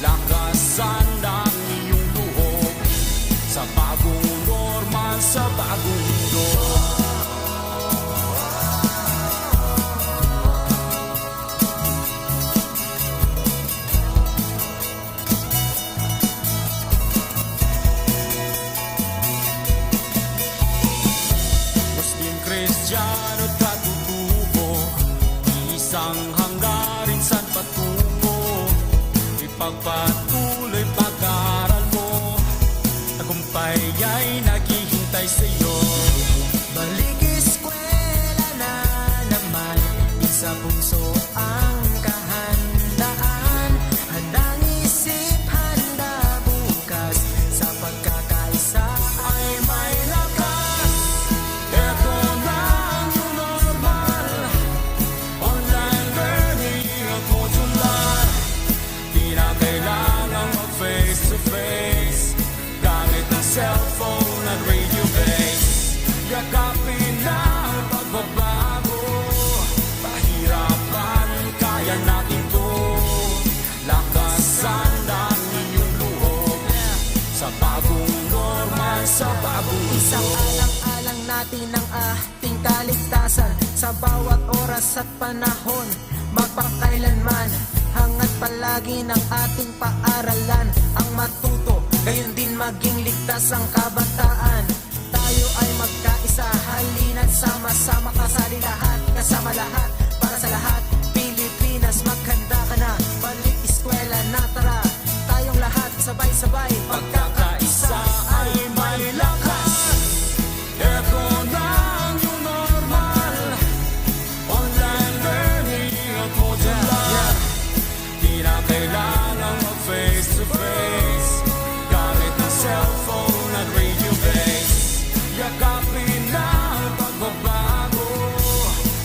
Lakasan ng iyong loob sa bagong normal, sa bagong mundo. Muslim, Kristiyano at katutubo, isang hanggarin saan patungo. Ipagpatuloy pag-aaral mo, tagumpay ay naghihintay sa'yo. Balik eskwela na naman, sa puso ang kahandaan. Handang isip, handa bukas, sa pagkakaisa ay may lakas. Ito na ang new normal, online learning at modular. Di na kailangang mag-face to face, gamit ang cellphone at radio base. Yakapin na ang pagbabago, pahirapan, kaya natin to. Lakasan ng iyong loob sa bagong normal, sa bagong Isang mundo. alang-alang natin ang ating kaligtasan sa bawat oras at panahon, magpakailanman. Hangat palagi ng ating paaralan ang matuto, gayon din maging ligtas ang kabataan. Tayo ay magkaisa, halina't sama-sama, kasali lahat, kasama lahat, para sa lahat. Pilipinas, maghanda ka na, balik eskwela na, tara. Tayong lahat sabay-sabay, Pagkakaisa ay may lakas. Ito na ang new normal, online learning at modular. Di na kailangang mag-face to face, gamit ang cellphone at radio base. Yakapin na ang pagbabago,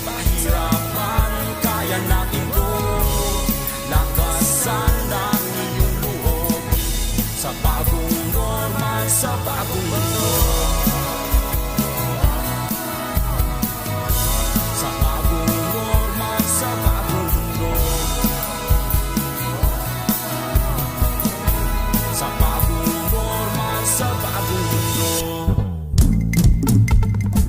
pahirapan, kaya natin to. Lakasan ng iyong loob sa bagong normal, sa bagong mundo. Sa bagong normal, sa bagong mundo. Sa bagong normal, sa bagong mundo.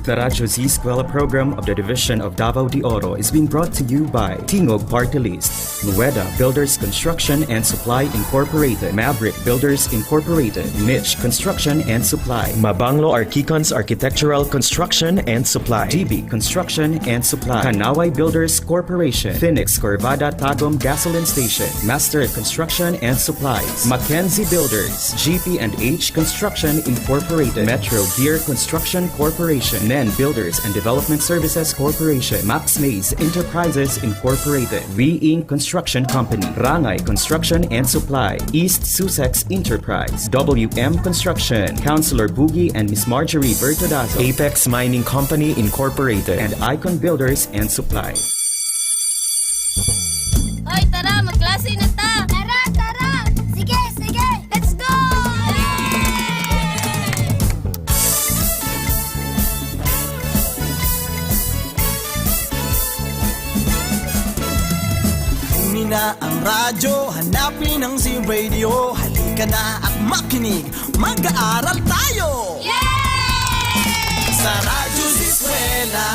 The Radyo Z-Eskwela program of the Division of Davao de Oro is being brought to you by Tingog Party List, Nueda Builders Construction and Supply Incorporated, Maverick Builders Incorporated, Mitch Construction and Supply, Mabanglo Archicons Architectural Construction and Supply, GB Construction and Supply, Kanaway Builders Corporation, Phoenix Corvada Tagum Gasoline Station, Master Construction and Supplies, Mackenzie Builders, GP&H Construction Incorporated, Metro Gear Construction Corporation, NEN Builders and Development Services Corporation, Max Mays Enterprises Incorporated, We-Ing Construction Company, Rangay Construction and Supply, East Sussex Enterprise, WM Construction, Councilor Boogie and Miss Marjorie Bertodazo, Apex Mining Company Incorporated, and Icon Builders and Supply. Hoy, tara, magklase na ta! Tara, tara! Sige, sige! Let's go! Kunin na ang radyo, hanapin ang Z-Radio. Halika na at makinig, mag-aaral tayo! Sa Radyo Z-Eskwela,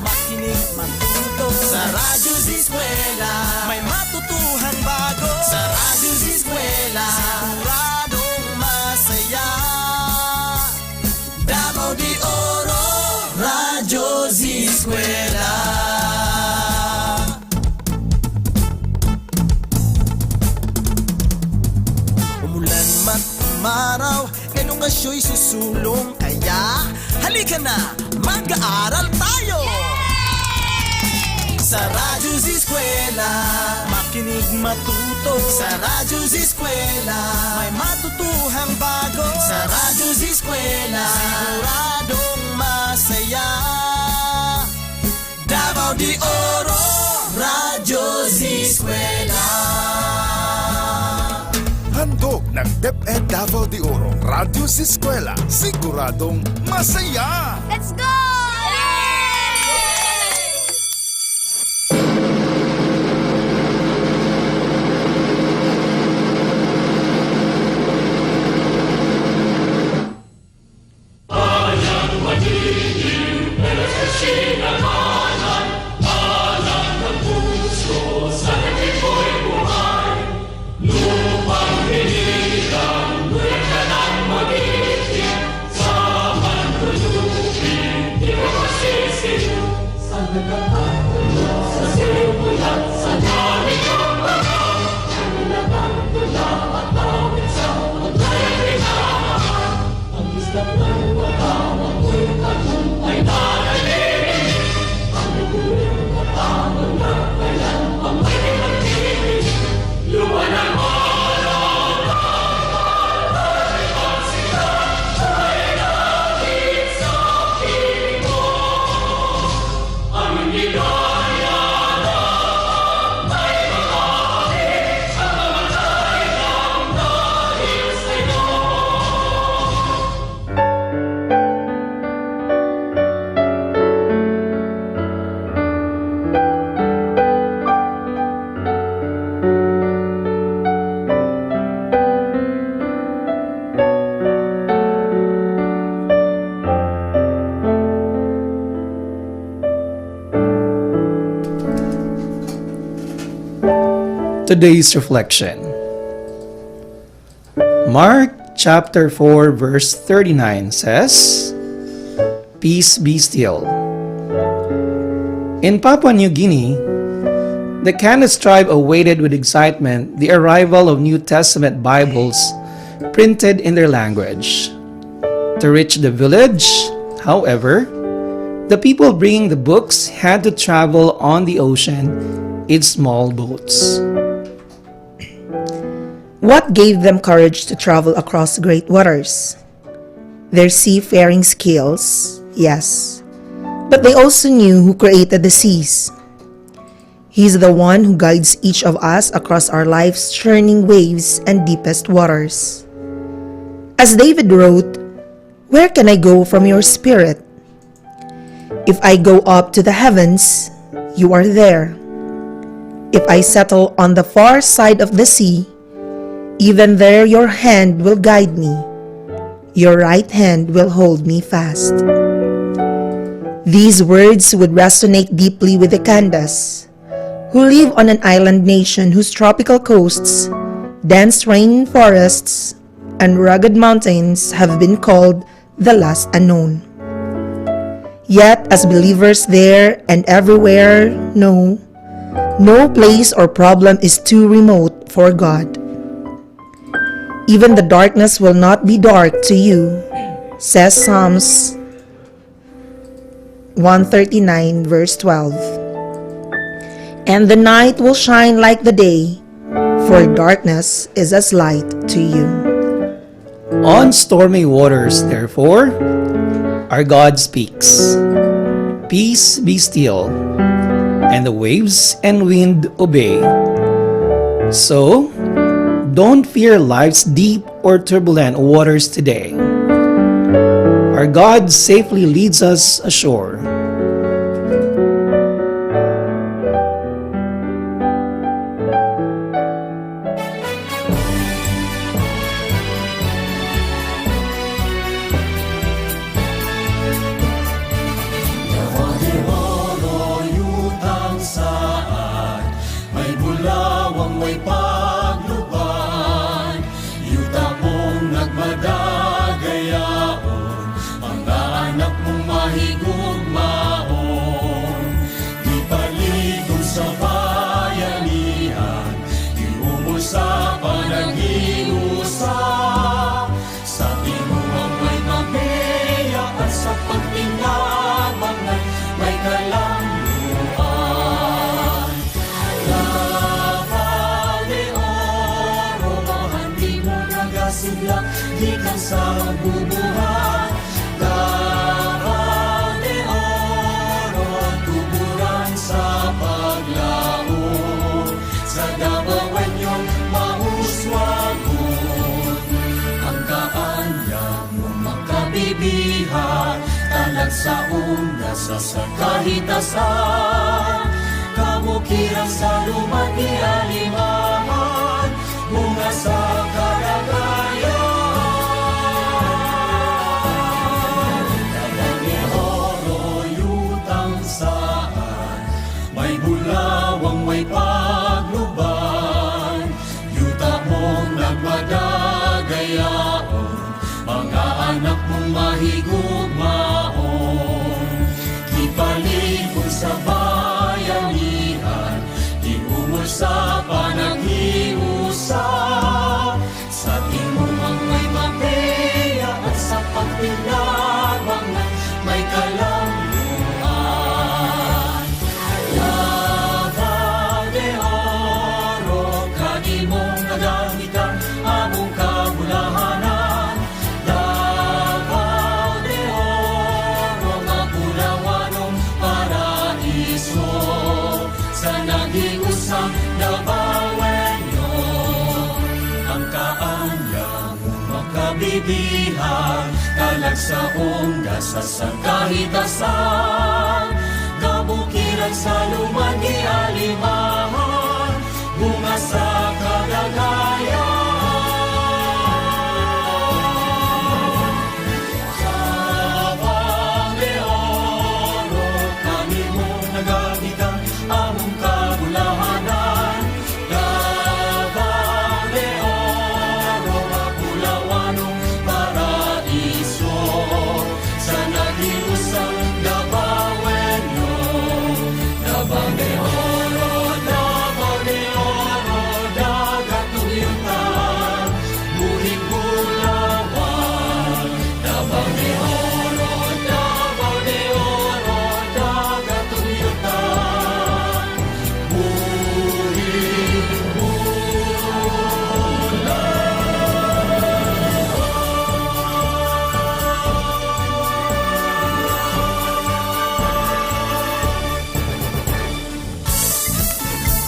makinig, matuto. Sa Radyo Z-Eskwela, may matutuhan bago. Sa Radyo Z-Eskwela, siguradong masaya. Davao de Oro, Radyo Z-Eskwela. Umulan man umaraw, edukasyo'y susulong. Kaya halika na, mag-aaral tayo! Sa Radyo Z-Eskwela, makinig, matuto. Sa Radyo Z-Eskwela, may matutuhang bago. Sa Radyo Z-Eskwela, siguradong masaya. Davao de Oro, Radyo Z-Eskwela. Handog ng DepEd Davao de Oro, Radyo Z-Eskwela, siguradong masaya! Let's go! Today's reflection. Mark chapter 4 verse 39 says, "Peace be still." In Papua New Guinea, the Kanas tribe awaited with excitement the arrival of New Testament Bibles printed in their language. To reach the village, however, the people bringing the books had to travel on the ocean in small boats. What gave them courage to travel across great waters? Their seafaring skills, yes. But they also knew who created the seas. He's the one who guides each of us across our life's churning waves and deepest waters. As David wrote, "Where can I go from your spirit? If I go up to the heavens, you are there. If I settle on the far side of the sea, even there your hand will guide me. Your right hand will hold me fast." These words would resonate deeply with the Kandas, who live on an island nation whose tropical coasts, dense rainforests, and rugged mountains have been called the last unknown. Yet, as believers there and everywhere know, no place or problem is too remote for God. Even the darkness will not be dark to you, says Psalms 139 verse 12. And the night will shine like the day, for darkness is as light to you. On stormy waters, therefore, our God speaks, "Peace be still," and the waves and wind obey. So, don't fear life's deep or turbulent waters today. Our God safely leads us ashore. Yutang saan, may bulawang may pagluban. Yuta mong nagmadagayaon, mga anak mong mahigugmaon. Di paligong sa bayanihan, iumol sa panag-iusa. Sa tinuang may mabeya at sa pagtinabangan may kalanguan. Davao de Oro, mahandi mo nagasigla, di kang sa bubuhat. Davao de Oro, tuburan sa paglao. Sa Davao inyong mahuswagon, ang kaanyang mo makabibihan. Talag sa undas sa kahitasan, kamukirang sa lumang ialimahan, bunga sa kalagayan. Davao de Oro, yutang saan, may bulawang may pagluban. Yuta mong nagmadagayaon, mga anak mong mahigugmaon. Kipaligon sa bayanihan, iumol sa panag-iusa. Sa timuang may mapeya at sa pagtinabangan may kalanguan. Davao de Oro, kanimong nagamitan among kabulahanan. Davao de Oro, mapulawanong paraiso. Sa nag-iusang Davaoenyo, ang kaanyang makabibihan. Talag sa ondas sa kahitasan, kabukiran sa lumang ialimahan, bunga sa kalagayan. Davao de Oro, kami mong nagamitan among kabulahanan. Davao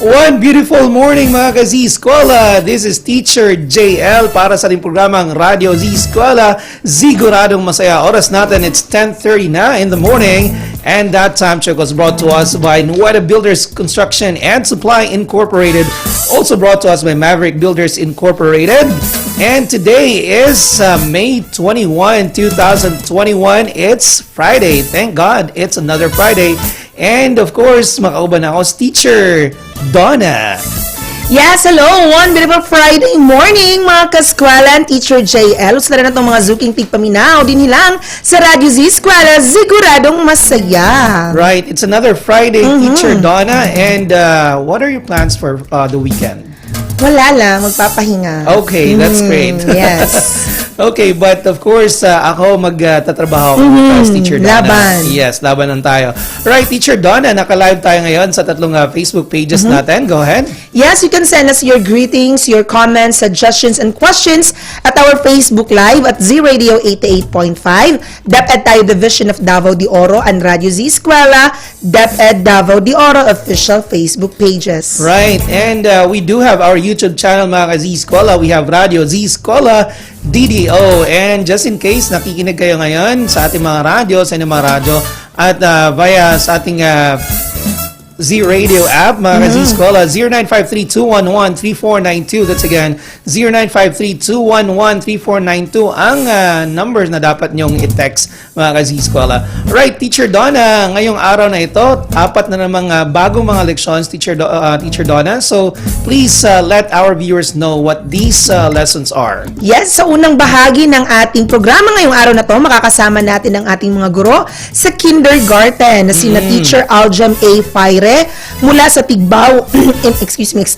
One beautiful morning mga ka-Z-Eskwela. This is Teacher JL para sa ating programang Radyo Z-Eskwela. Siguradong masaya. Oras natin, it's 10:30 na in the morning. And that time check was brought to us by Nueva Builders Construction and Supply Incorporated. Also brought to us by Maverick Builders Incorporated. And today is May 21, 2021. It's Friday. Thank God it's another Friday. And of course, makauban ako si Teacher Donna. Yes, hello! One beautiful Friday morning, mga kaskwela, Teacher JL. Usla na itong mga zuking tigpaminaw din hilang sa Radyo Z-Eskwela. Siguradong masaya. Right, it's another Friday, Teacher Donna. And what are your plans for the weekend? Wala lang, magpapahinga. Okay, that's great. Yes. Okay, but of course, ako magtatrabaho as Teacher Donna. Laban. Yes, labanan tayo. Right, Teacher Donna, naka-live tayo ngayon sa tatlong Facebook pages natin. Go ahead. Yes, you can send us your greetings, your comments, suggestions, and questions at our Facebook Live at Z-Radio 88.5, DepEd tayo Division of Davao de Oro, and Radyo Z-Eskwela, DepEd Davao de Oro official Facebook pages. Right, and we do have our YouTube channel mga ka-Z-Eskwela. We have Radyo Z-Eskwela DDO. And just in case nakikinig kayo ngayon sa ating mga radyo, sa inyong mga radyo, at via sa ating Z-Radio app, mga ka-Z-Eskwela, 0953-211-3492. That's again, 0953-211-3492 ang numbers na dapat nyong i-text, mga ka-Z-Eskwela. Right, Teacher Donna, ngayong araw na ito, apat na namang bagong mga lections, Teacher Donna. So, please let our viewers know what these lessons are. Yes, sa unang bahagi ng ating programa ngayong araw na to, makakasama natin ang ating mga guro sa kindergarten na sina Teacher Aljem A. Fire mula sa Tigbaw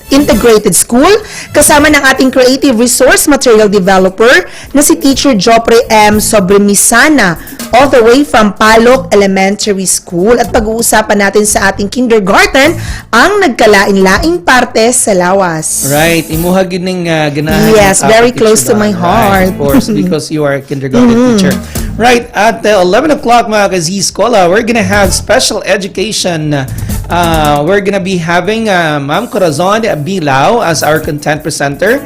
Integrated School, kasama ng ating creative resource material developer na si Teacher Jopre M. Sobremisana, all the way from Palok Elementary School. At pag-uusapan natin sa ating kindergarten ang nagkalain-laing parte sa lawas. Right, imuhag yun ng ganahan. Yes, very close to my heart. Right, of course, because you are a kindergarten teacher. Right, at 11 o'clock mga ka-Z-Eskwela, we're gonna have special education. We're gonna be having Ma'am Corazon Bilao as our content presenter.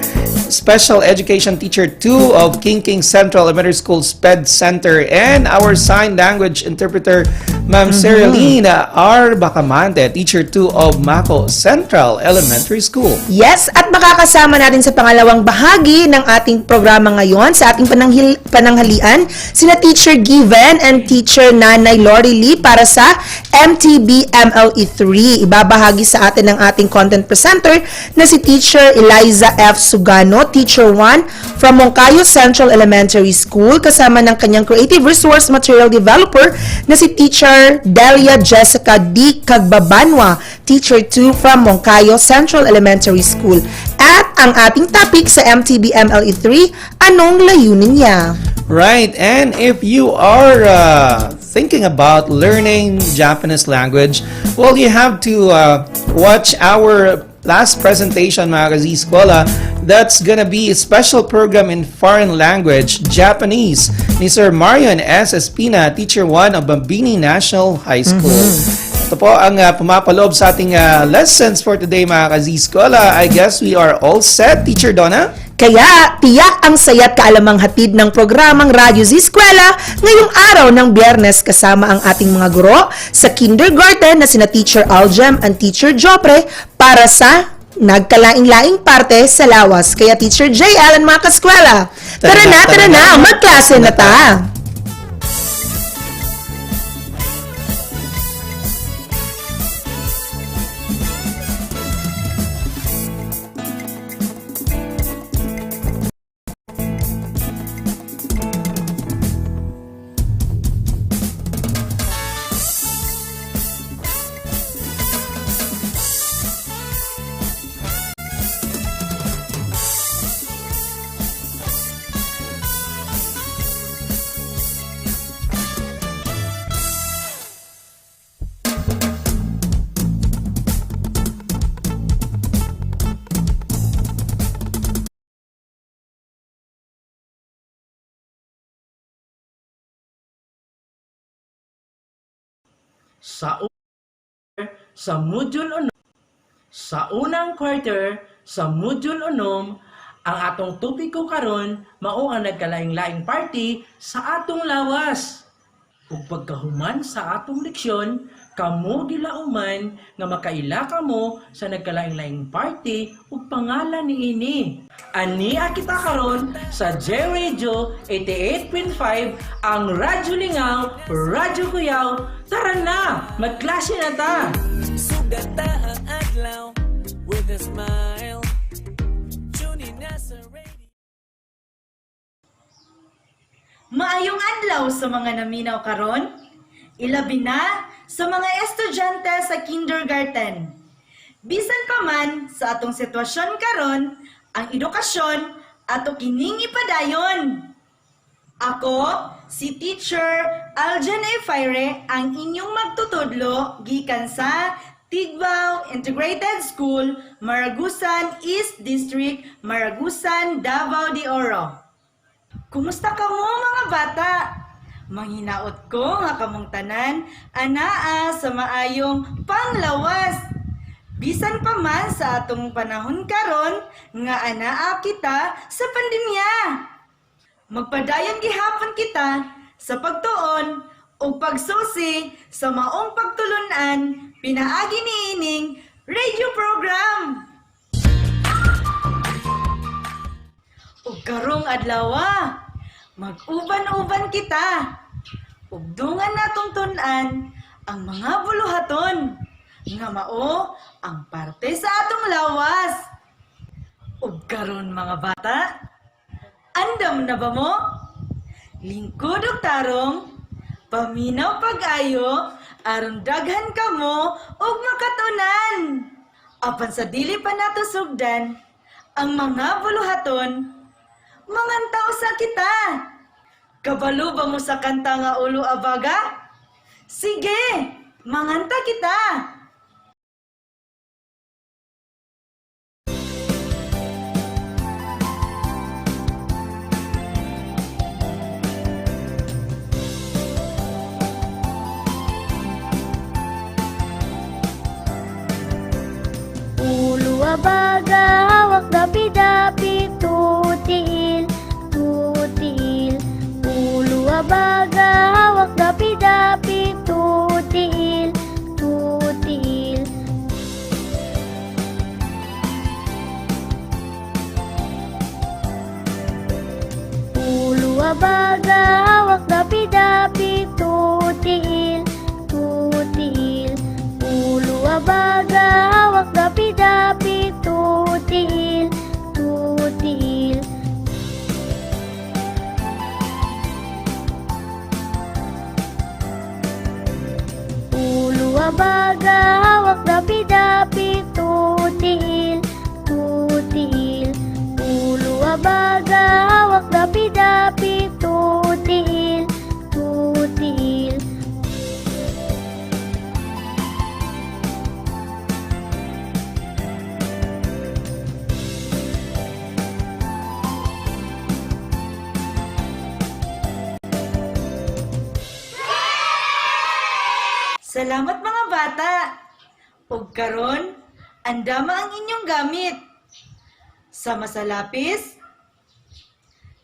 Special Education Teacher 2 of King Central Elementary School SPED Center, and our sign language interpreter Ma'am Cereline R. Bacamante, Teacher 2 of Mako Central Elementary School. Yes, at makakasama natin sa pangalawang bahagi ng ating programa ngayon sa ating pananghalian sina Teacher Given and Teacher Nanay Lori Lee para sa MTB MLE3. Ibabahagi sa atin ng ating content presenter na si Teacher Eliza F. Sugano, Teacher 1 from Moncayo Central Elementary School, kasama ng kanyang creative resource material developer na si Teacher Delia Jessica D. Cagbabanwa, Teacher 2 from Moncayo Central Elementary School. At ang ating topic sa MTB MLE3, anong layunin niya? Right, and if you are thinking about learning Japanese language, well, you have to watch our last presentation, mga ka-Z-Eskwela. That's gonna be a special program in foreign language, Japanese, ni Sir Marion S. Espina, Teacher 1 of Bambini National High School. Ito po ang pumapaloob sa ating lessons for today, mga ka-Z-Eskwela. I guess we are all set, Teacher Donna? Kaya, tiyak ang saya't kaalamang hatid ng programang Radyo Z-Eskwela ngayong araw ng Biyernes, kasama ang ating mga guro sa kindergarten na sina Teacher Aljem and Teacher Jopre para sa nagkalaing-laing parte sa lawas. Kaya Teacher JL and mga kaskwela, tara na, magklase na ta! Sa module 1, Sa unang quarter sa Module 6, ang atong topiko karon mao ang nagkalaing-laing party sa atong lawas. Ug pagkahuman sa atong leksyon, kamo gilauman nga makaila kamo sa nagkalaing-laing party ug pangalan niini. Ania kita karon sa J-Radio 88.5 ang Radyo Lingaw, Radyo Kuyaw. Tara na, magklase na ta. Sugata ang adlaw with a smile. Tune in na sa radio. Maayong adlaw sa mga naminaw karon, ilabi na sa mga estudyante sa kindergarten. Bisan pa man sa atong sitwasyon karon, ang edukasyon ato kining ipadayon. Ako, si Teacher Aljan A. Fire, ang inyong magtutudlo gikan sa Tigbaw Integrated School, Maragusan East District, Maragusan, Davao de Oro. Kumusta ka mo mga bata? Manghinaot ko nga kamong tanan, anaa sa maayong panglawas. Bisan pa man sa atong panahon karon nga anaa kita sa pandemya. Magpadayon gihapon kita sa pagtuon o pagsusi sa maong pagtulunan pinaagi niining radio program. Ug karong adlaw, mag-uban-uban kita. Ug dungan natong tun-an ang mga buluhaton nga mao ang parte sa atong lawas. Ug karon mga bata, andam na ba mo? Lingkod ug tarong, paminaw pag-ayo, aron daghan kamo ug makatunan. Apan sa dili pa nato sugdan ang mga buluhaton, mangantaw sa kita. Kabalo ba mo sa kanta nga ulo abaga? Sige, manganta kita. Ulo abaga, hawak dapi-dapi, tutil, tutil. Ulo abaga, hawak dapi-dapi, tutil, tutil. Ulo abaga, hawak dapi-dapi, tutil, tutil. Ulo abaga, hawak dapi-dapi, tutil, tutil. Ulo abaga, hawak dapi-dapi, tutil, tutil. Ulo abaga, hawak dapi-dapi, tutil, tutil. Salamat mga bata. Ug karon, andama ang inyong gamit. Sama sa lapis,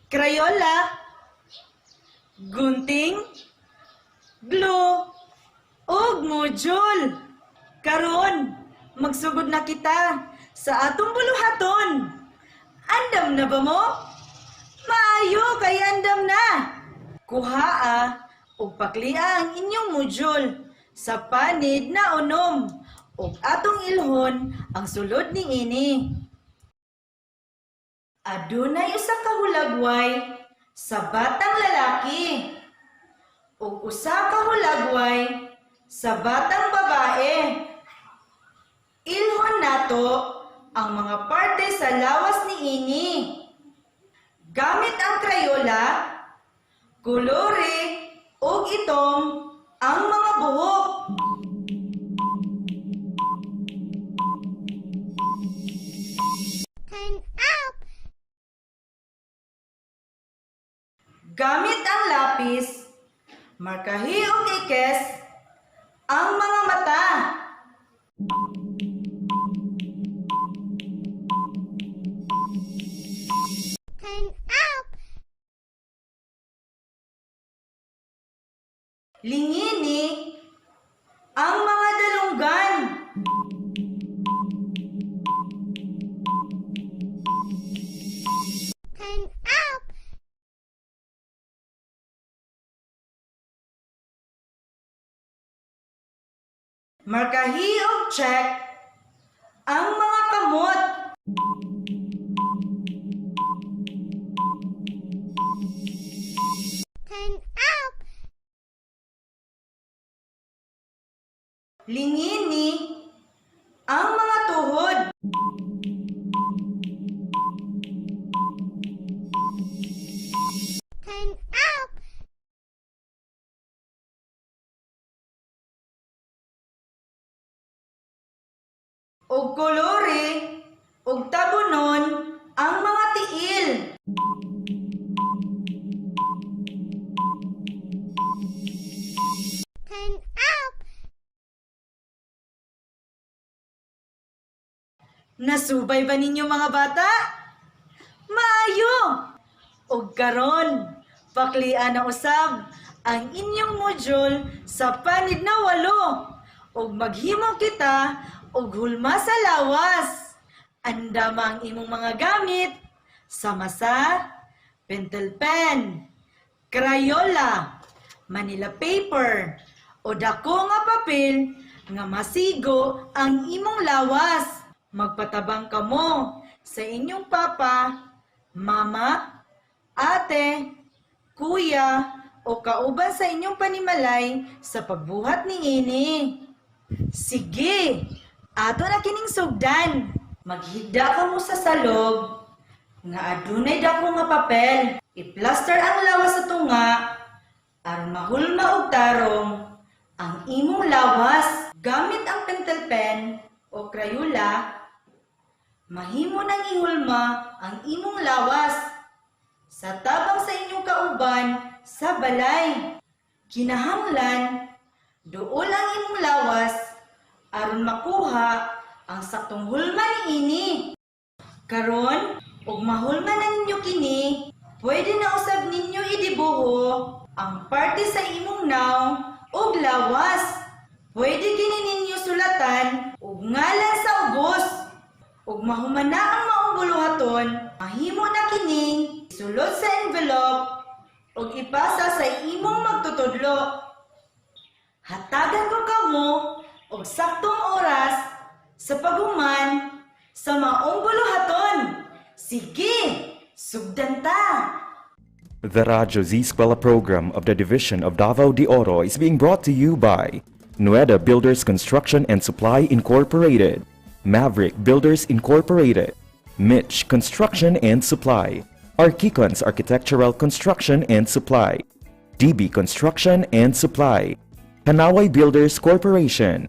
krayola, gunting, glue, ug module. Karon, magsugod na kita sa atong buluhaton. Andam na ba mo? Maayo kay andam na. Kuhaa ug paklia ang inyong module sa panid na unom ug atong ilhon ang sulod niini. Adunay usa ka hulagway sa batang lalaki ug usa ka hulagway sa batang babae. Ilhon nato ang mga parte sa lawas niini. Gamit ang krayola, kolore ug itong ang mga buhok. Gamit ang lapis, markahi ug ikes ang mga mata. Lingini ang mga dalunggan. Time up! Markahi og check ang mga kamot. Time up! Lingini ang mga tuhod. Time up! Og kolore og tabunon ang mga tiil. Time up! Nasubay ba ninyo mga bata? Maayo! Og karon, paklian na usab ang inyong module sa panid na 8 og maghimo kita og hulma sa lawas. Andama ang imong mga gamit sa masa, pentel pen, Crayola, Manila paper, o dako nga papel nga masigo ang imong lawas. Magpatabang kamo sa inyong papa, mama, ate, kuya, o kauban sa inyong panimalay sa pagbuhat ni ini. Sige, ato na kining sugdan. Maghigda ka mo sa salog nga adunay dako nga papel. I-plaster ang lawas sa tunga aron mahulma og tarong ang imong lawas. Gamit ang pentel pen o Crayola, mahimo nang ihulma ang imong lawas sa tabang sa inyong kauban sa balay. Kinahanglan duol ang imong lawas aron makuha ang saktong hulma niini. Karon, ug mahulma na ninyo kini, pwede na usab ninyo idibuho ang parte sa imong naw ug lawas. Pwede kini ninyo sulatan ug ngalan sa ubos. Ug mahumana ang maong buluhaton, mahimo na kining isulod sa envelope ug ipasa sa imong magtutudlo. Hatagan ko kamo og saktong oras sa paghuman sa maong buluhaton. Sige, sugdan ta! The Radyo Z-Eskwela program of the Division of Davao de Oro is being brought to you by Nueda Builders Construction and Supply Incorporated, Maverick Builders Incorporated, Mitch Construction and Supply, Archicons Architectural Construction and Supply, DB Construction and Supply, Hanaway Builders Corporation,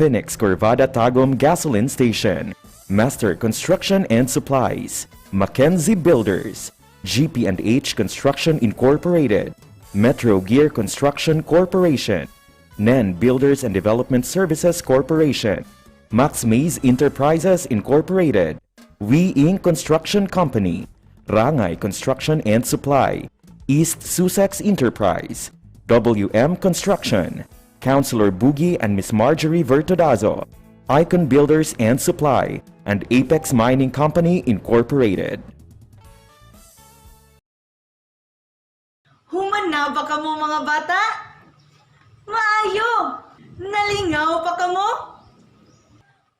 Phoenix Corvada Tagum Gasoline Station, Master Construction and Supplies, Mackenzie Builders, GP&H Construction Incorporated, Metro Gear Construction Corporation, NEN Builders and Development Services Corporation, Max Mays Enterprises Incorporated, We Inc. Construction Company, Rangay Construction and Supply, East Sussex Enterprise, WM Construction, Councilor Boogie and Miss Marjorie Vertodazo, Icon Builders and Supply, and Apex Mining Company Incorporated. Human na ba kamo mga bata? Maayo! Nalingaw pa kamo?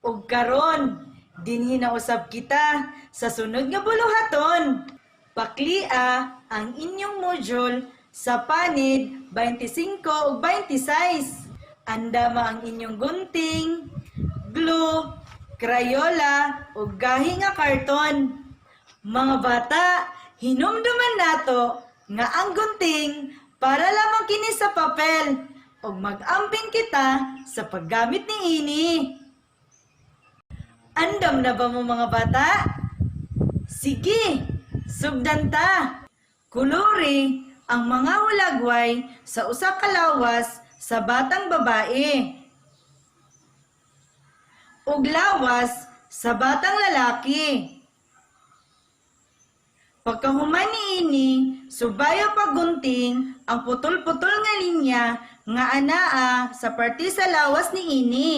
Ug karon, dinhi na usab kita sa sunod nga buluhaton. Paklia ang inyong module sa panid 25 ug 26. Andama ang inyong gunting, glue, Crayola ug gahi nga karton. Mga bata, hinumduman nato nga ang gunting para lamang kini sa papel ug mag-amping kita sa paggamit ni ini. Andam na ba mo mga bata? Sige, sugdan ta. Kuluri ang mga hulagway sa usa ka lawas sa batang babae. Ug lawas sa batang lalaki. Pagkahuman niini, subayo paggunting ang putol-putol nga linya nga anaa sa parte sa lawas ni ini.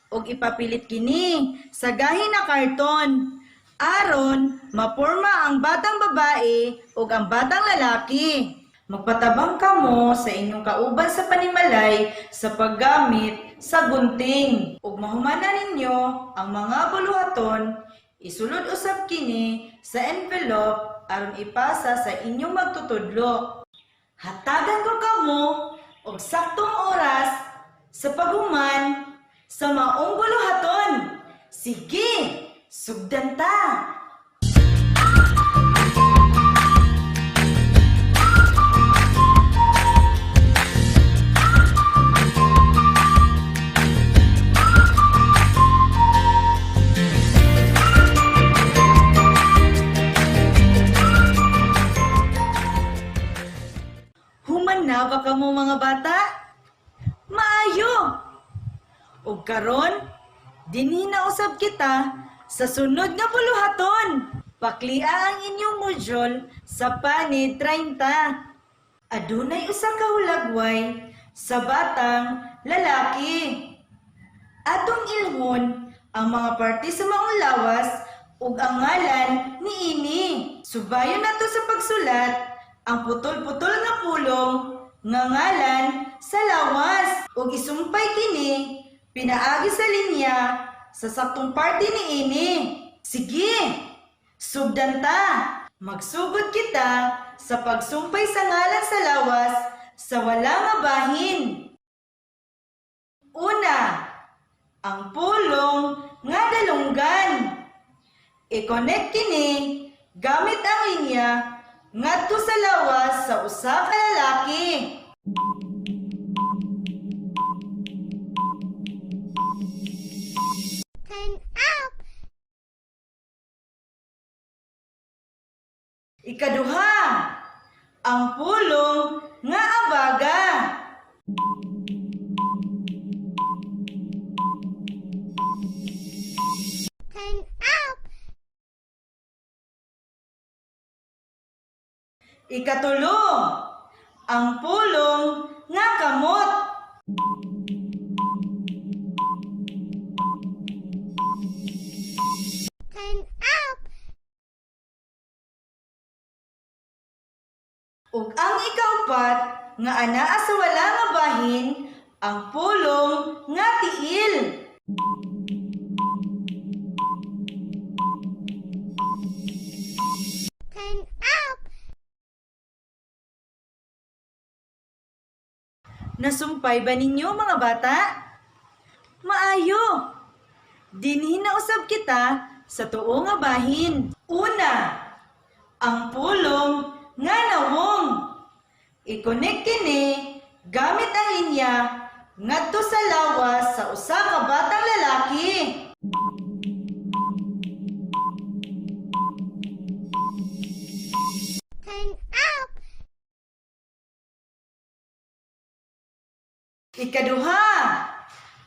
Og ipapilit kini sa gahi na karton aron maporma ang batang babae ug ang batang lalaki. Magpatabang kamo sa inyong kauban sa panimalay sa paggamit sa gunting. Ug mahumana ninyo ang mga buluhaton, isulod usab kini sa envelope aron ipasa sa inyong magtutudlo. Hatagan ko kamo og saktong oras sa paghuman sa maong buluhaton. Sige, sugdan ta! Human na ba kamo mga bata? Maayo! Ug karon, dinhi na usab kita sa sunod nga buluhaton. Paklia ang inyong module sa panid 30. Adunay usa ka hulagway sa batang lalaki. Atong ilhon ang mga parte sa maong lawas ug ang ngalan ni ini. Subayon nato sa pagsulat ang putol-putol nga pulong nga ngalan sa lawas ug isumpay kini pinaagi sa linya sa saktong parte ni ini. Sige, sugdan ta. Magsugod kita sa pagsumpay sa ngalan sa lawas sa wala nga bahin. Una, ang pulong nga dalunggan. I-connect kini gamit ang linya ngadto sa lawas sa usa ka lalaki. Ikaduha, ang pulong nga abaga. Ikatulo, ang pulong nga kamot. Ug ang ikaupat nga anaa sa wala nga bahin, ang pulong nga tiil. Nasumpay ba ninyo mga bata? Maayo! Dinhi na usab kita sa tuo nga bahin. Una, ang pulong nga nawong. I-connect kini gamit ang linya ngadto sa lawas sa usa ka batang lalaki. Ikaduha,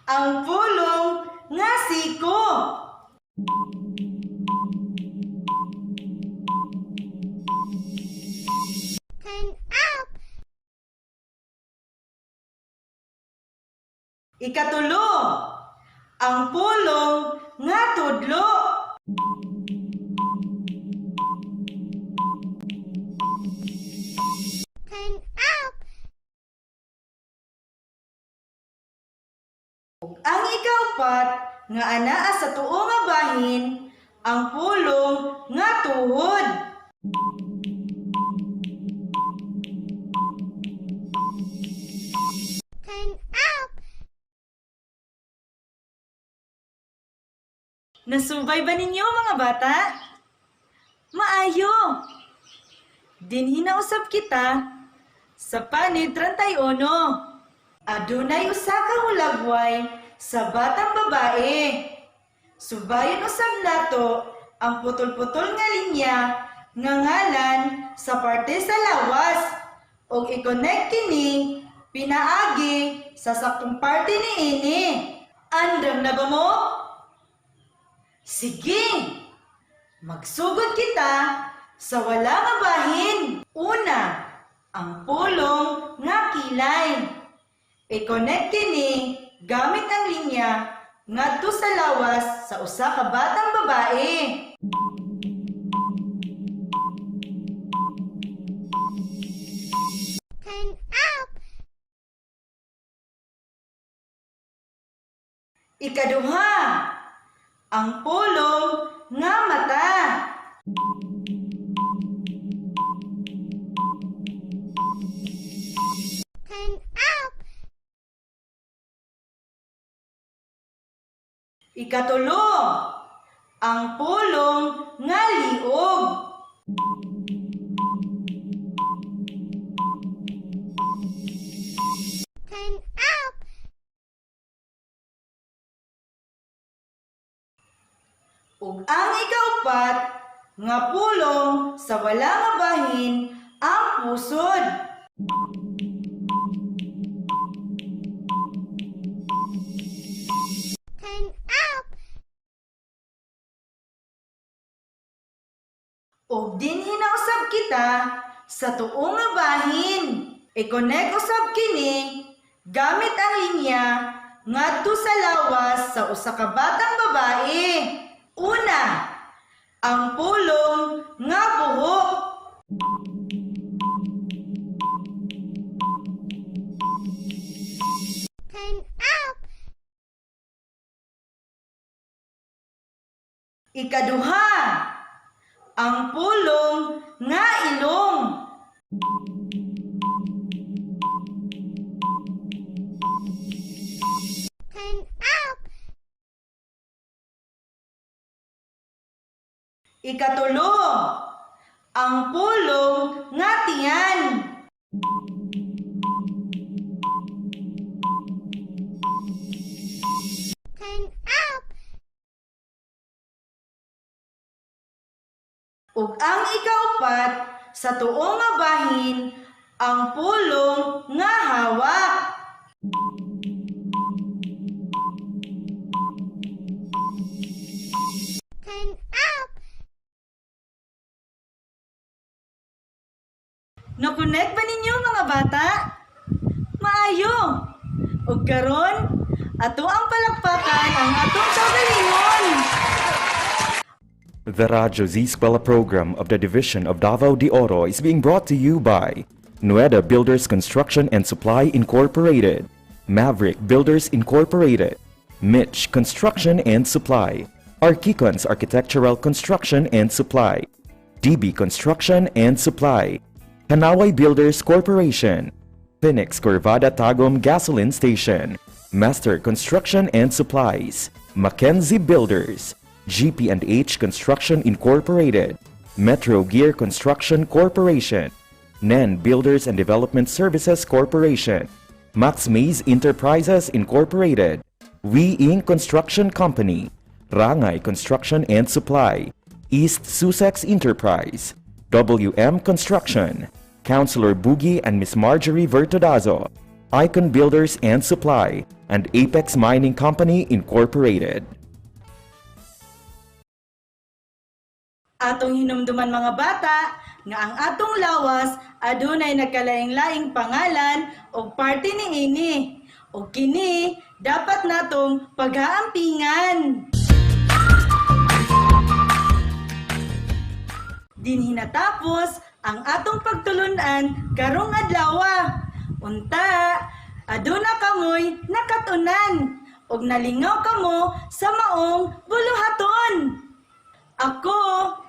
ang pulong nga siko. Ikatulo, ang pulong nga tudlo. Ang ikaupat nga anaa sa tuo nga bahin, ang pulong nga tuhod. Nasubay ba ninyo mga bata? Maayo! Dinhi na usab kita sa panid 31. Adunay usa ka hulagway sa batang babae. Subayon usab nato ang putol-putol nga linya nga ngalan sa parte sa lawas ug i-connect kini pinaagi sa saktong parte ni ini. Andam na ba mo? Sige! Magsugod kita sa wala nga bahin. Una, ang pulong nga kilay. I-connect kini gamit ang linya ngadto sa lawas sa usa ka batang babae. Ikaduha, ang pulong nga mata. Ikatulo, ang pulong nga liog. Ug ang ikaupat nga pulong sa wala nga bahin ang pusod. Ug dinhi na usab kita sa tuong nga bahin. I-connect usab kini gamit ang linya ngadto sa lawas sa usa ka batang babae. Una, ang pulong nga buhok. Ikaduha, ang pulong nga ilong. Ikatulo, ang pulong nga tiyan. Ug ang ikaupat sa tuong nga bahin ang pulong nga hawak. Nakonect ba ninyo mga bata? Maayo! Ug karon, ato ang palakpakan ang atong kaugalingon. The Radyo Z-Eskwela program of the Division of Davao de Oro is being brought to you by Nueda Builders Construction and Supply Incorporated, Maverick Builders Incorporated, Mitch Construction and Supply, Archicons Architectural Construction and Supply, DB Construction and Supply, Hanaway Builders Corporation, Phoenix Corvada Tagum Gasoline Station, Master Construction and Supplies, Mackenzie Builders, GP&H Construction Incorporated, Metro Gear Construction Corporation, NEN Builders and Development Services Corporation, Max Maze Enterprises Incorporated, We Inc. Construction Company, Rangay Construction and Supply, East Sussex Enterprise, WM Construction, Councilor Boogie and Miss Marjorie Vertodazo, Icon Builders and Supply, and Apex Mining Company Incorporated. Atong hinumduman mga bata nga ang atong lawas adunay nagkalaing-laing pangalan o parte niini. O kini dapat natong paghaampingan. Dinhi natapos ang atong pagtulunan karong adlaw. Unta, aduna kamoy nakatunan og nalingaw kamo sa maong buluhaton. Ako,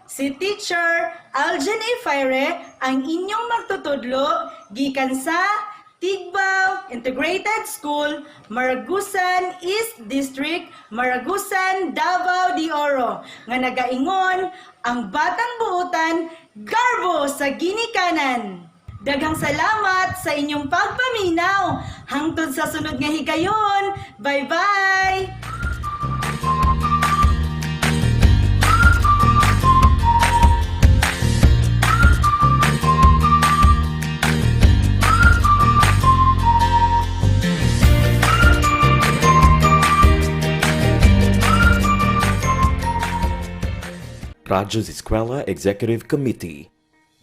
si Teacher Aljen A. Fire, ang inyong magtutudlo gikan sa Tigbaw Integrated School, Maragusan East District, Maragusan, Davao de Oro, nga nagaingon ang batang buutan garbo sa ginikanan. Daghang salamat sa inyong pagpaminaw. Hangtod sa sunod nga higayon. Bye-bye! Radyo Z-Eskwela Executive Committee,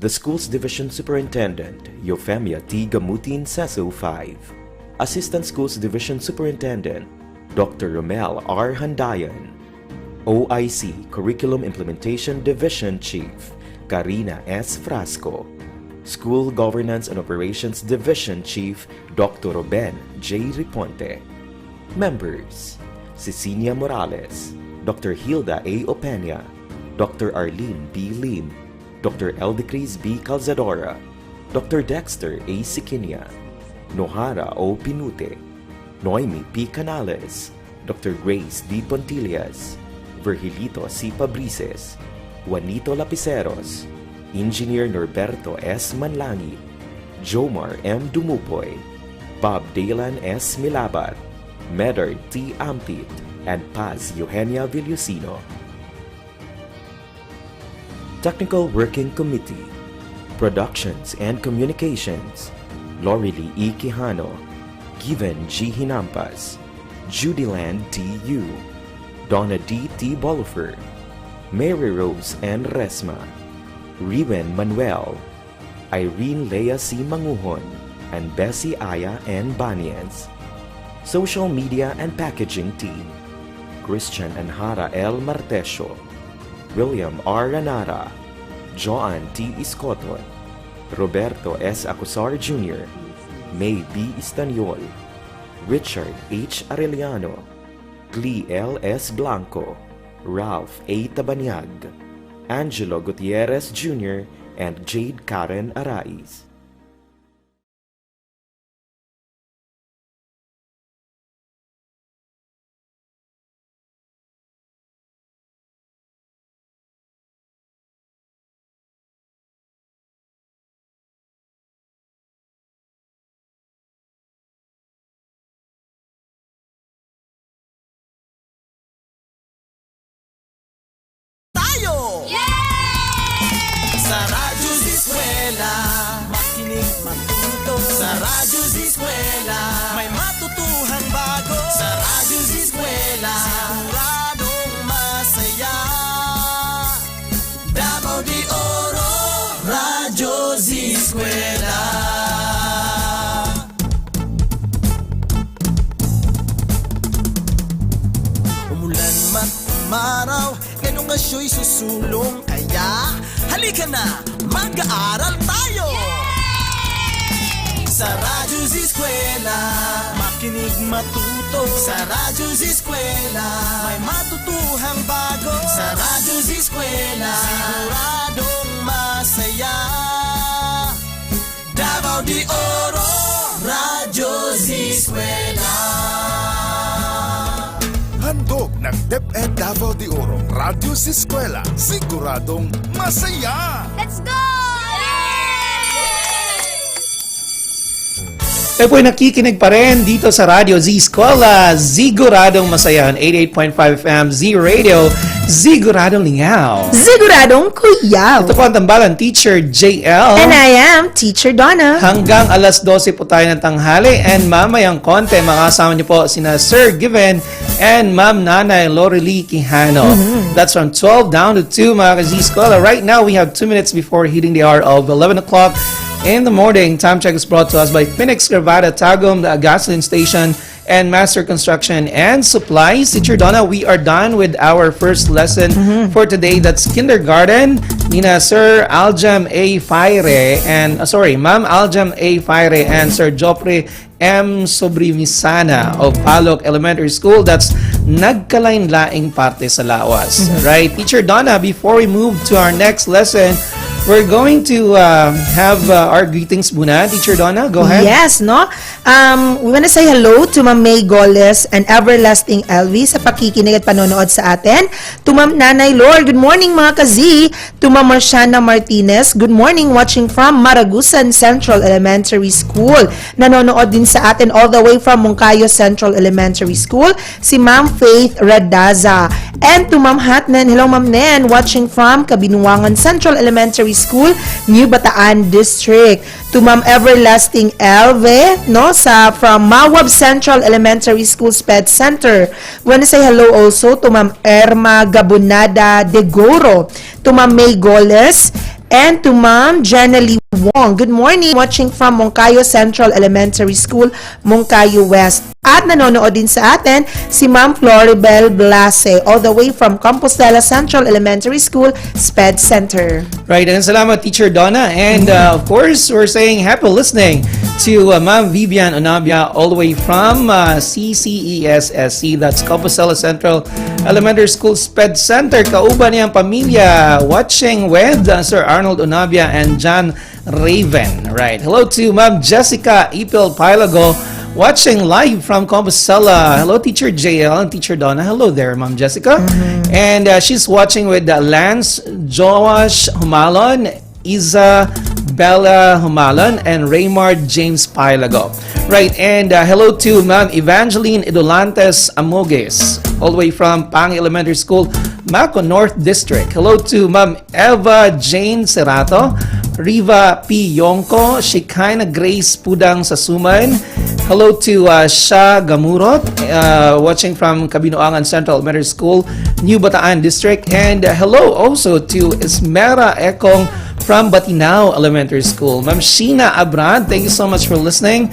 the school's Division Superintendent, Eufemia T. Gamutin Seso 5. Assistant Schools Division Superintendent Dr. Romel R. Handayan, OIC Curriculum Implementation Division Chief Karina S. Frasco, School Governance and Operations Division Chief Dr. Ruben J. Riponte. Members: Cecilia Morales, Dr. Hilda A. Opeña, Dr. Arlene B. Lim, Dr. Eldecris B. Calzadora, Dr. Dexter A. Siquinia, Nohara O. Pinute, Noemi P. Canales, Dr. Grace D. Pontillas, Virgilito C. Pabrices, Juanito Lapiceros, Engineer Norberto S. Manlangi, Jomar M. Dumupoy, Bob Dalan S. Milabat, Medard T. Ampit, and Paz Eugenia Villusino. Technical Working Committee, Productions and Communications, Lorely E. Quijano, Given G. Hinampas, Judyland T. Yu, Donna D. T. Bolifer, Mary Rose N. Resma, Riwen Manuel, Irene Lea C. Manguhon, and Bessie Aya N. Banias. Social Media and Packaging Team, Christian Anhara L. Martesio, William R. Ranara, Joan T. Iscoton, Roberto S. Acusar Jr., May B. Istaniol, Richard H. Arellano, Glee L. S. Blanco, Ralph A. Tabanyag, Angelo Gutierrez Jr., and Jade Karen Arais. Sa Radyo Z-Eskwela, makinig matuto. Sa Radyo Z-Eskwela, may matutuhan bago. Sa Radyo Z-Eskwela, siguradong masaya. Davao de Oro, Radyo Z-Eskwela. Umulan man umaraw, ganun nga siya'y susulong. Kaya halika na, mag-aaral tayo! Sa Radyo Z-Eskwela, makinig matuto. Sa Radyo Z-Eskwela, may matutuhang bago. Sa Radyo Z-Eskwela, siguradong masaya. Davao de Oro, Radyo Z-Eskwela. Handog ng DepEd Davao de Oro, Radyo Z-Eskwela, siguradong masaya! Let's go! Kayo po'y nakikinig pa rin dito sa Radyo Z-Eskwela, Siguradong Masaya, 88.5 FM, Z-Radio, Siguradong Lingaw. Siguradong kuyaw. Ito po ang tambalan, Teacher JL. And I am Teacher Donna. Hanggang alas 12 po tayo ng tanghali, and mamayang konti, makasama niyo po sina Sir Given and Ma'am Nanay Lorely Quijano. That's from 12 down to 2, mga ka-Z-Eskwela. Right now, we have 2 minutes before hitting the hour of 11 o'clock in the morning. Time check is brought to us by Phoenix Gravada Tagum, the gasoline station, and Master Construction and Supplies. Teacher Donna, we are done with our first lesson for today. That's kindergarten. Nina Sir Aljam A. Faire and Ma'am Aljam A. Faire and Sir Jopre M. Sobrimisana of Palok Elementary School. That's nagkalain-laing parte sa lawas. Right? Teacher Donna, before we move to our next lesson, we're going to have our greetings muna. Teacher Donna, go ahead. Yes, no? We want to say hello to Ma'am May Goles and Everlasting Elvi sa pakikinig at panonood sa atin. To Ma'am Nanay Lord, good morning mga ka-Z. To Ma'am Marciana Martinez, good morning, watching from Maragusan Central Elementary School. Nanonood din sa atin all the way from Moncayo Central Elementary School, si Ma'am Faith Radaza. And to Ma'am Hatnen, hello Ma'am Nen, watching from Kabinuangan Central Elementary School, New Bataan District. To Ma'am Everlasting Elve, no, from Mawab Central Elementary School Sped Center. We want to say hello also to Ma'am Erma Gabonada de Goro, to Ma'am May Goles, And to Ma'am Jenny Wong, good morning, watching from Moncayo Central Elementary School, Moncayo West. At nanonood din sa atin si Ma'am Floribel Blase, all the way from Compostela Central Elementary School, SPED Center. Right, and salamat Teacher Donna. And of course, we're saying happy listening to Ma'am Vivian Onabia, all the way from CCESSC, that's Compostela Central Elementary School, SPED Center. Kauban niyang pamilya watching with Sir Arnold Onabia and John Raven. Right. Hello to Ma'am Jessica Ipil Pilago, watching live from Compostela. Hello, Teacher JL and Teacher Donna. Hello there, Ma'am Jessica. And she's watching with Lance Joash Humalon, Isabella Humalon, and Raymond James Pilago. Right, and hello to Ma'am Evangeline Idolantes Amoges, all the way from Pang Elementary School, Maco North District. Hello to Ma'am Eva Jane Serato, Riva P. Yonko, Shekinah Grace Pudang Sasuman. Hello to Sha Gamurot, watching from Kabinoangan Central Elementary School, New Bataan District. And hello also to Esmera Ekong from Batinao Elementary School. Ma'am Sheena Abrad, thank you so much for listening.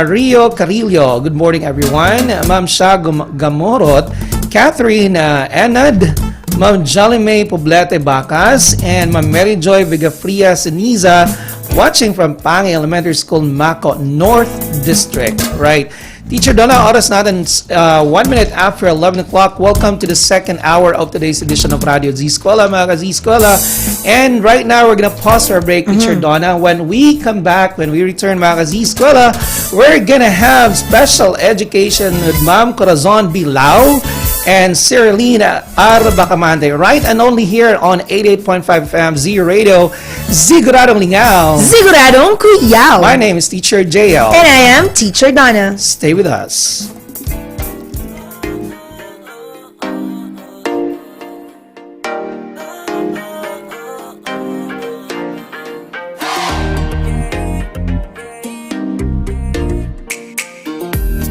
Rio Carillo, good morning everyone. Ma'am Sha Gamorot, Catherine Enad, Ma'am Jolime Poblete Bacas, and Ma'am Mary Joy Vigafria Seniza, watching from Pangi Elementary School, Maco North District. Right. Teacher Donna, oras natin 1 minute after 11 o'clock. Welcome to the second hour of today's edition of Radio Z-Eskwela, mga ka-Z-Eskwela. And right now, we're gonna pause for a break, Teacher Donna. When we come back, when we return, mga ka-Z-Eskwela, we're gonna have special education with Ma'am Corazon Bilao and Cyrilina Arbacamante, right? And only here on 88.5 FM Z Radio, Siguradong Lingaw. Siguradong Kuyaw. My name is Teacher JL. And I am Teacher Donna. Stay with us.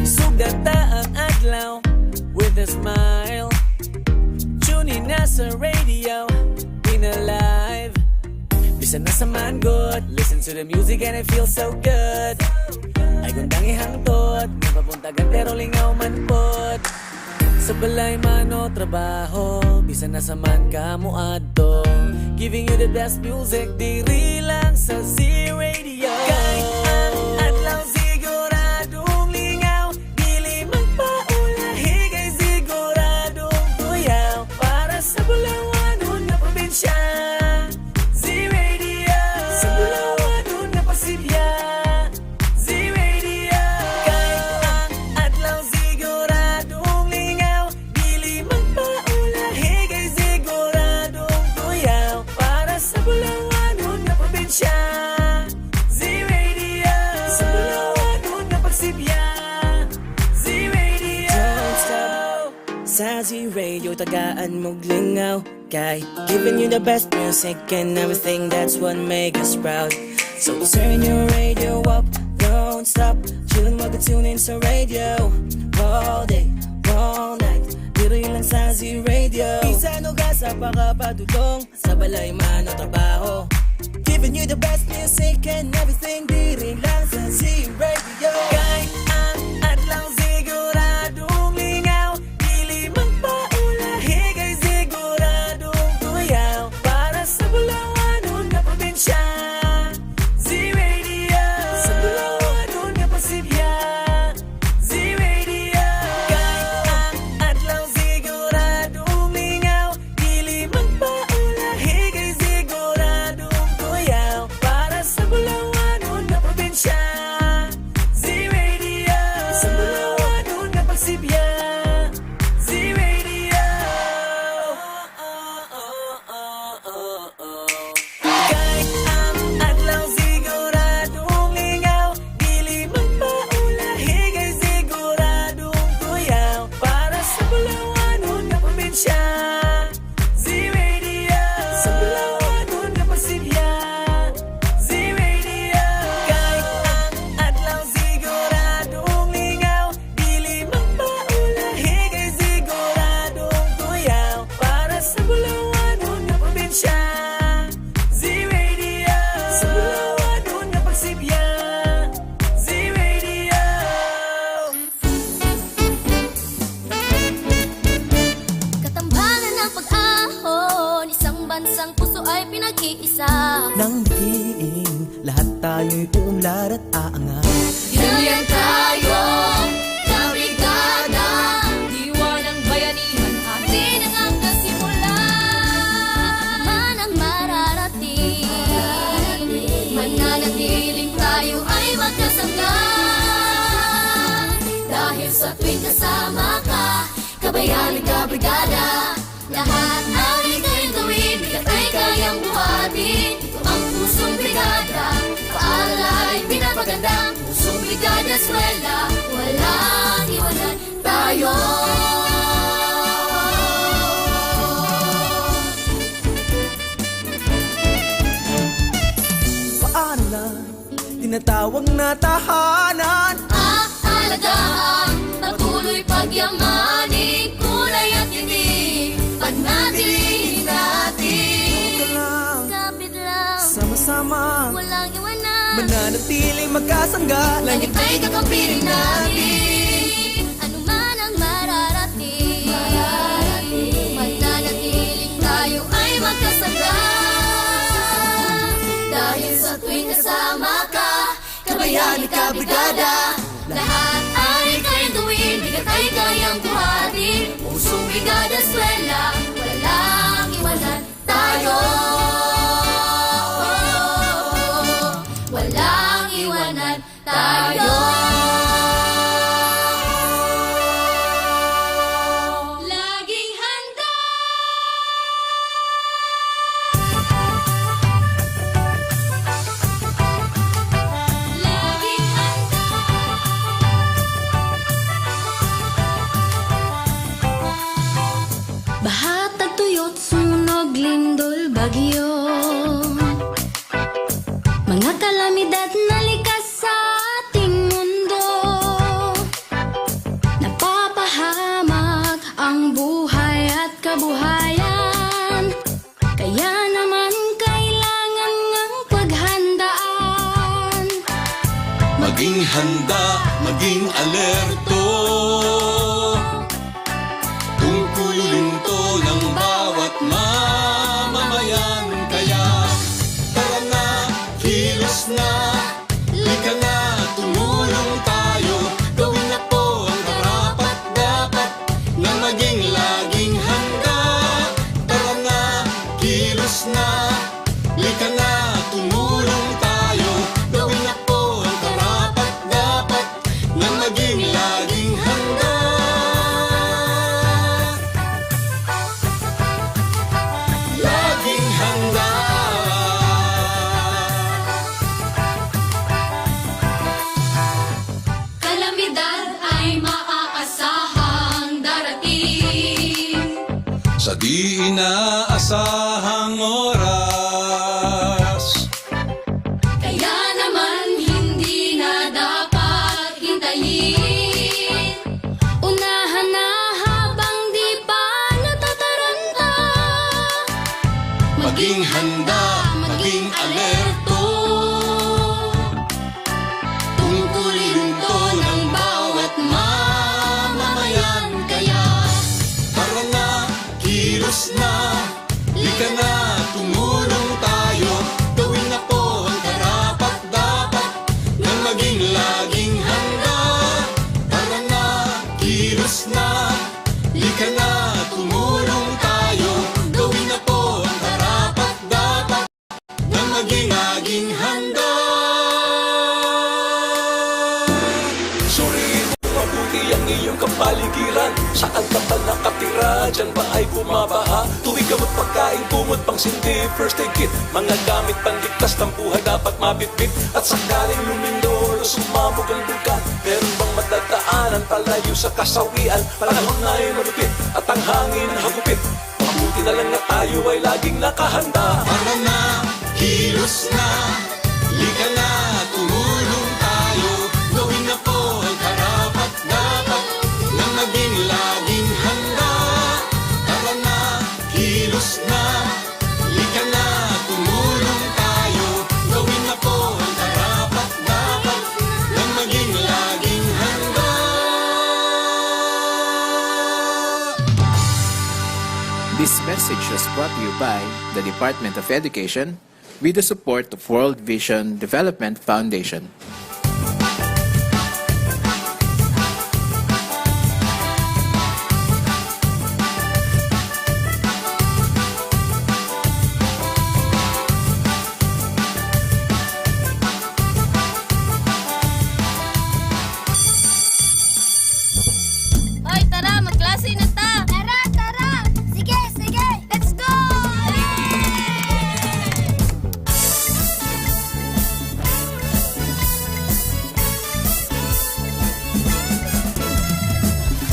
Sugata ang adlaw with a smile. Tune in na sa radio, in alive. Bisan na sa man good, listen to the music and it feels so good. Ay gundang ihangtot, napapuntagan pero lingaw man pod. Sa balay man o trabaho, bisan na sa man ka muadto. Giving you the best music, diri lang sa Z-Radio. Kahit ang adlaw siguradong lingaw, dili magpaulahi kay siguradong tuyaw. Para sa Bulawan na probinsya, Z-Radio. Sa Bulawan na Pasibya, Z-Radio. Kahit ang adlaw siguradong lingaw, dili magpaulahi kay siguradong tuyaw. Para sa Bulawan na probinsya, Z-Radio. Sa Bulawan na Pagsibya, Z-Radio. Don't stop. Sa Z-Radio, tagaan mong lingaw. Kay giving you the best music and everything, that's what make us proud. So turn your radio up, don't stop. Chillin' mag-tune in sa radio. All day, all night, diri lang sa Z-Radio. Bisan o gasa pa kapadudong, sa balay man o trabaho. Giving you the best music and everything, diri lang sa Z-Radio. Kahit ang adlaw siguradong lingaw, dili magpaulahi kay siguradong tuyaw. Para sa Bulawan na probinsya, Z-Radio. Sa Bulawan na Pasibya, Z-Radio. Kahit ang adlaw siguradong lingaw, dili magpaulahi kay siguradong tuyaw. Para sa Bulawan na tayo'y uunlad at aangat. Yan tayo, kabrigada, diwa ng bayanihan, atin ang nasimulan. Man ang mararating, mananatiling tayo ay magkasangga. Dahil sa tuwing kasama ka, kabayan at kabrigada, lahat ang ika'y gawin, bigat ay kayang buhatin. Ito ang pusong brigada, paalala ay pinapaganda. Pusong brigada eskwela, walang iwanan tayo. Paano na tinatawag na tahanan? Aalagaan, patuloy pagyamanin, kulay at tinig, panatilihin natin. Ito lang, Kapit lang, sama-sama, walang iwanan, mananatiling magkasangga. langit ay kakampirin natin. Ano man ang mararating, mananatiling tayo ay magkasangga. Dahil sa tuwing kasama ka, kabayan at kabrigada, lahat ay kayang gawin, bigat ay kayang buhatin. Pusong brigada eskwela, walang iwanan tayo. Walang iwanan tayo. Laging handa. Laging handa. Baha, tagtuyot, sunog, lindol, bagyo, mga kalamidad na likas sa ating mundo. Napapahamak ang buhay at kabuhayan, kaya naman kailangan ng paghandaan. Maging handa, maging alerto, tungkulin to ng bawat mamamayan. Kaya tara na, kilos na, lika na, tumulong tayo. Gawin na po ang karapat-dapat na maging laging handa. Tara na, kilos na, lika na, tumulong tayo. Gawin na po ang karapat-dapat na maging laging handa. Laging handa. Kalamidad ay maaasahang darating. Sa di inaasahang oras, Kaya naman hindi na dapat hintayin. Unahan na habang di pa natataranta. maging handa, maging alerto, tungkulin to ng bawat mamamayan. Kaya tara na, kilos na, lika na, tumulong tayo. Gawin na po ang karapat-dapat na maging laging handa. Tara na, kilos na, lika na, tumulong tayo. Gawin na po ang karapat-dapat na maging laging handa. Suriin mo mabuti ang iyong kapaligiran. Saan ka ba nakatira? Diyan ba ay bumabaha? Tuwing gamot pagkain, bumot pang sindi, first aid kit, mga gamit panligtas ng buhay dapat mabitbit. At sakaling lumindol o sumabog ang dugan, meron bang madadaanan palayo sa kasawian? Panahon na ay malupit at ang hangin hagupit. Mabuti na lang na tayo ay laging nakahanda. Para na, kilos na, lika na, tumulong tayo. Gawin na po ang karapat-dapat na maging laging handa. Tara na, kilos na, lika na, tumulong tayo. Gawin na po ang karapat-dapat na maging laging handa. This message was brought to you by the Department of Education, with the support of World Vision Development Foundation. Hoy, tara, magklase na ta! Tara, tara! Sige, sige! Let's go!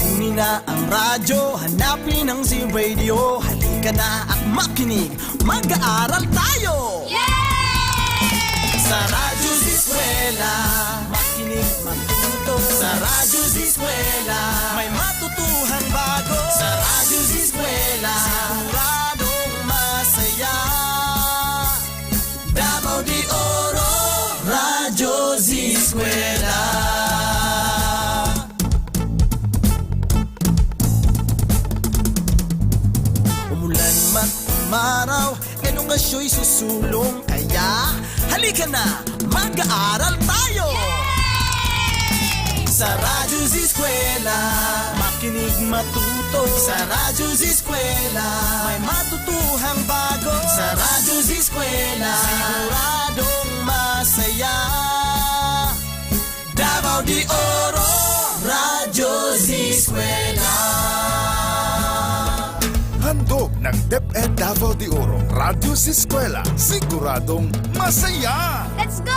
Kunin na ang radyo, hanapin ang Z-Radio. Halika na at makinig, mag-aaral tayo! Sa Radyo Z-Eskwela, makinig, matuto. Sa Radyo Z-Eskwela, may matutuhang bago. Sa Radyo Z-Eskwela, siguradong masaya. Davao de Oro, Radyo Z-Eskwela. Umulan man umaraw, ganun nga siya'y susulong. Kaya, halika na, mag-aaral tayo! Sa Radyo Z-Eskwela, makinig matuto. Sa Radyo Z-Eskwela, may matutuhang bago. Sa Radyo Z-Eskwela, siguradong masaya. Davao de Oro, Radyo Z-Eskwela. Handog ng DepEd Davao de Oro, Radyo Z-Eskwela, siguradong masaya! Let's go!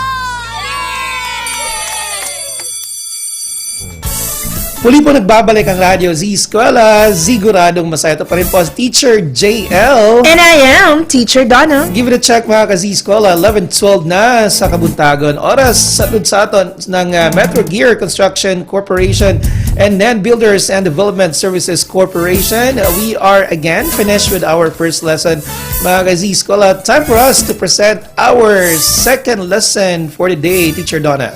Muli po nagbabalik ang Radyo Z-Eskwela. Siguradong masaya. Ito pa rin po si Teacher JL. And I am Teacher Donna. Give it a check mga ka-Z-Eskwela. 11:12 na sa Kabuntagon. Oras sa aton ng Metro Gear Construction Corporation and then Builders and Development Services Corporation. We are again finished with our first lesson mga ka-Z-Eskwela. Time for us to present our second lesson for the day, Teacher Donna.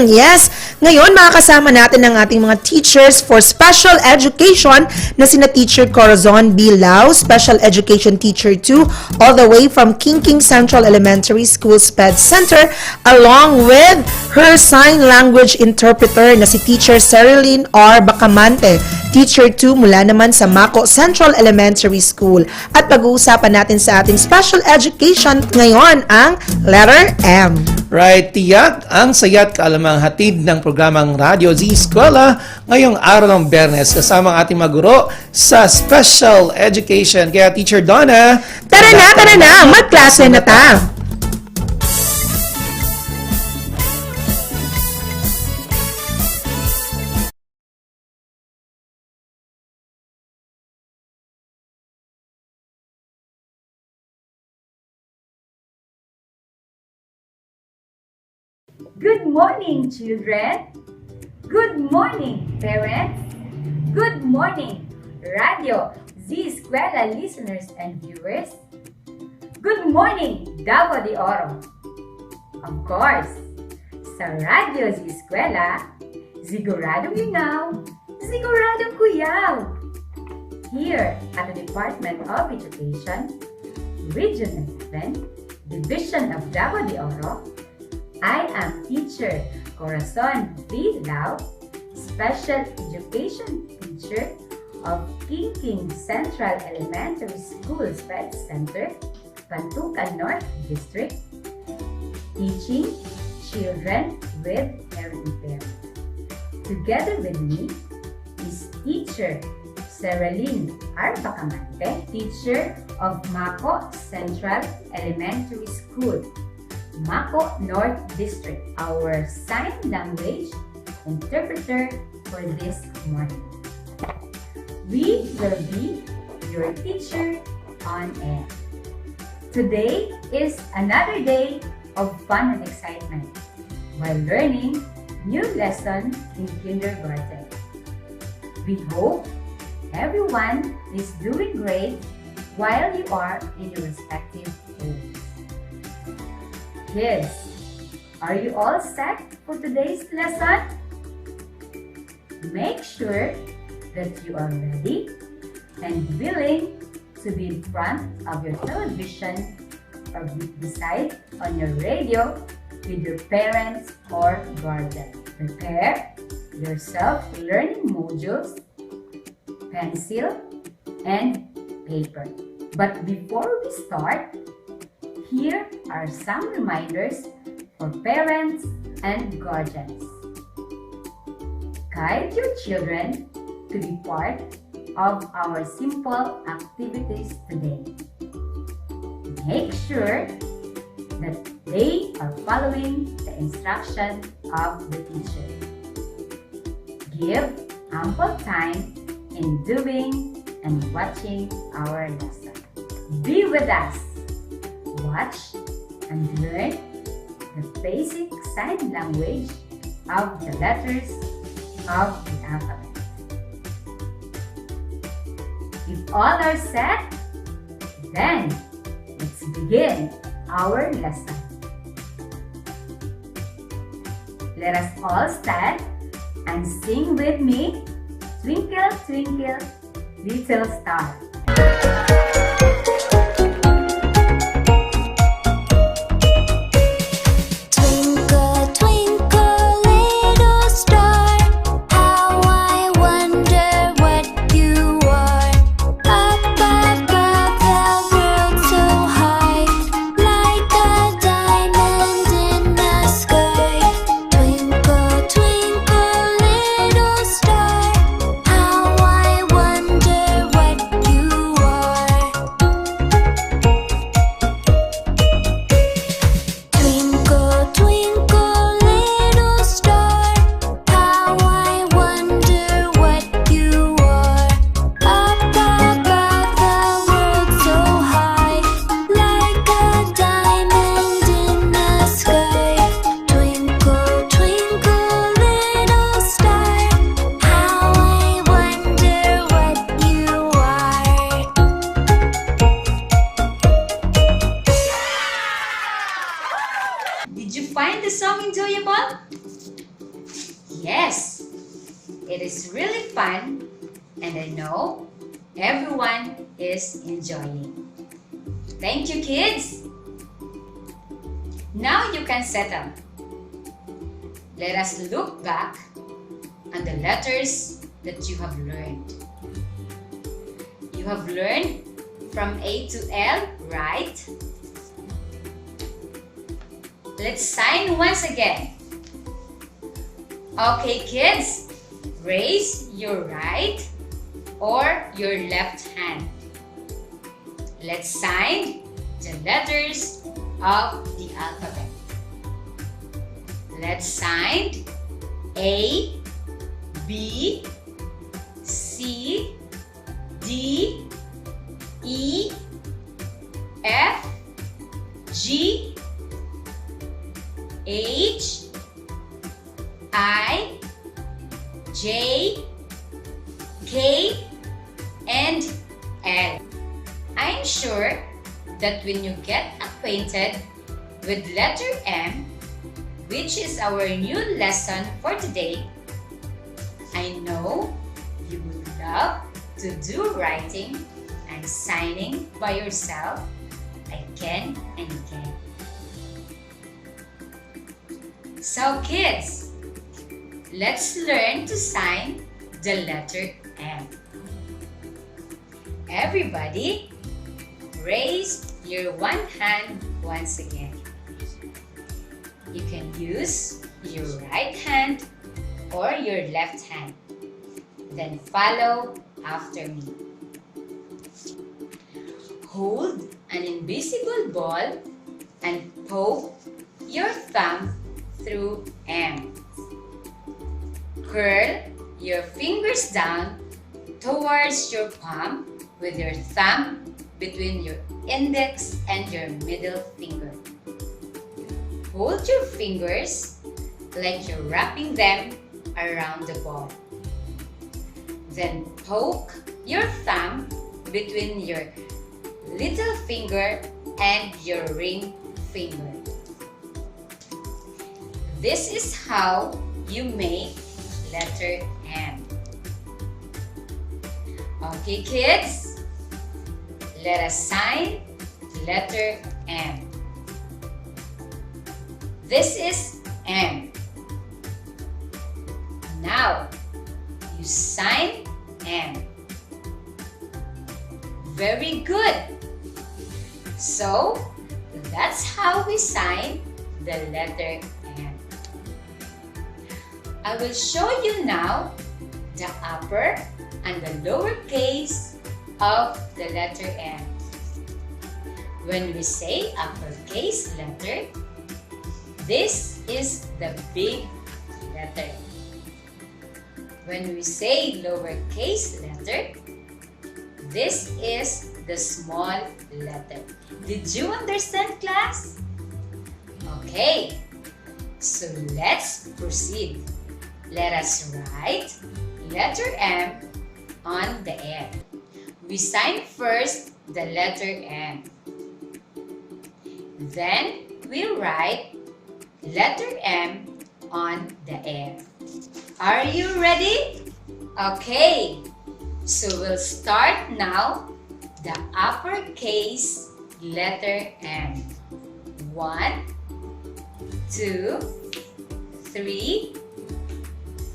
Yes. Ngayon, makakasama natin ang ating mga teachers for special education na sina Teacher Corazon B. Lau, Special Education Teacher 2, all the way from King Central Elementary School SPED Center, along with her sign language interpreter na si Teacher Cereline R. Bacamante, Teacher 2 mula naman sa Mako Central Elementary School. At pag-uusapan natin sa ating special education ngayon ang letter M. Right, tiyak ang sayat kaalamang hatid ng programang Radyo Z-Eskwela ngayong araw ng Biyernes kasama ang ating maguro sa Special Education. Kaya Teacher Donna, tara na, magklase na ta! Good morning, children. Good morning, parents. Good morning, Radio Z-Eskwela listeners and viewers. Good morning, Davao de Oro. Of course, sa Radio Z-Eskwela, siguradong lingaw, siguradong kuyaw. Here at the Department of Education, Region 7, Division of Davao de Oro, I am Teacher Corazon B. Lau, Special Education Teacher of King Central Elementary School SPED Center, Pantukan North District, teaching children with hearing impairment. Together with me is Teacher Cereline R. Bacamante, Teacher of Mako Central Elementary School, Mako North District, our sign language interpreter for this morning. We will be your teacher on air. Today is another day of fun and excitement while learning new lesson in kindergarten. We hope everyone is doing great while you are in your respective homes. Kids, are you all set for today's lesson? Make sure that you are ready and willing to be in front of your television or decide on your radio with your parents or guardian. Prepare yourself learning modules, pencil, and paper. But before we start, here are some reminders for parents and guardians. Guide your children to be part of our simple activities today. Make sure that they are following the instruction of the teacher. Give ample time in doing and watching our lesson. Be with us. Watch and learn the basic sign language of the letters of the alphabet. If all are set, then let's begin our lesson. Let us all stand and sing with me, Twinkle, Twinkle, Little Star. Twinkle, twinkle, little star, how I wonder what you are. Up above the world so high, like a diamond in the sky. Twinkle, twinkle, little star, how I wonder what you are. Twinkle, twinkle, little star, how I wonder what you are. Up above the world so high, like a diamond in the sky. Twinkle, twinkle, little star, how I wonder what you are. Did you find the song enjoyable? Yes, it is really fun and I know everyone is enjoying. Thank you, kids. Now you can settle. Let us look back on the letters that you have learned. You have learned from A to L, right? Let's sign once again. Okay, kids, raise your right or your left hand. Let's sign the letters of the alphabet. Let's sign A, B, C, D, E, F, G, H, I, J, K, and L. I'm sure that when you get acquainted with letter M, which is our new lesson for today, I know you would love to do writing and signing by yourself again and again. So kids, let's learn to sign the letter M. Everybody, raise your one hand once again. You can use your right hand or your left hand. Then follow after me. Hold an invisible ball and poke your thumb through M. Curl your fingers down towards your palm with your thumb between your index and your middle finger. Hold your fingers like you're wrapping them around the ball. Then poke your thumb between your little finger and your ring finger. This is how you make letter M. Okay, kids, let us sign letter M. This is M. Now, you sign M. Very good. So, that's how we sign the letter M. I will show you now the upper and the lower case of the letter M. When we say uppercase letter, this is the big letter. When we say lowercase letter, this is the small letter. Did you understand, class? Okay, so let's proceed. Let us write letter M on the end. We sign first the letter M. Then we write letter M on the end. Are you ready? Okay, so we'll start now the uppercase letter M. 1, 2, 3,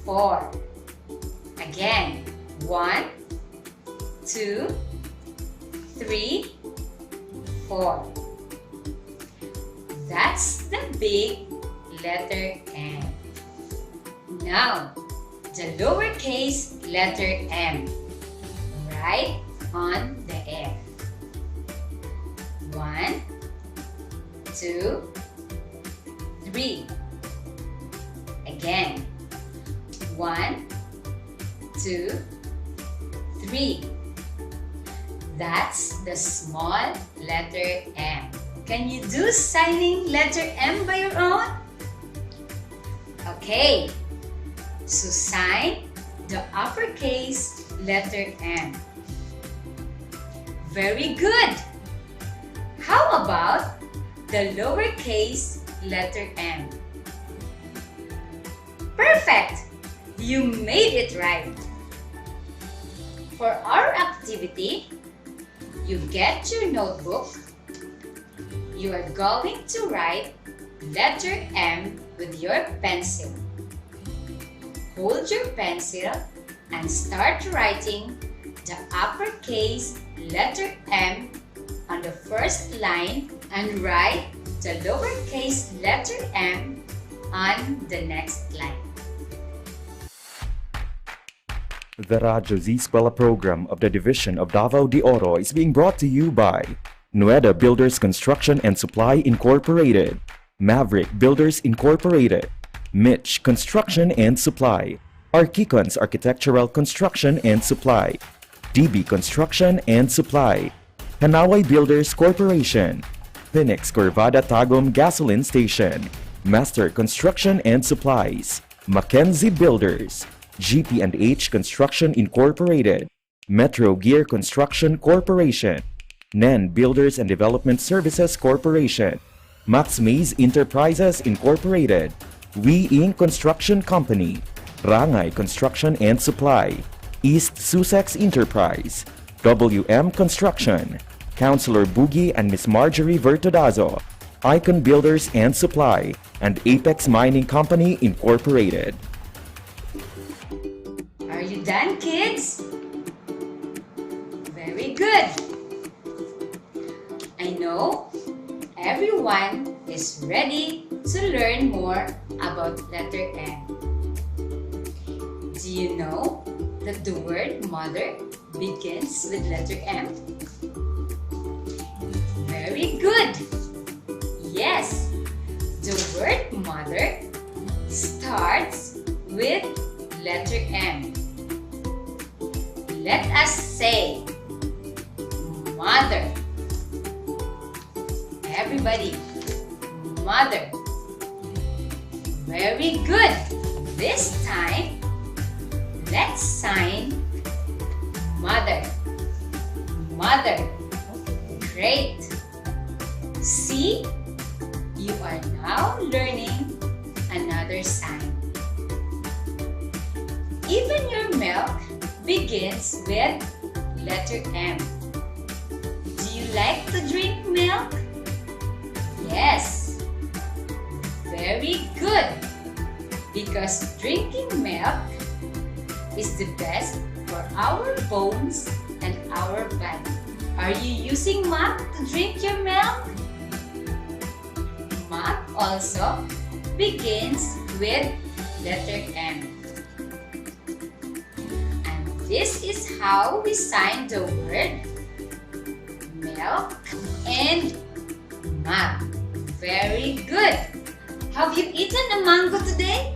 4. Again, 1, 2, 3, 4. That's the big letter M. Now, the lowercase letter M. Right on the end. 1, 2, 3. Again. 1, 2, 3. That's the small letter M. Can you do signing letter M by your own? Okay, so sign the uppercase letter M. Very good. How about the lowercase letter M? Perfect! You made it right. For our activity, you get your notebook. You are going to write letter M with your pencil. Hold your pencil and start writing the uppercase letter M on the first line and write the lowercase letter M on the next line. The Radyo Z-Eskwela program of the Division of Davao de Oro is being brought to you by Nueda Builders Construction and Supply Incorporated, Maverick Builders Incorporated, Mitch Construction and Supply, Archicons Architectural Construction and Supply, DB Construction and Supply, Hanaway Builders Corporation, Phoenix Corvada Tagum Gasoline Station, Master Construction and Supplies, Mackenzie Builders, GP&H Construction Incorporated, Metro Gear Construction Corporation, NEN Builders and Development Services Corporation, Max Mays Enterprises Incorporated, We Inc. Construction Company, Rangay Construction and Supply, East Sussex Enterprise, WM Construction, Councilor Boogie and Miss Marjorie Vertodazo, Icon Builders and Supply, and Apex Mining Company Incorporated. Are you done, kids? Very good. I know everyone is ready to learn more about letter M. Do you know that the word mother begins with letter M? Very good. Yes, the word mother starts with letter M. Let us say mother. Everybody, mother. Very good. This time, let's sign mother. Mother. Great. See, you are now learning another sign. Even your milk begins with letter M. Do you like to drink milk? Yes. Very good. Because drinking milk is the best for our bones and our body. Are you using mug to drink your milk? Mug also begins with letter M. And this is how we sign the word milk and mug. Very good. Have you eaten a mango today?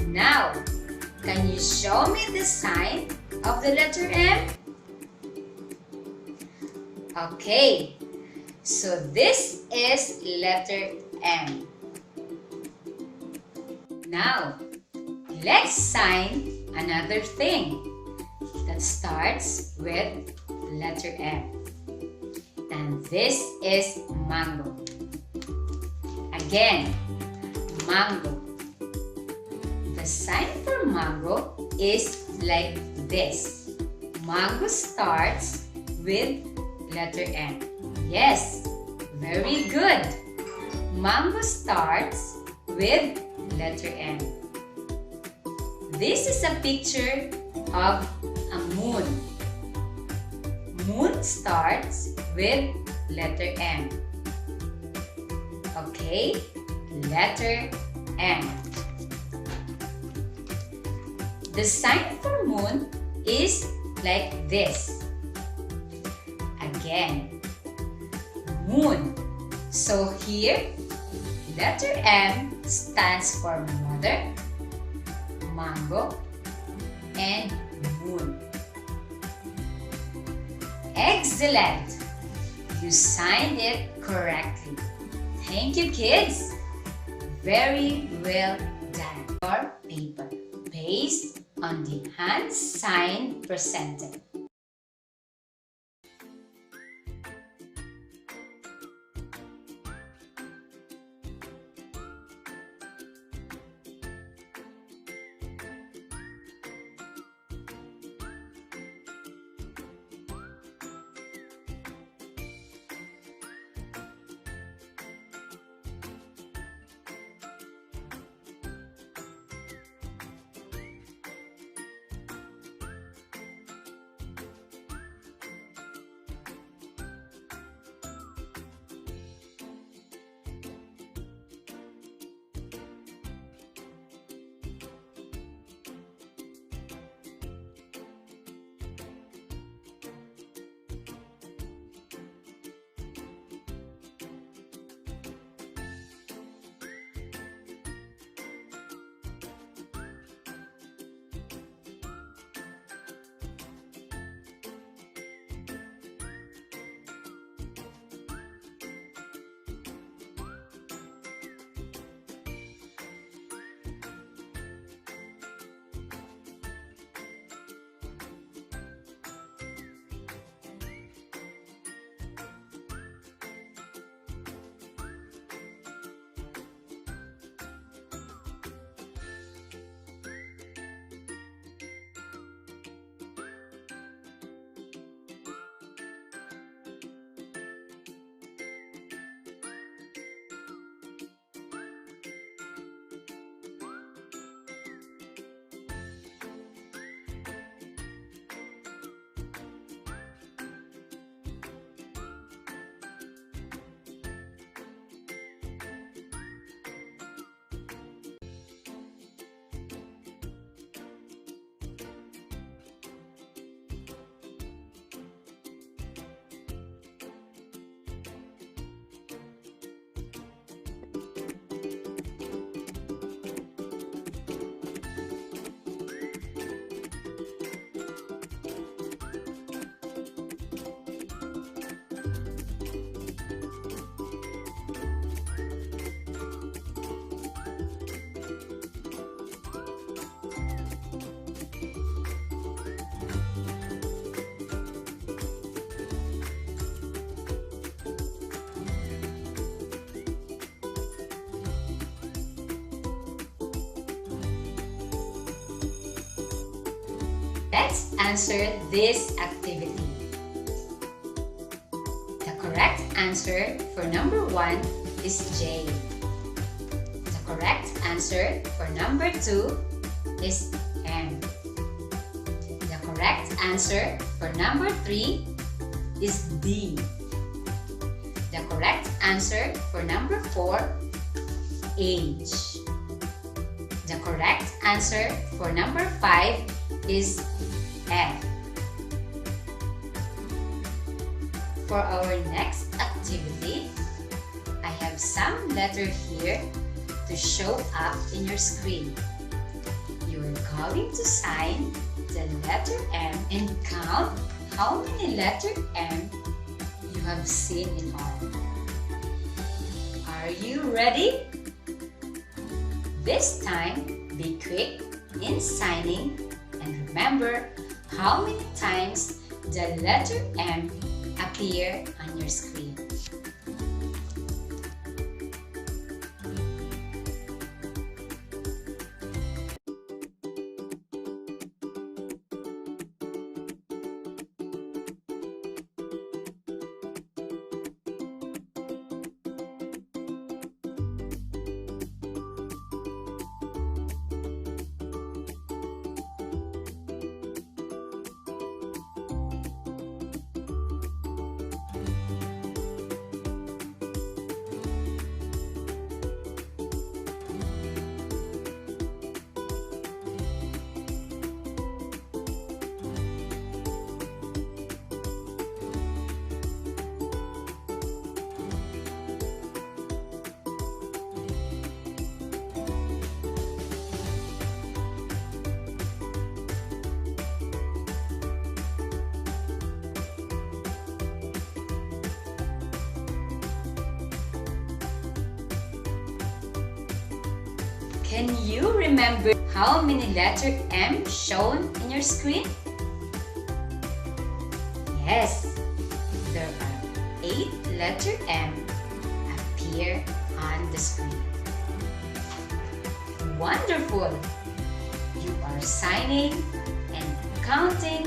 Now, can you show me the sign of the letter M? Okay, so this is letter M. Now, let's sign another thing that starts with letter M. And this is mango. Again, mango. The sign for mango is like this. Mango starts with letter M. Yes, very good. Mango starts with letter M. This is a picture of a moon. Moon starts with letter M. Okay, letter M. The sign for moon is like this. Again, moon. So here, letter M stands for mother, mango, and moon. Excellent! You signed it correctly. Thank you, kids. Very well done. Your paper based on the hand sign presented. Let's answer this activity. The correct answer for number 1 is J. The answer for number 2 is M. The correct answer for number 3 is D. The correct answer for number 4, H. The correct answer for number 5 is F. For our next activity, I have some letter here to show up in your screen. You're going to sign the letter M and count how many letter M you have seen in all. Are you ready? This time, be quick in signing and remember how many times the letter M appear on your screen. Can you remember how many letter M shown in your screen? Yes, there are 8 letter M appear on the screen. Wonderful! You are signing and counting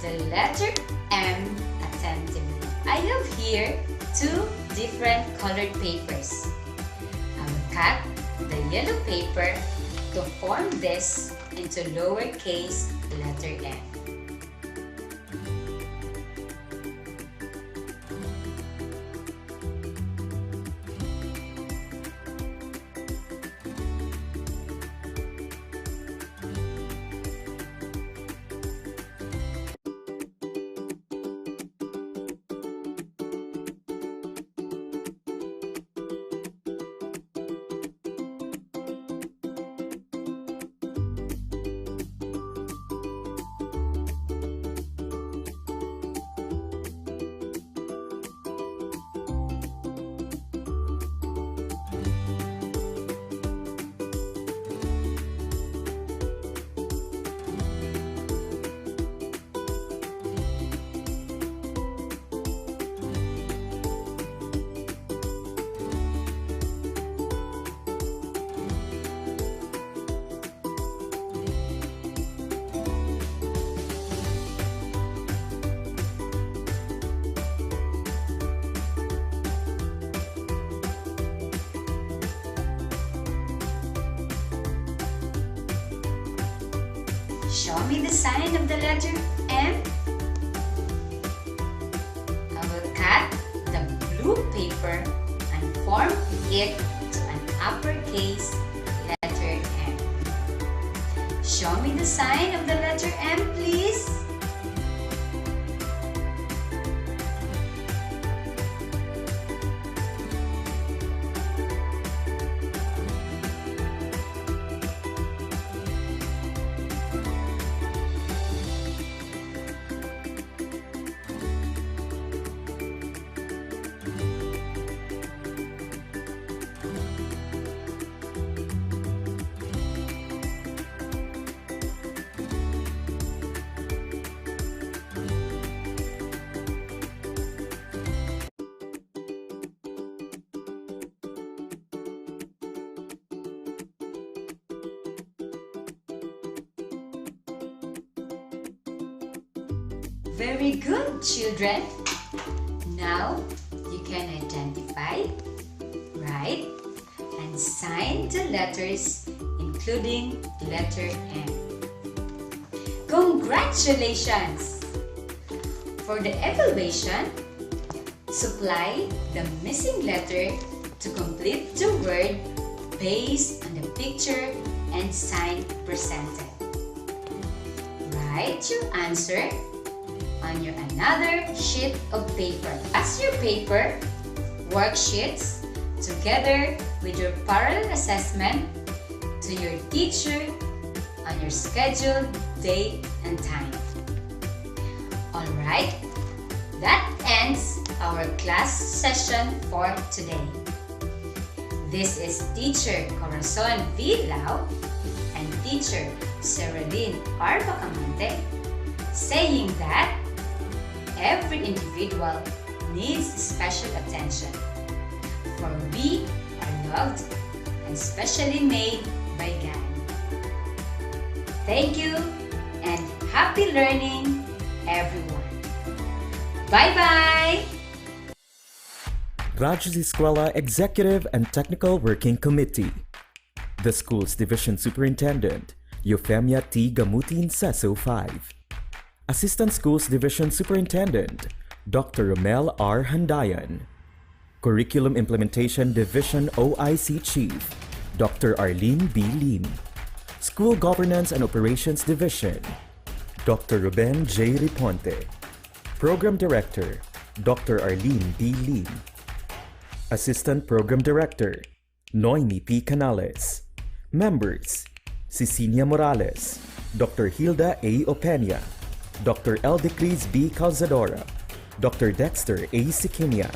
the letter M attentively. I have here 2 different colored papers. I will cut the yellow paper to form this into lowercase letter M. Show me the sign of the letter M. I will cut the blue paper and form it to an uppercase letter M. Show me the sign of the letter M, please. Very good, children. Now you can identify, write, and and sign the letters, including the letter M. Congratulations! For the evaluation, supply the missing letter to complete the word based on the picture and sign presented. Write your answer on your another sheet of paper. As your paper, worksheets, together with your parallel assessment to your teacher on your scheduled date and time. Alright, that ends our class session for today. This is Teacher Corazon V. Lau and Teacher Sherilyn R. Bacamante saying that every individual needs special attention, for we are loved and specially made by God. Thank you and happy learning, everyone. Bye-bye! Radyo Z-Eskwela Executive and Technical Working Committee. The school's Division Superintendent, Eufemia T. Gamutin Seso 5. Assistant Schools Division Superintendent, Dr. Romel R. Handayan. Curriculum Implementation Division OIC Chief, Dr. Arlene B. Lim. School Governance and Operations Division, Dr. Ruben J. Riponte. Program Director, Dr. Arlene B. Lim. Assistant Program Director, Noemi P. Canales. Members, Cecilia Morales, Dr. Hilda A. Opeña, Dr. Eldecris B. Calzadora, Dr. Dexter A. Siquinia,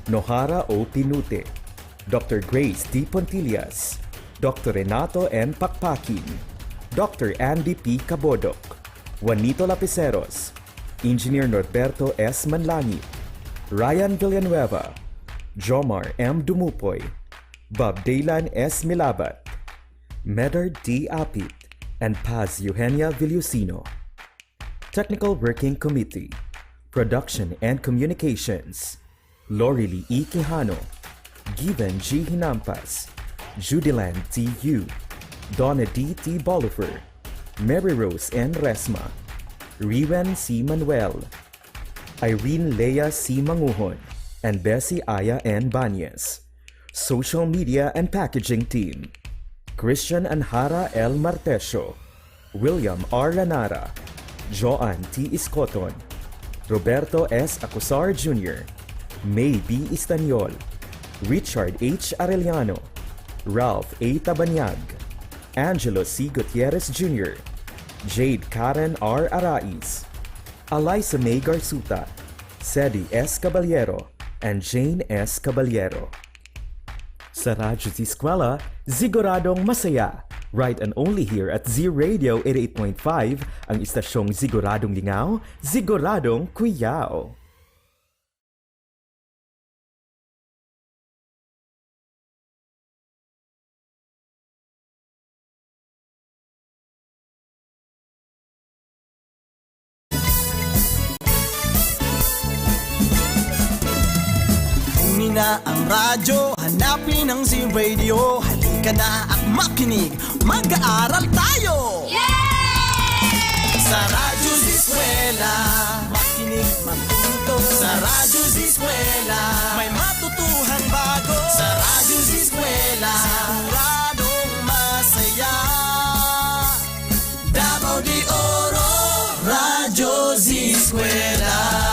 Nohara O. Pinute, Dr. Grace D. Pontillas, Dr. Renato N. Pakpakin, Dr. Andy P. Cabodok, Juanito Lapiceros, Engineer Norberto S. Manlangit, Ryan Villanueva, Jomar M. Dumupoy, Bob Daylan S. Milabat, Medard D. Apit, and Paz Eugenia Villusino. Technical Working Committee, Production and Communications, Lorely E. Quijano, Given G. Hinampas, Judiland T. Yu, Donna D. T. Bolifer, Mary Rose N. Resma, Riven C. Manuel, Irene Lea C. Manguhon, and Bessie Aya N. Banyes. Social Media and Packaging Team, Christian Anhara L. Martesio, William R. Lanara, Joan T. Iscoton, Roberto S. Acosar Jr., May B. Istaniol, Richard H. Arellano, Ralph A. Tabanyag, Angelo C. Gutierrez Jr., Jade Karen R. Arais, Eliza May Garsuta, Sedi S. Caballero, and Jane S. Caballero. Sa Radyo Z-Eskwela, siguradong masaya. Right and only here at Z Radio 88.5, ang istasyong siguradong lingaw, siguradong kuyaw. Na ang radyo, hanapin ang Z-Radio. Halika na at makinig, mag-aaral tayo! Yay! Sa Radyo Z-Eskwela, makinig, matuto. Sa Radyo Z-Eskwela, may matutuhang bago. Sa Radyo Z-Eskwela, siguradong masaya. Davao de Oro, Radyo Z-Eskwela.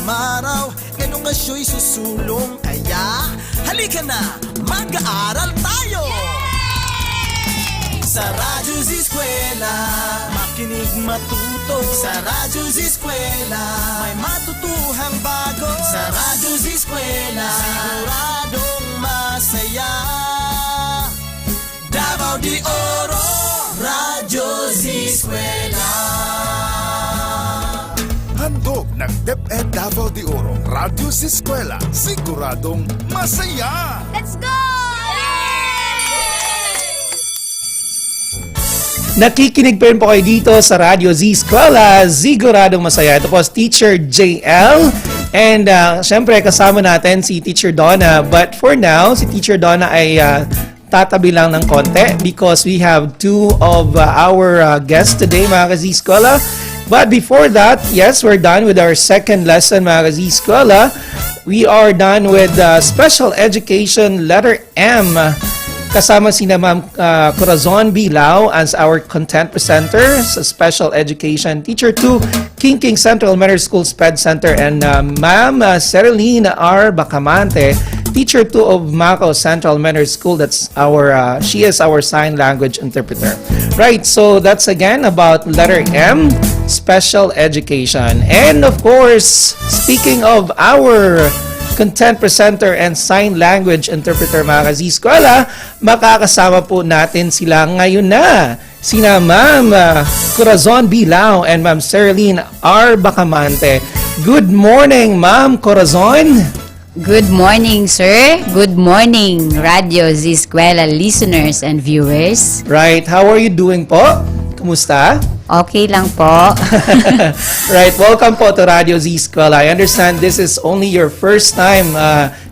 Umaraw, ganun nga siya'y susulong. Kaya, halika na, mag-aaral tayo! Yay! Sa Radyo Z-Eskwela, makinig matuto. Sa Radyo Z-Eskwela, may matutuhang bago. Sa Radyo Z-Eskwela, siguradong masaya. Davao de Oro, Radyo Z-Eskwela. Handog ng DepEd Davao de Oro, Radyo Z-Eskwela, siguradong masaya! Let's go! Yay! Nakikinig pa rin po kayo dito sa Radyo Z-Eskwela, Siguradong Masaya. Ito po si Teacher JL. And syempre kasama natin si Teacher Donna. But for now, si Teacher Donna ay tatabi lang ng konti because we have two of our guests today, mga ka-Z-Eskwela. But before that, yes, we're done with our second lesson, mga ka-Z-Eskwela. We are done with Special Education Letter M. Kasama si Ma'am Corazon Bilao as our content presenter sa Special Education Teacher 2, King Central Elementary School SPED Center, and Ma'am Cereline R. Bacamante, Teacher 2 of Mako Central Elementary School. That's she is our sign language interpreter. Right, so that's again about letter M, Special Education. And of course, speaking of our content presenter and sign language interpreter, mga ka-Z-Eskwela, makakasama po natin sila ngayon na. Sina Ma'am Corazon Bilao and Ma'am Cereline R. Bacamante. Good morning, Ma'am Corazon. Good morning, sir. Good morning, Radyo Z-Eskwela listeners and viewers. Right, how are you doing po? Kumusta? Okay lang po. Right, welcome po to Radyo Z-Eskwela. I understand this is only your first time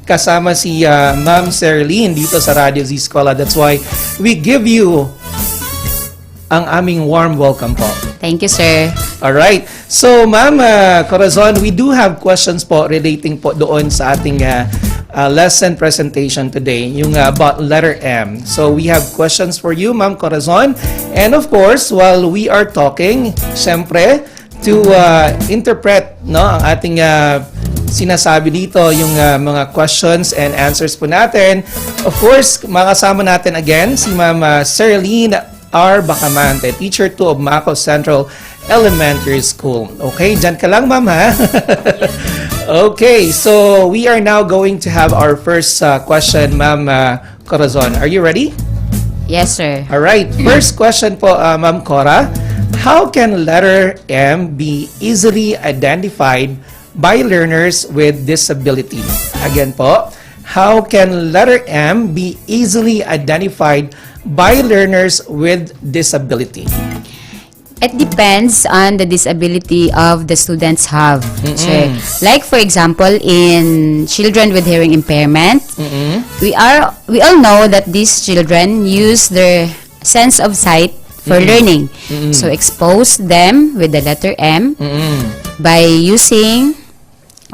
kasama si Ma'am Cereline dito sa Radyo Z-Eskwela. That's why we give you ang aming warm welcome po. Thank you, sir. Alright, so Ma'am Corazon, we do have questions po relating po doon sa ating lesson presentation today, yung about letter M. So we have questions for you, Ma'am Corazon. And of course, while we are talking, syempre, to interpret ang ating sinasabi dito, yung mga questions and answers po natin. Of course, makasama natin again si Ma'am Cereline R. Bacamante, Teacher 2 of Mako Central Elementary School. Okay, dyan ka lang, Ma'am, ha? Okay, so we are now going to have our first question, Ma'am Corazon. Are you ready? Yes, sir. Alright, first question po, Ma'am Cora. How can letter M be easily identified by learners with disability? Again po, how can letter M be easily identified by learners with disability? It depends on the disability of the students have. Sir. Like for example, in children with hearing impairment, we all know that these children use their sense of sight for learning. So expose them with the letter M by using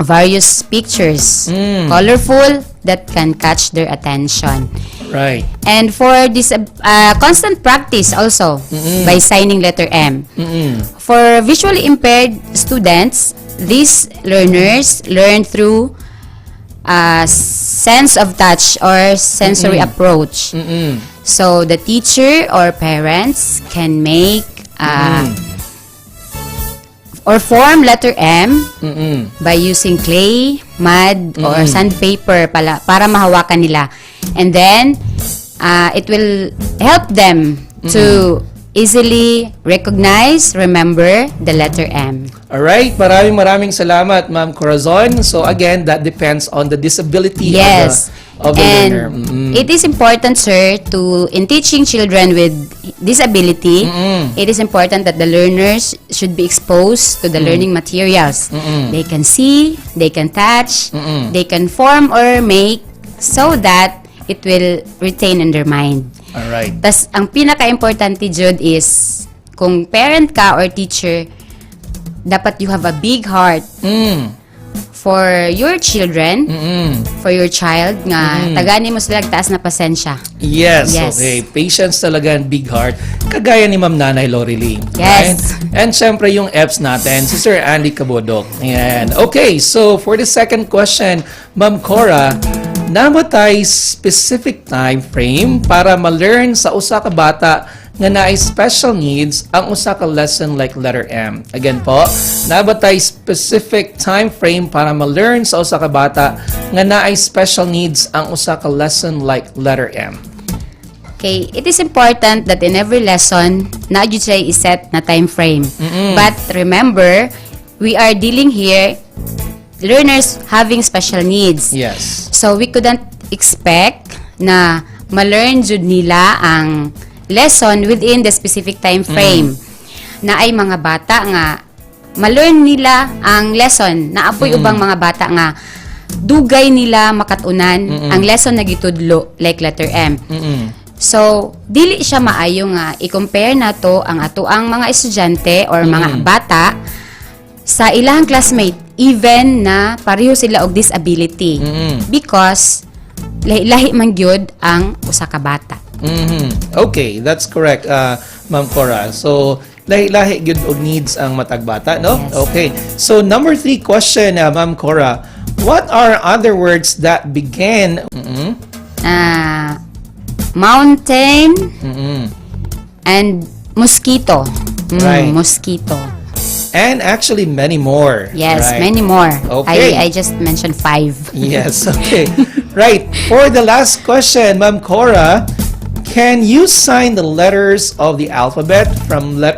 various pictures, colorful, that can catch their attention. Right. And for this constant practice also by signing letter M. For visually impaired students, these learners learn through sense of touch or sensory approach. So the teacher or parents can make or form letter M by using clay, mud, or sandpaper para mahawakan nila. And then, it will help them to easily recognize, remember the letter M. Alright, maraming salamat, Ma'am Corazon. So again, that depends on the disability of the learner. It is important, sir, in teaching children with disability, it is important that the learners should be exposed to the learning materials. They can see, they can touch, they can form or make so that it will retain in their mind. Alright. Tas ang pinaka-importante, Jude, is kung parent ka or teacher, dapat you have a big heart for your children, for your child, nga tagani mo sila taas na pasensya. Yes, okay. Patience talaga and big heart. Kagaya ni Ma'am Nanay Loreline. Yes. Right? And syempre yung EPS natin, si Sir Andy Cabodok. Ayan. Okay, so for the second question, Ma'am Cora, namatay specific time frame para ma-learn sa usa ka bata nga naay special needs ang usa ka lesson like letter M. Again po, nabatay specific time frame para ma-learn sa usa ka bata nga naay special needs ang usa ka lesson like letter M. Okay, it is important that in every lesson, na jud siya iset na time frame. But remember, we are dealing here learners having special needs. Yes. So we couldn't expect na ma-learn jud nila ang lesson within the specific time frame. Na ay mga bata nga ma-learn nila ang lesson. Naapoy ubang mga bata nga dugay nila makatunan ang lesson na gitudlo like letter M. So, dili siya maayo nga i-compare nato ang ato ang mga estudyante or mga bata sa ilang classmate even na pareho sila og disability because lahi man gyud ang usa ka bata. Okay, that's correct, Ma'am Cora. So, lahi-lahi gyud og needs ang matag bata, no? Yes. Okay. So, number 3 question, Ma'am Cora. What are other words that begin Mountain and mosquito. Right. Mosquito. and actually many more? Yes, right? many more. Okay. I just mentioned 5. Yes, okay. Right. For the last question, Ma'am Cora, can you sign the letters of the alphabet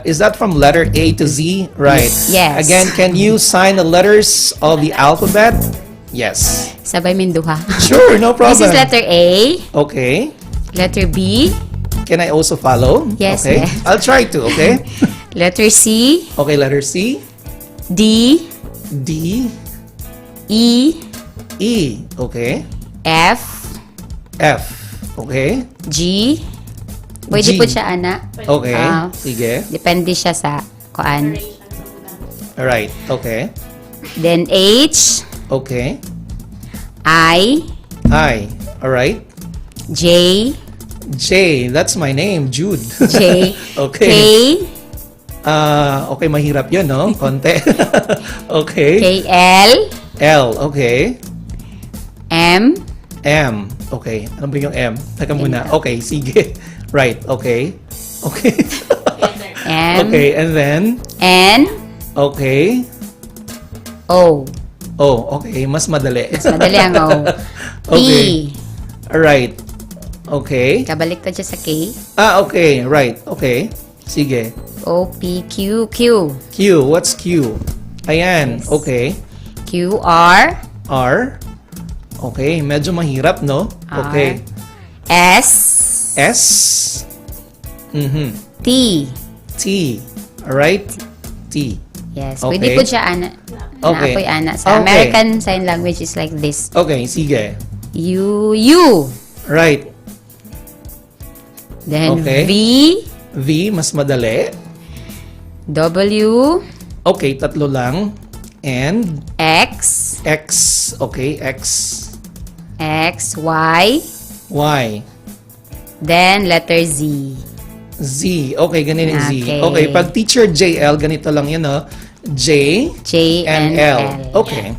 is that from letter A to Z? Right. Yes. Again, can you sign the letters of the alphabet? Yes. Sabay minduha. Sure, no problem. This is letter A. Okay. Letter B. Can I also follow? Yes, Okay. yes. I'll try to, okay? Letter C. Okay, letter C. D. D. E. E. Okay. F. F. Okay. G. Pwede G. po siya, ana. Okay. Ah, Sige. Depende siya sa kuan. Alright. Okay. Then H. Okay. I. I. Alright. J. J. That's my name, Jude. J. Okay. K. Okay, mahirap yun, no? Konti. Okay. K. L. L. Okay. M. M. Okay. Ano ba yung M? Teka muna. Okay, sige. Right. Okay. Okay. M. Okay, and then? N. Okay. O. Oh, okay. Mas madali. Mas madali ang O. P. Okay. Alright. Okay. Kabaliktad siya sa K. Okay. Right. Okay. Sige. O, P, Q, Q. Q. What's Q? Ayan. Okay. Q, R. R. Okay. Medyo mahirap, no? R. Okay. S. S. Mm-hmm. T. T. Alright. T. Yes. Okay. Pwede po siya, ana. Okay. Naapoy, ana. Sa Okay. American Sign Language is like this. Okay. Sige. U, U. Right. Then Okay. V. V. Mas madali. W. Okay. Tatlo lang. And X. X. Okay. X. X, Y. Y. Then letter Z. Z. Okay, ganun yung Z. Okay. Okay, pag teacher JL, ganito lang yun, no? J, J and and L. L. Okay.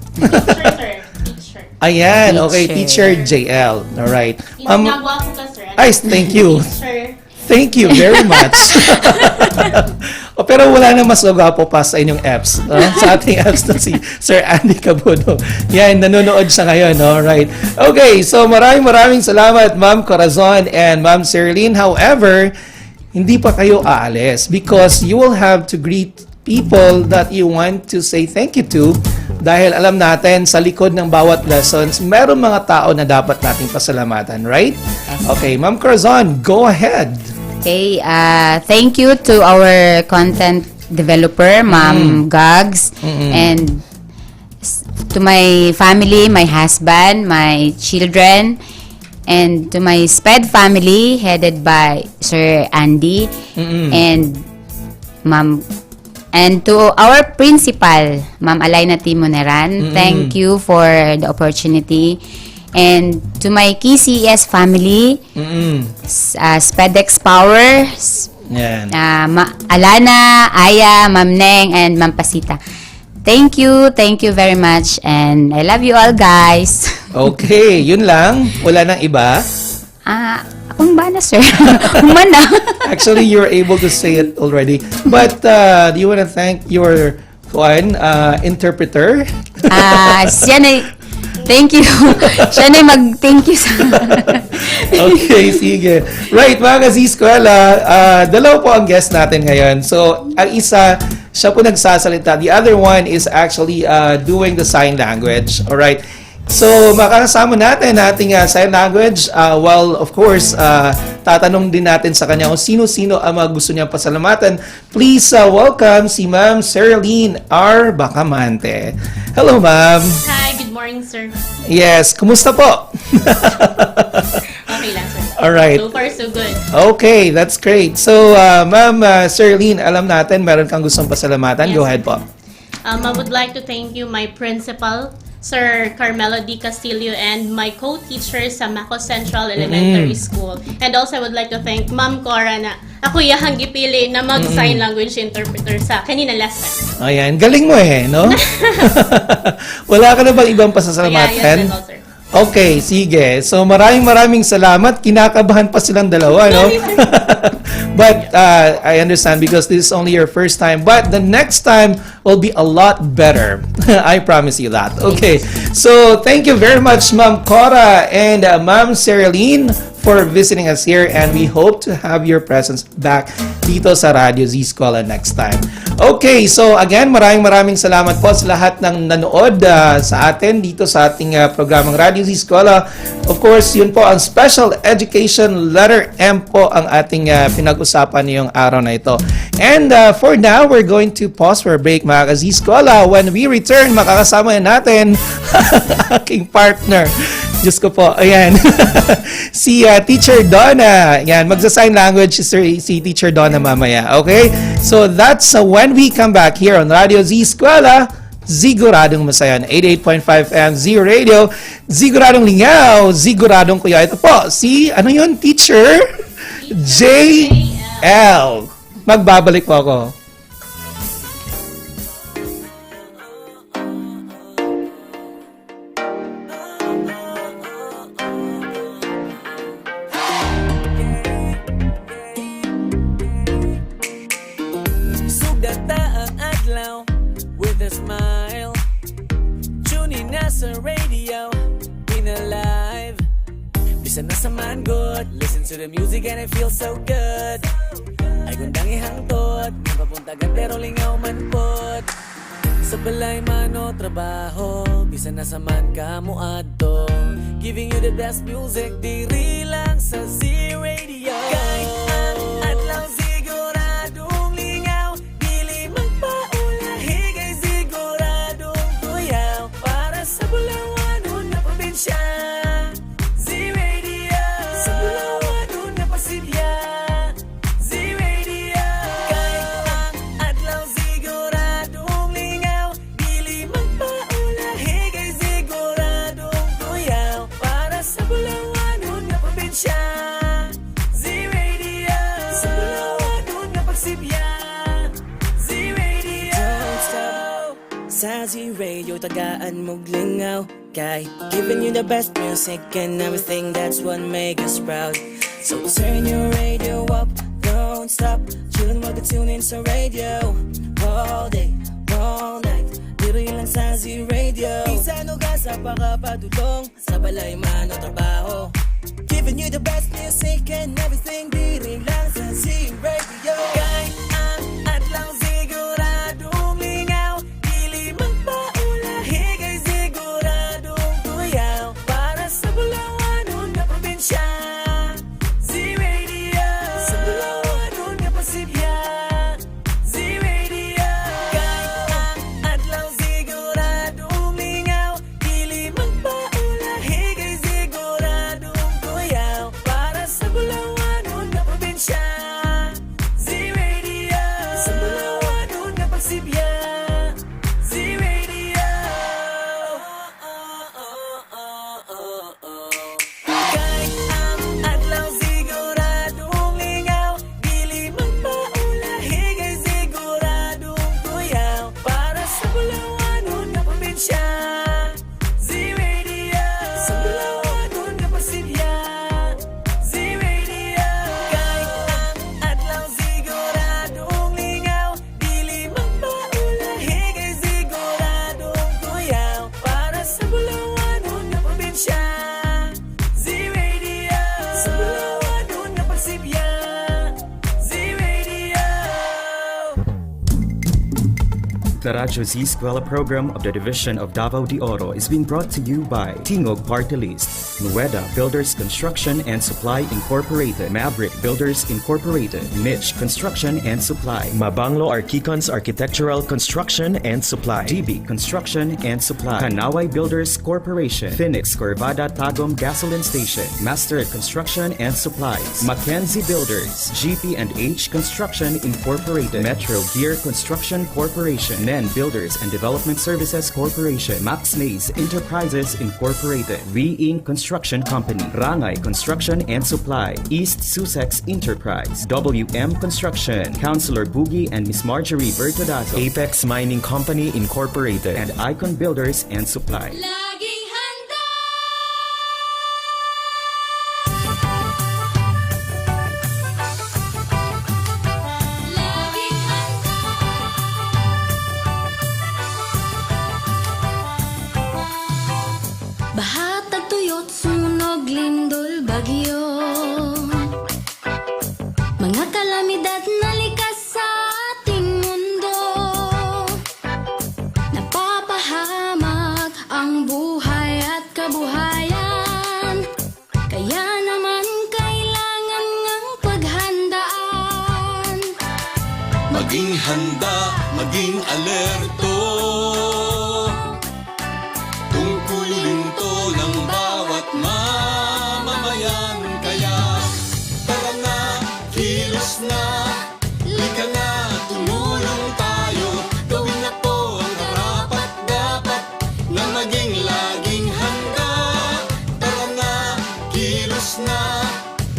Ayan, okay, teacher JL. Alright. Ay, thank you. Thank you very much. Pero wala na mas gwapo pa sa inyong apps. Sa ating apps na si Sir Andy Cabuno. Yan, nanonood siya ngayon. No? Right. Okay, so maraming salamat, Ma'am Corazon and Ma'am Serlene. However, hindi pa kayo aalis because you will have to greet people that you want to say thank you to dahil alam natin sa likod ng bawat lessons, meron mga tao na dapat nating pasalamatan, right? Okay, Ma'am Corazon, go ahead. Okay, thank you to our content developer, Ma'am Gags, and to my family, my husband, my children, and to my SPED family headed by Sir Andy, and Ma'am, and to our principal, Ma'am Alaina Timoneran. Thank you for the opportunity. And to my KCES family, SPEDEX Power, Yan. Alana, Aya, Ma'am Neng, and Ma'am Pasita. Thank you very much, and I love you all, guys. Okay, yun lang. Wala nang iba. Akong ba na, sir? Human na. Actually, you're able to say it already. But do you want to thank your interpreter? Siya na, thank you. Siya na mag-thank you sa... Okay, sige. Right, mga Z-Eskwela, dalawa po ang guest natin ngayon. So, ang isa, siya po nagsasalita. The other one is actually doing the sign language. Alright. So, makakasama natin ating sign language. Well, of course, tatanong din natin sa kanya kung sino-sino ang mga gusto niyang pasalamatan. Please welcome si Ma'am Serlene R. Bacamante. Hello, Ma'am. Hi, good morning, sir. Yes, kumusta po? Okay lang, sir. Alright. So far, so good. Okay, that's great. So, Ma'am Serlene, alam natin meron kang gustong pasalamatan. Yes, Go ahead po. I would like to thank you, my principal, Sir Carmelo D. Castillo, and my co-teacher sa Maco Central Elementary School. And also, I would like to thank Ma'am Cora na ako yahang gipili na mag-sign language interpreter sa kanina last time. Ayan, galing mo no? Wala ka na bang ibang pasasalamatan? Yes, sir. Okay, sige. So maraming salamat. Kinakabahan pa silang dalawa, no? But I understand because this is only your first time. But the next time will be a lot better. I promise you that. Okay. So thank you very much, Ma'am Cora and Ma'am Serlene, for visiting us here, and we hope to have your presence back dito sa Radyo Z-Eskwela next time. Okay, so again, maraming salamat po sa lahat ng nanood sa atin dito sa ating programang Radyo Z-Eskwela. Of course, yun po ang Special Education Letter M po ang ating pinag-usapan ngayong araw na ito. And for now, we're going to pause for a break, mga ka-Z-Eskwela. When we return, makakasama natin aking partner. Diyos ko po, ayan. Si Teacher Donna. Yan, magsa-sign language si Teacher Donna mamaya. Okay? So that's when we come back here on Radio Z-Eskwela. Ziguradong masaya. 88.5 FM Z Radio. Ziguradong lingaw. Ziguradong kuya. Ito po, si, ano yun, Teacher? JL. Magbabalik po ako. Sa radio, in alive. Bisa na sa man good. Listen to the music and it feels so good. Ay gundang ihangtot, di papuntagan pero lingaw man pod. Sa balay mano trabaho, bisa na sa man ka muadto. Giving you the best music, diri lang sa Z-Radio. Kahit ang adlaw siguradong lingaw, dili magpaulahi kay siguradong tuyaw. Para sa Bulawan na probinsya, Z-Radio. Sa Bulawan na pasilya, Z-Radio. Kahit ang adlaw siguradong lingaw, dili magpaulahi kay siguradong tuyaw. Para sa Bulawan na probinsya, Z-Radio. Sa Bulawan na pagsibya, Z-Radio. Don't stop. Sa Z-Radio, tagaan mong lingaw. Kay giving you the best music and everything, that's what make us proud. So turn your radio up, don't stop. Chillin' while you tune in sa radio. All day, all night, diri lang sa Z-Radio. Isano ka sa pakapadulong, sa balay man o trabaho. Giving you the best music and everything, diri lang sa Z-Radio. Kahit ang adlaw siguradong lingaw, dili magpaulahi kay siguradong tuyaw. Para sa Bulawan na probinsya, Z-Radio. Sa Bulawan na pasibya, Z-Radio. Kahit ang adlaw siguradong lingaw, dili magpaulahi kay siguradong tuyaw. Para sa Bulawan na probinsya, The Radyo Z-Eskwela program of the Division of Davao de Oro is being brought to you by Tingog Party List, Nueda Builders Construction and Supply Incorporated, Maverick Builders Incorporated, Mitch Construction and Supply, Mabanglo Archicons Architectural Construction and Supply, DB Construction and Supply, Kanaway Builders Corporation, Phoenix Corvada Tagum Gasoline Station, Master Construction and Supplies, Mackenzie Builders, GP&H Construction Incorporated, Metro Gear Construction Corporation, NEN Builders and Development Services Corporation, Max Mays Enterprises Incorporated, V-Ing Construction Company, Rangay Construction and Supply, East Sussex Enterprise, WM Construction, Councilor Boogie and Miss Marjorie Bertodazo, Apex Mining Company Incorporated, and Icon Builders and Supply. Laging handa. Laging handa. Bahatag tuyot sunog lindol bagyo. Mga kalamidad na likas sa ating mundo. Napapahamak ang buhay at kabuhayan. Kaya naman kailangan ngang paghandaan. Maging handa, maging alerto. Tungkulin to ng bawat mamamayan. Kaya tara na, kilos na, lika na, tumulong tayo. Gawin na po ang karapat dapat na maging laging handa. Tara na, kilos na,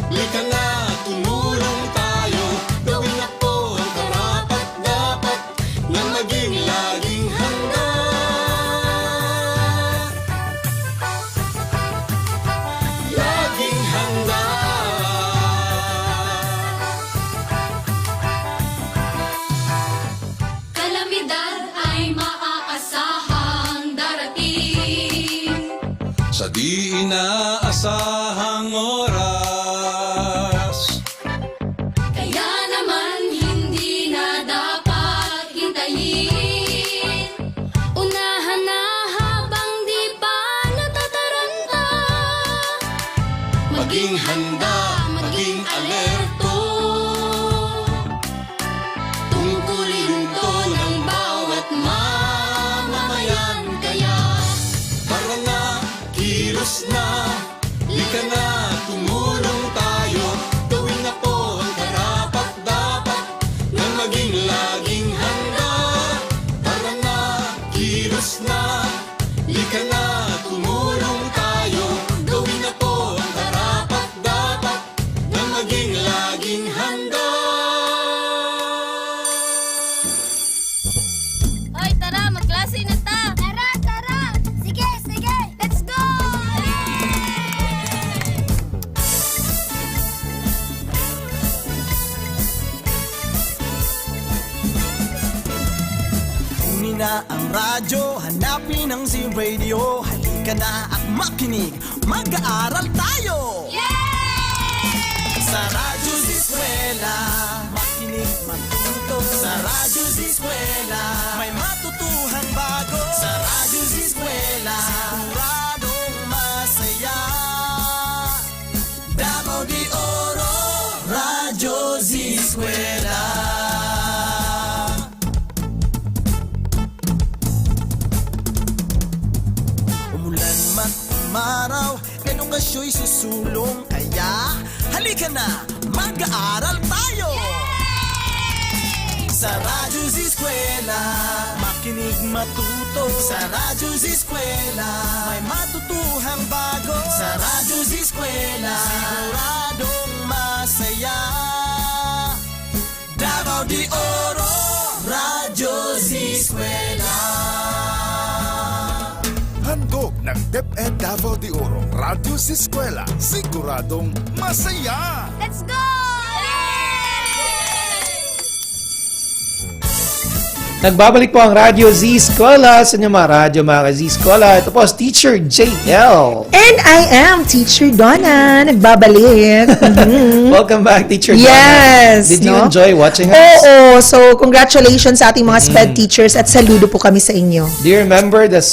lika na, tumulong tayo. Gawin na po ang karapat dapat na maging laging handa. Laging handa. Kalamidad ay maaasahang darating. Sa di inaasahang oras, Kaya naman hindi na dapat hintayin. Unahan na habang di pa natataranta. maging handa, maging alerto. Tungkulin to ng bawat mamamayan. Kaya tara na, kilos na, lika na, tumulong tayo. Gawin na po ang karapat dapat na maging laging handa. Tara na, kilos na, lika na, tumulong tayo. Gawin na po ang karapat dapat na maging laging handa. Hoy, tara, magklase na ta! Tara, tara! Sige, sige! Let's go! Kunin na ang radyo, hanapin ang Z-Radio. Halika na at makinig, mag-aaral tayo! Sa Radyo Z-Eskwela, makinig, matuto. Sa Radyo Z-Eskwela, may matutuhang bago. Sa Radyo Z-Eskwela, siguradong masaya. Davao de Oro, Radyo Z-Eskwela. Umulan man umaraw, edukasyo'y susulong. Kaya halika na, mag-aaral tayo! Sa Radyo Z-Eskwela, makinig matuto. Sa Radyo Z-Eskwela, may matutuhang bago. Sa Radyo Z-Eskwela, siguradong masaya. Davao de Oro, Radyo Z-Eskwela. Handog ng DepEd Davao de Oro, Radyo Z-Eskwela, siguradong masaya! Let's go! Nagbabalik po ang Radyo Z-Eskwela sa inyong mga radyo, mga Z-Eskwela. Ito po si Teacher JL. And I am Teacher Donna. Nagbabalik. Welcome back, Teacher Donna. Yes. Did you enjoy watching us? Oo. So, congratulations sa ating mga SPED teachers at saludo po kami sa inyo. Do you remember the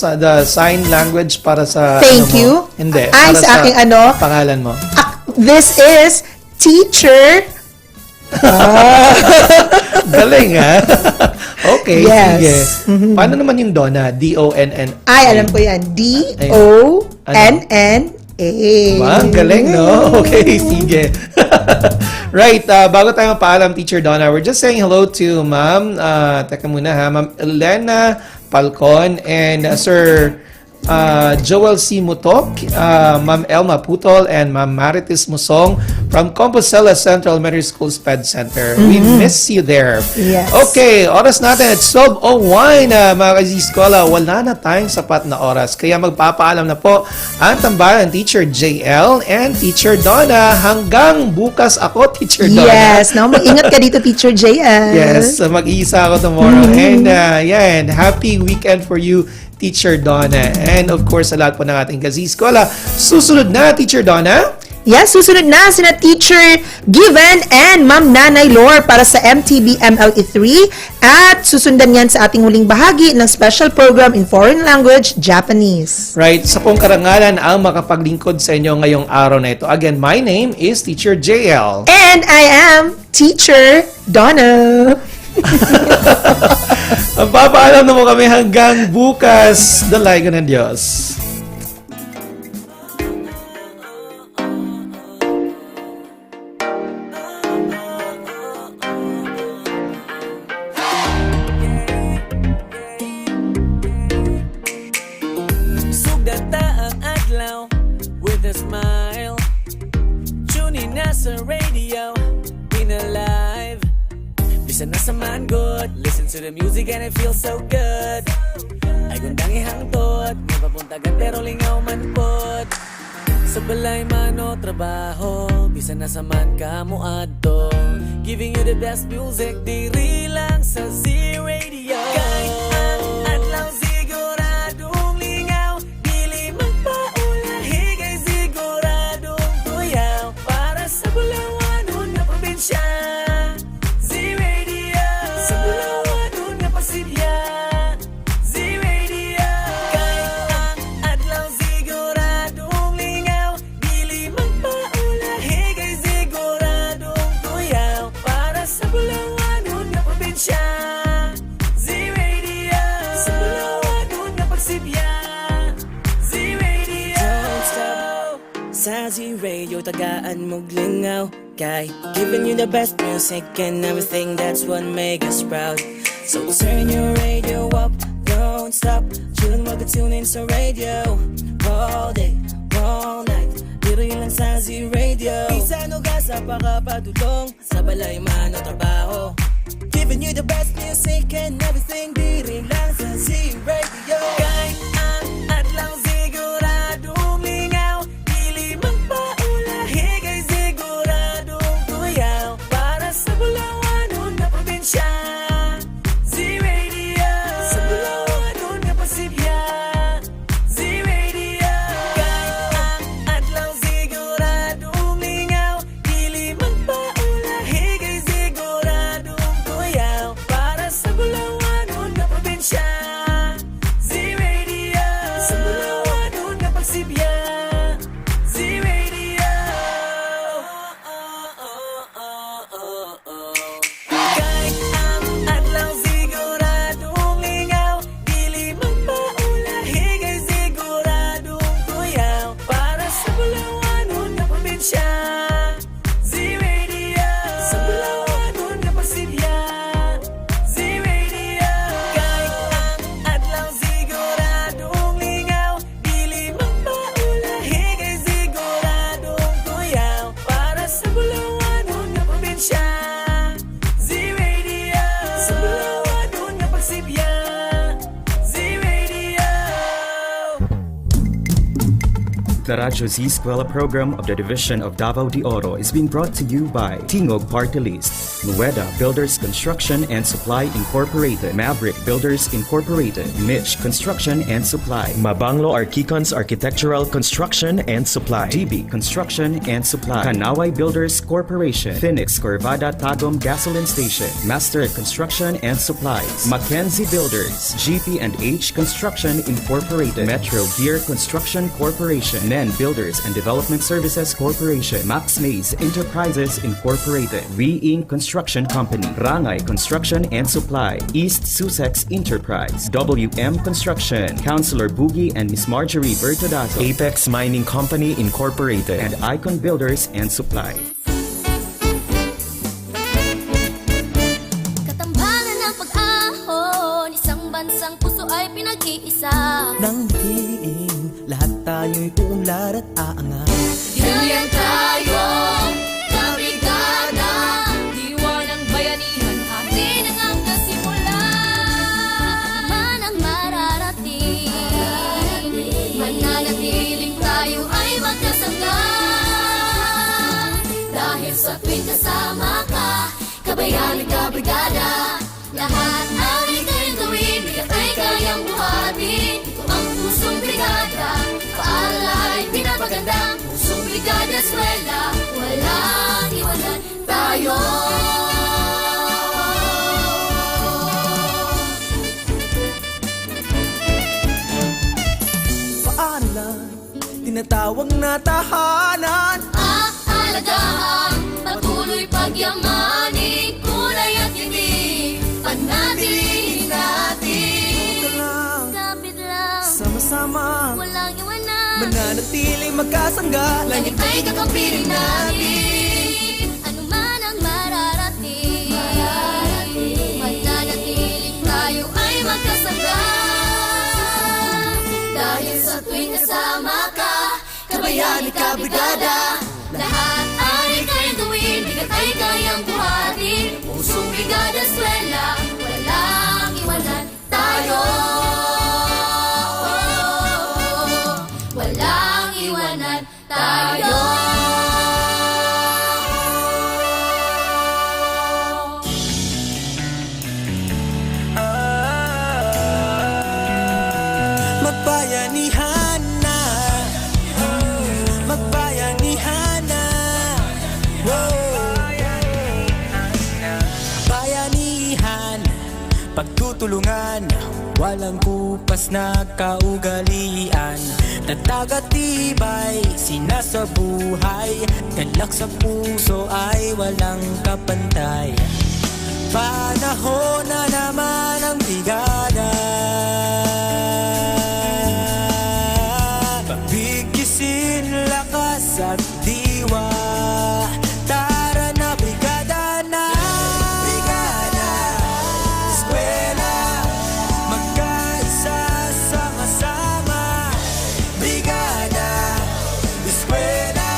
sign language para sa... Thank you. Hindi. Ay, para sa aking pangalan mo. This is Teacher... Galing, ha? Okay, Yes. sige. Paano naman yung Donna? D-O-N-N. Ay, alam ko yan. D-O-N-N-A. Ang galing, no? Okay, sige. Right, bago tayo mapaalam, Teacher Donna, we're just saying hello to Ma'am, teka muna ha, Ma'am Elena Palcon and Sir Joel C. Mutok, Ma'am Elma Putol, and Ma'am Marites Musong from Compostela Central Elementary School SPED Center. We miss you there. Yes. Okay, oras natin at 12:01 mga ka-Z-Eskwela. Wala na tayong sapat na oras. Kaya magpapaalam na po ang tambayan Teacher JL and Teacher Donna. Hanggang bukas ako, Teacher Donna. Yes. Now, mag-ingat ka dito, Teacher JL. Yes, mag-iisa ako tomorrow. And yan, happy weekend for you, Teacher Donna. And of course, sa lahat po ng ating ka-Z-Eskwela. Susunod na, Teacher Donna. Yes, susunod na sina Teacher Given and Ma'am Nanay Lore para sa MTB MLE3 at susundan yan sa ating huling bahagi ng special program in foreign language, Japanese. Right, sa pong karangalan ang makapaglingkod sa inyo ngayong araw na ito. Again, my name is Teacher JL. And I am Teacher Donna. Magpapaalam na mo kami hanggang bukas. Dalay ko ng Diyos. Sugata ang adlaw with a smile. Tune in na sa radio, in alive. Bisan na sa man good, listen to the music and it feels so good. Ay gundang ihangtod, may papuntagan pero lingaw man pod. Sa balay man o trabaho, bisan na sa man ka mo adto. Giving you the best music, diri lang sa Z-Radio. Kahit ang adlaw siguradong lingaw, dili magpaulahi kay siguradong tuyaw. Para sa Bulawanon na probinsya, Z-Radio. Sa Bulawanon na Pasibya, Z-Radio. Kahit ang adlaw siguradong lingaw, dili magpaulahi kay siguradong tuyaw. Para sa Bulawanon na probinsya, Z-Radio. Sa Bulawanon na Pagsibya, Z-Radio. Don't stop sa Z-Radio, tagaan mo glingaw. Kay giving you the best music and everything, that's what make us proud. So turn your radio up, don't stop. Chillin' mag-tune in sa radio. All day, all night, diri lang sa Z-Radio. Bisan o gasa pa ka patulong, sa balay man o trabaho. Giving you the best music and everything, diri lang sa Z-Radio. Kahit ang adlaw siguradong lingaw, dili magpaulahi kay siguradong tuyaw. Para sa Bulawanon na probinsya, Z-Radio. Sa Bulawanon na Pasibya, Z-Radio. Kahit ang adlaw siguradong lingaw, dili magpaulahi kay siguradong tuyaw. Para sa Bulawanon na probinsya, Z-Radio. Sa Bulawanon na Pagsibya, Z-Radio. Kahit ang adlaw siguradong lingaw, dili magpaulahi kay siguradong tuyaw. Para sa Bulawanon na probinsya, Z-Radio. Sa Bulawanon na Pagsibya, Z-Radio. Kahit ang adlaw siguradong lingaw, dili magpaulahi The Radyo Z-Eskwela program of the Division of Davao de Oro is being brought to you by Tingog Party List, Nueda Builders Construction and Supply Incorporated, Maverick Builders Incorporated, Mitch Construction and Supply, Mabanglo Archicons Architectural Construction and Supply, GB Construction and Supply, Kanaway Builders Corporation, Phoenix Corvada Tagum Gasoline Station, Master Construction and Supplies, Mackenzie Builders, GP and H Construction Incorporated, Metro Gear Construction Corporation, NEN Builders and Development Services Corporation, Max Mays Enterprises Incorporated, Re-Ing Construction Company, Rangay Construction and Supply, East Sussex Enterprise, WM Construction, Councilor Boogie and Miss Marjorie Bertodato, Apex Mining Company Incorporated, and Icon Builders and Supply. Katambalan ng pag-ahon, isang bansang puso ay pinag-iisa. Nang diin, lahat tayo'y uunlad at aangat. Hinalian tayo, kabrigada, diwa ng bayanihan, atin ang ang nasimula. Man ang mararating, mananatiling tayo ay magkasangga. Dahil sa tuwing kasama ka, kabayan at kabrigada, lahat ang ika'y gawin, bigat ay kayang buhatin. Ito ang pusong brigada, paalala ay pinapaganda. Pusong brigada eskwela, walang iwanan tayo. Paano lang tinatawag na tahanan? Aalagaan, patuloy pagyamanin, kulay at hindi panatilihin natin. Ito lang, Kapit lang, sama-sama, walang iwanan, mananatiling magkasangga. langit ay kakampirin natin. Ano man ang mararating, mananatiling tayo ay magkasangga. Dahil sa tuwing kasama ka, kabayan at kabrigada, lahat ay kayang gawin, bigat ay kayang buhatin. Pusong brigada eskwela, walang iwanan tayo. Walang iwanan tayo. Magbayanihan na, magbayanihan na. Bayanihan, pagtutulungan, walang kupas na kaugalian. Tatag at tibay, sinasabuhay, galak sa puso ay walang kapantay. Panahon na naman ang brigada, pabigisin lakas at diwa. Tara na brigada na, brigada eskwela, magkaisa sama-sama. Brigada eskwela,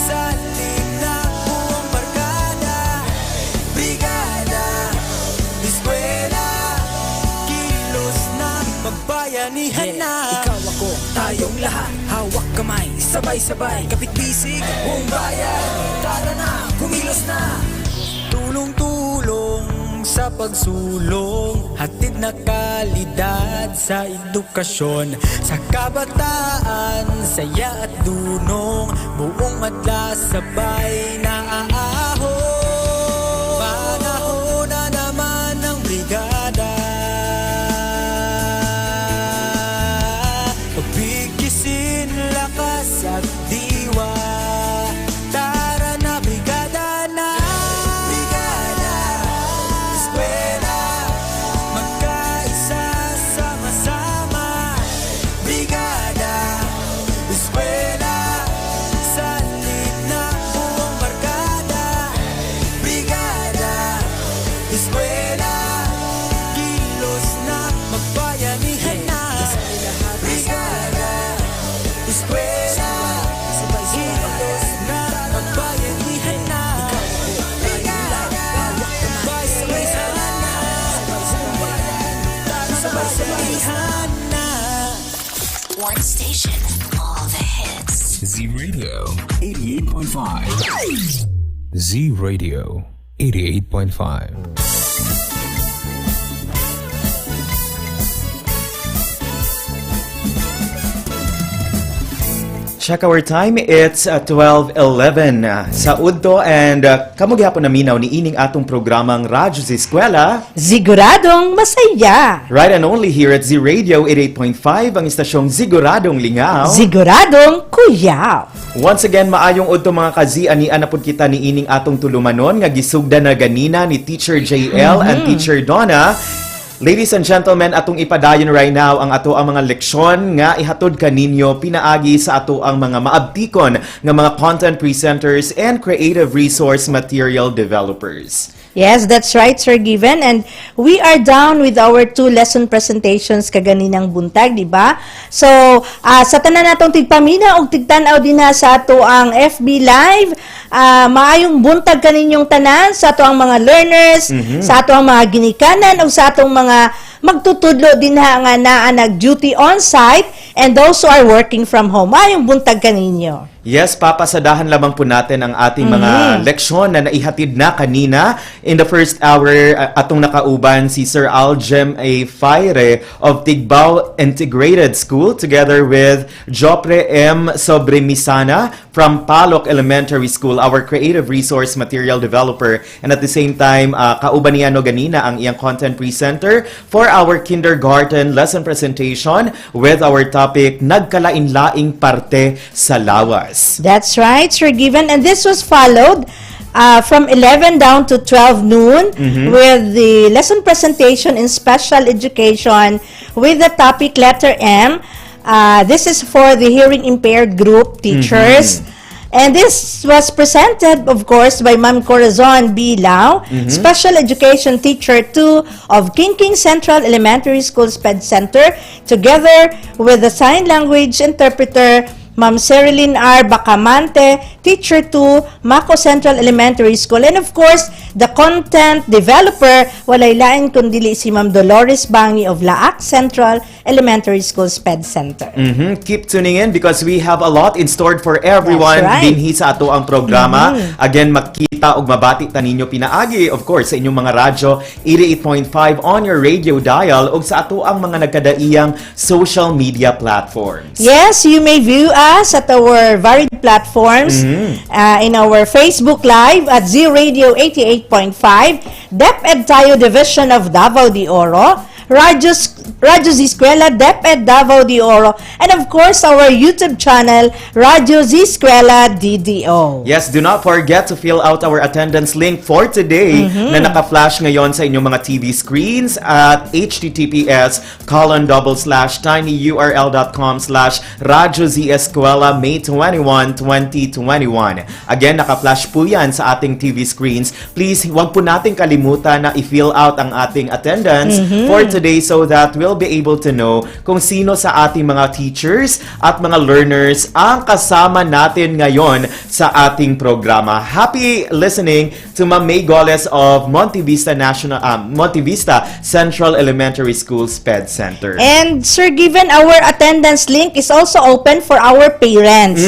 salit na buong barkada. Brigada eskwela, kilos na magbayanihan na. Ikaw ako, tayong lahat, hawak kamay, sabay-sabay, kapit-bisig, buong bayan. Tara na, kumilos na. Tulong-tulong sa pagsulong, hatid na kalidad sa edukasyon. Sa kabataan, saya at dunong, buong madla sabay na aahon. Panahon na naman ng brigada, pabigisin lakas at diwa. Tara na brigada na, brigada eskwela, magkaisa sama-sama. Brigada eskwela, salit na buong barkada. Brigada eskwela, kilos na magbayanihan na. Brigada eskwela, kilos na magbayanihan na. Brigada sabay-sabayhan na. One station, all the hits. Radio 88.5. Z Radio 88.5. Check our time, it's 12:11 sa udto and kamo gyapon naminaw ni ining atong programang Radyo Z-Eskwela. Siguradong masaya. Right and only here at Z Radio 88.5, ang istasyong Siguradong Lingaw. Siguradong kuyaw. Once again, maayong udto mga kazi, anian na pud kita ni ining atong tulumanon nga gisugda na ganina ni Teacher JL and Teacher Donna. Ladies and gentlemen, atong ipadayon right now ang ato ang mga leksyon nga ihatod kaninyo pinaagi sa ato ang mga maabtikon nga mga content presenters and creative resource material developers. Yes, that's right, Sir Given. And we are down with our 2 lesson presentations kaganinang buntag, di ba? So, sa tanan natong tigpamina o tigtanaw din na sa ato ang FB Live, maayong buntag kaninyong tanan sa ato ang mga learners, sa ato ang mga ginikanan o sa atong mga magtutudlo din nga naa nag-duty on-site and those who are working from home. Maayong buntag kaninyo. Yes, papasadahan lamang po natin ang ating mga leksyon na naihatid na kanina. In the first hour, atong nakauban si Sir Aljem A. Faire of Tigbao Integrated School together with Jopre M. Sobremisana from Palok Elementary School, our creative resource material developer. And at the same time, kauban niya no ganina ang iyang content presenter for our kindergarten lesson presentation with our topic, Nagkalain-laing parte sa lawas. That's right, Sir Given. And this was followed from 11 down to 12 noon with the lesson presentation in special education with the topic letter M. This is for the hearing impaired group teachers. And this was presented, of course, by Ma'am Corazon B. Lau, Special Education Teacher 2 of King Central Elementary School SPED Center, together with the sign language interpreter, Ma'am Cerilyn R. Bacamante, Teacher 2, Mako Central Elementary School. And of course, the content developer, walay lain kundili si Ma'am Dolores Bangi of Laak Central Elementary School SPED Center. Keep tuning in because we have a lot in store for everyone. That's right. Binhi sa ato ang programa. Again, makita o mabati taninyo pinaagi, of course, sa inyong mga radyo, 88.5 on your radio dial o sa ato ang mga nagkadaiyang social media platforms. Yes, you may view us at our varied platforms in our Facebook Live at Z Radio 88.5, DepEd Tayo Division of Davao de Oro, Radyo Z-Eskwela, DepEd Davao de Oro, and of course our YouTube channel, Radyo Z-Eskwela DDO. Yes, do not forget to fill out our attendance link for today na naka-flash ngayon sa inyong mga TV screens at https://tinyurl.com/Radyo Z-Eskwela May 21, 2021. Again, naka-flash po yan sa ating TV screens. Please, huwag po natin kalimutan na i-fill out ang ating attendance for today so that we'll be able to know kung sino sa ating mga teachers at mga learners ang kasama natin ngayon sa ating programa. Happy listening to Ma'am May Goles of Monte Vista Central Elementary School SPED Center. And Sir Given, our attendance link is also open for our parents.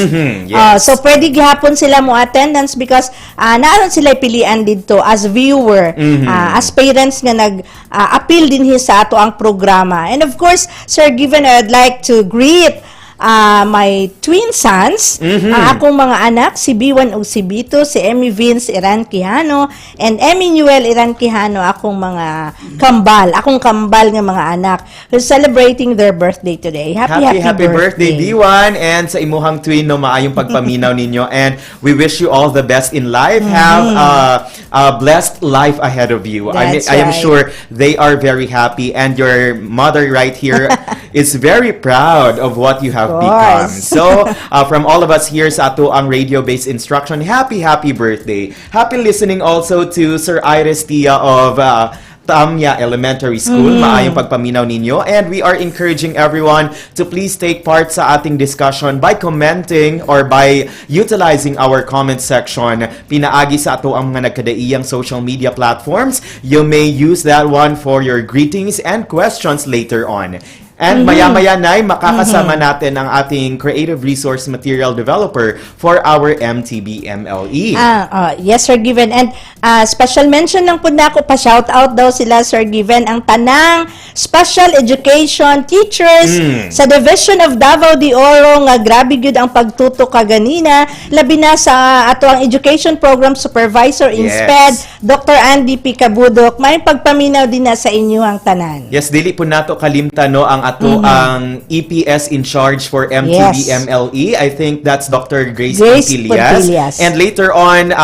Yes. So pwede gihapon sila mo attendance because naaron sila pilian dito as viewer, as parents nga nag-appeal din sa ato ang programa. And of course, Sir Given, I'd like to greet my twin sons, akong mga anak, si B1 o si B2, si Emmy Vince Iran Quijano, and Emmy Newell Iran Quijano, akong kambal nga mga anak, who's celebrating their birthday today. Happy birthday, B1, and sa imuhang twin, no, maayong pagpaminaw ninyo, and we wish you all the best in life. Have a blessed life ahead of you. I am sure they are very happy, and your mother right here is very proud of what you have become. So, from all of us here sa ato ang radio-based instruction, happy birthday. Happy listening also to Sir Iris Tia of Tamya Elementary School. Maayong pagpaminaw ninyo. And we are encouraging everyone to please take part sa ating discussion by commenting or by utilizing our comment section. Pinaagi sa ato ang mga nagkadaiyang social media platforms. You may use that one for your greetings and questions later on. And maya-maya na makakasama natin ang ating creative resource material developer for our MTB MLE. Yes, Sir Given. And special mention lang po na ako, pa-shout out daw sila, Sir Given, ang tanang special education teachers sa Division of Davao de Oro nga grabe gyud ang pagtuto kaganina, labi na sa ato ang Education Program Supervisor in SPED, Dr. Andy P. Cabudok. May pagpaminaw din na sa inyo ang tanan. Yes, dili po nato kalimtan no ang ato ang EPS in charge for MTB MLE. I think that's Dr. Grace Antillas. And later on,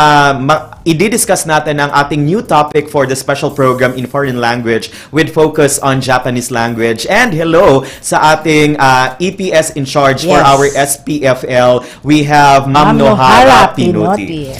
i-discuss natin ang ating new topic for the special program in foreign language with focus on Japanese language. And hello sa ating EPS in charge for our SPFL. We have Ma'am Nohara Pinuti.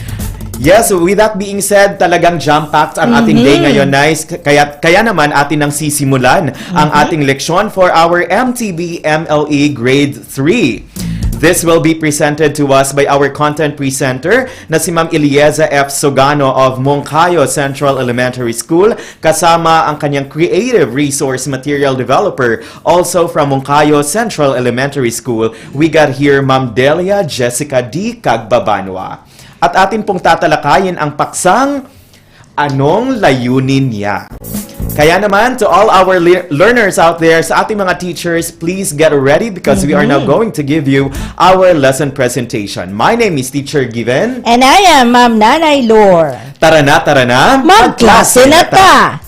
Yes, with that being said, talagang jam-packed ang ating day ngayon, nice. Kaya naman atin nang sisimulan ang ating leksyon for our MTB MLE Grade 3. This will be presented to us by our content presenter na si Ma'am Elieza F. Sogano of Moncayo Central Elementary School, kasama ang kanyang creative resource material developer also from Moncayo Central Elementary School. We got here Ma'am Delia Jessica D. Cagbabanwa. At atin pong tatalakayin ang paksang anong layunin niya. Kaya naman, to all our learners out there, sa ating mga teachers, please get ready because we are now going to give you our lesson presentation. My name is Teacher Given. And I am Ma'am Nanay Lore. Tara na, magklase na ta!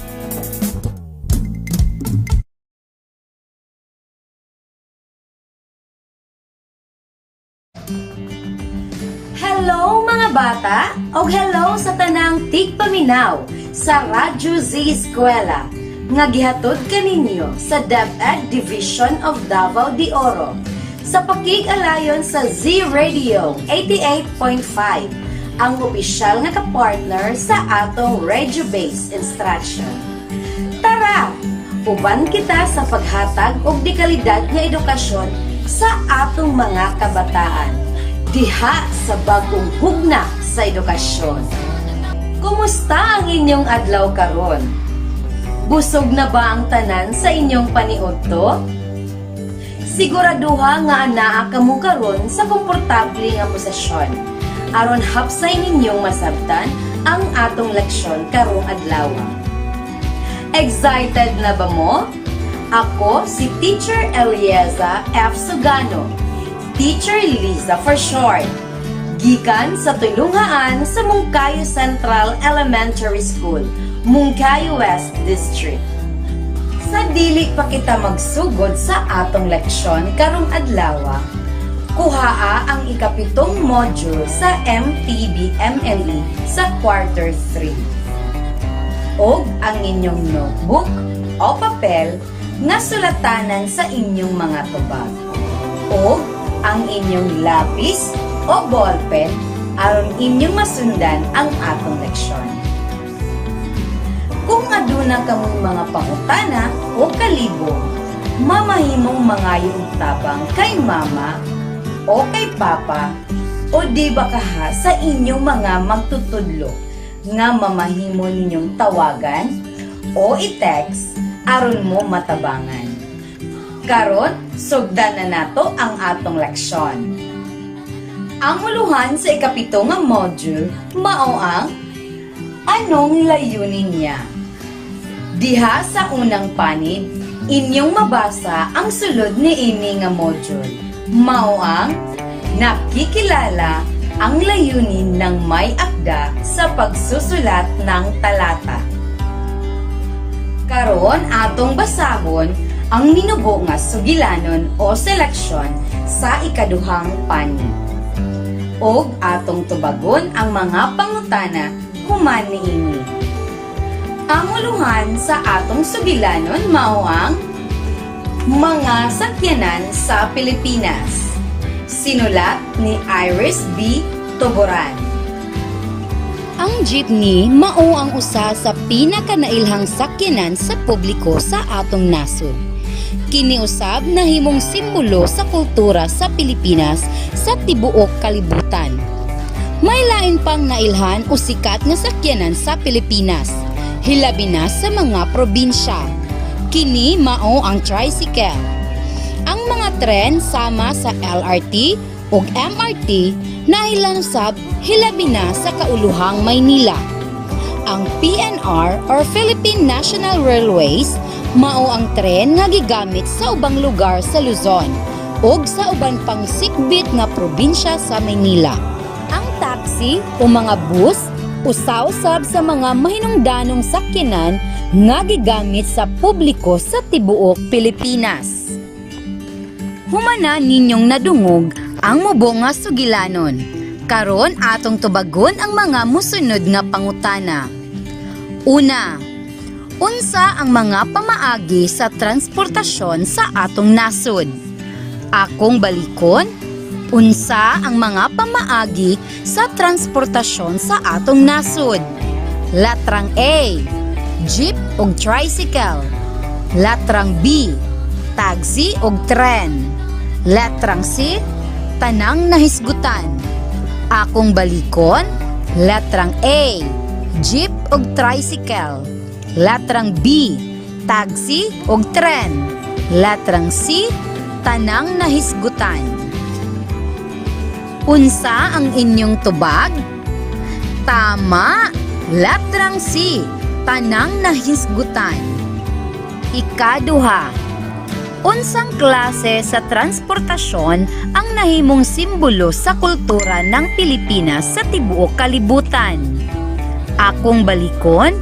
Hello mga bata, o hello sa tanang tigpaminaw sa Radyo Z-Eskwela nga gihatod kaninyo sa DepEd Division of Davao de Oro sa pakig-alayon sa Z-Radio 88.5, ang opisyal nga kapartner sa atong radio-based instruction. Tara, uban kita sa paghatag og dekalidad nga edukasyon sa atong mga kabataan diha sa bagong hugna sa edukasyon. Kumusta ang inyong adlaw karon? Busog na ba ang tanan sa inyong paniudto? Siguraduha nga anaa kamo karon sa komportable nga posisyon aron hapsay ninyong masabtan ang atong leksyon karong adlaw. Excited na ba mo? Ako si Teacher Elieza F. Sugano, Teacher Liza for short, gikan sa tulungaan sa Moncayo Central Elementary School, Moncayo West District. Sa dili pa kita magsugod sa atong leksyon karong adlaw, kuhaa ang ikapitong module sa MTB MLE sa quarter 3. Og ang inyong notebook o papel nga sulatanan sa inyong mga tubag. Og ang inyong lapis o ballpen aron inyong masundan ang atong leksyon. Kung aduna kamong mga pangutana o kalibo, mamahimong mangayong tabang kay mama o kay papa o di ba kaha sa inyong mga magtutudlo nga mamahimo ninyong tawagan o i-text aron mo matabangan. Karon, sugdan na nato ang atong leksyon. Ang uluhan sa ikapito nga module, mao ang anong layunin niya. Diha sa unang panid, inyong mabasa ang sulod ni ini nga module. Mao ang nakikilala ang layunin ng may akda sa pagsusulat ng talata. Karon atong basahon ang minubo nga sugilanon o seleksyon sa ikaduhang panid. Og atong tubagon ang mga pangutana human niini. Ang uluhan sa atong sugilanon mao ang mga sakyanan sa Pilipinas. Sinulat ni Iris B. Toboran. Ang jeepney mao ang usa sa pinakanailhang sakyanan sa publiko sa atong nasod. Kini usab nahimong simbolo sa kultura sa Pilipinas sa tibuok kalibutan. May lain pang nailhan o sikat nga sakyanan sa Pilipinas, hilabi na sa mga probinsya. Kini mao ang tricycle. Ang mga tren sama sa LRT ug MRT nahilan usab hilabi na sa kauluhang Maynila. Ang PNR or Philippine National Railways mao ang tren nga gigamit sa ubang lugar sa Luzon ug sa uban pang sikbit nga probinsya sa Maynila. Ang taxi o mga bus usaw-usab sa mga mahinungdanong sakyanan nga gigamit sa publiko sa tibuok Pilipinas. Humana ninyong nadungog ang mubo nga sugilanon. Karon atong tubagon ang mga musunod nga pangutana. Una, unsa ang mga pamaagi sa transportasyon sa atong nasod? Akong balikon, unsa ang mga pamaagi sa transportasyon sa atong nasod? Latrang A, jeep ug tricycle. Latrang B, taxi ug tren. Latrang C, tanang nahisgutan. Akong balikon, latrang A, jeep ug tricycle. Latrang B, taxi ug tren. Latrang C, tanang nahisgutan. Unsa ang inyong tubag? Tama! Latrang C, tanang nahisgutan. Ikaduha, unsang klase sa transportasyon ang nahimong simbolo sa kultura ng Pilipinas sa tibuok kalibutan? Akong balikon,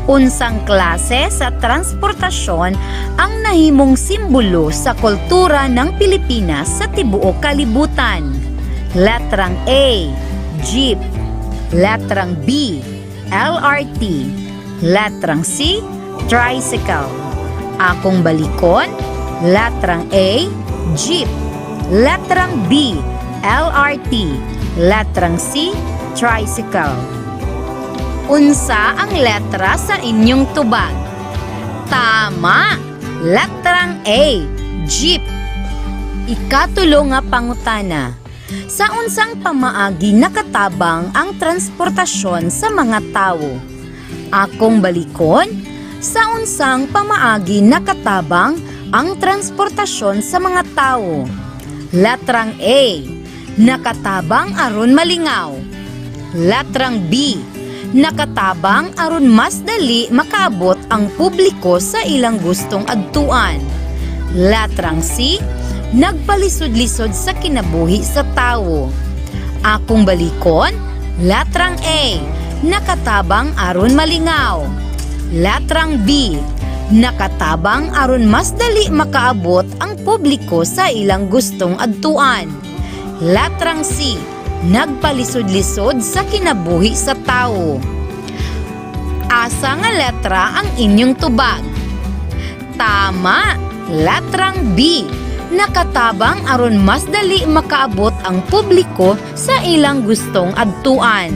unsang klase sa transportasyon ang nahimong simbolo sa kultura ng Pilipinas sa tibuok kalibutan? Latrang A, jeep. Latrang B, LRT. Latrang C, tricycle. Akong balikon, latrang A, jeep. Latrang B, LRT. Latrang C, tricycle. Unsa ang letra sa inyong tubag? Tama! Latrang A, jeep. Ikatulo nga pangutana. Sa unsang pamaagi nakatabang ang transportasyon sa mga tawo? Akong balikon, sa unsang pamaagi nakatabang ang transportasyon sa mga tao? Latrang A, nakatabang aron malingaw. Latrang B, nakatabang aron mas dali makaabot ang publiko sa ilang gustong adtuan. Latrang C, nagpalisod-lisod sa kinabuhi sa tao. Akong balikon, latrang A, nakatabang aron malingaw. Latrang B, nakatabang aron mas dali makaabot ang publiko sa ilang gustong adtuan. Latrang C, nagpalisod-lisod sa kinabuhi sa tao. Asa nga letra ang inyong tubag? Tama! Latrang B, nakatabang aron mas dali makaabot ang publiko sa ilang gustong adtuan.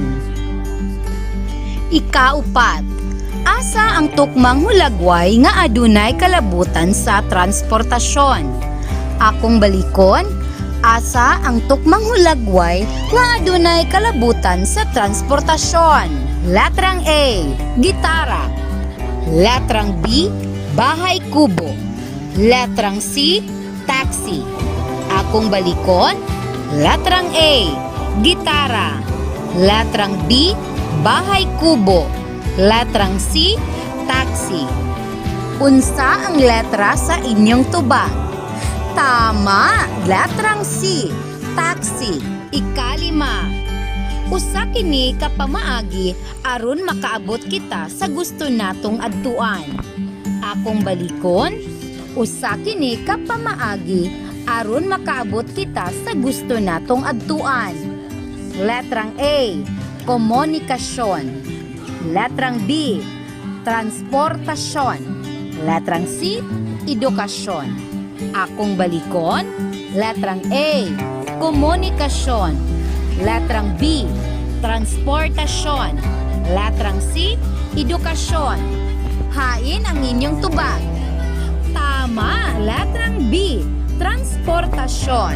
Ikaupat, asa ang tukmang hulagway nga adunay kalabutan sa transportasyon? Akong balikon, asa ang tukmang hulagway nga adunay kalabutan sa transportasyon? Latrang A, gitara. Latrang B, bahay kubo. Latrang C, taxi. Akong balikon, latrang A, gitara. Latrang B, bahay kubo. Latrang C, taxi. Unsa ang letra sa inyong tubag? Tama! Latrang C, taxi. Ikalima, usa kini ka pamaagi aron makaabot kita sa gusto natong adtuan. Akong balikon, usa kini ka pamaagi aron makaabot kita sa gusto natong adtuan. Letrang A, komunikasyon. Letrang B, transportasyon. Letrang C, edukasyon. Akong balikon, letrang A, komunikasyon. Letrang B, transportasyon. Letrang C, edukasyon. Hain ang inyong tubag. Tama! Letrang B, transportasyon.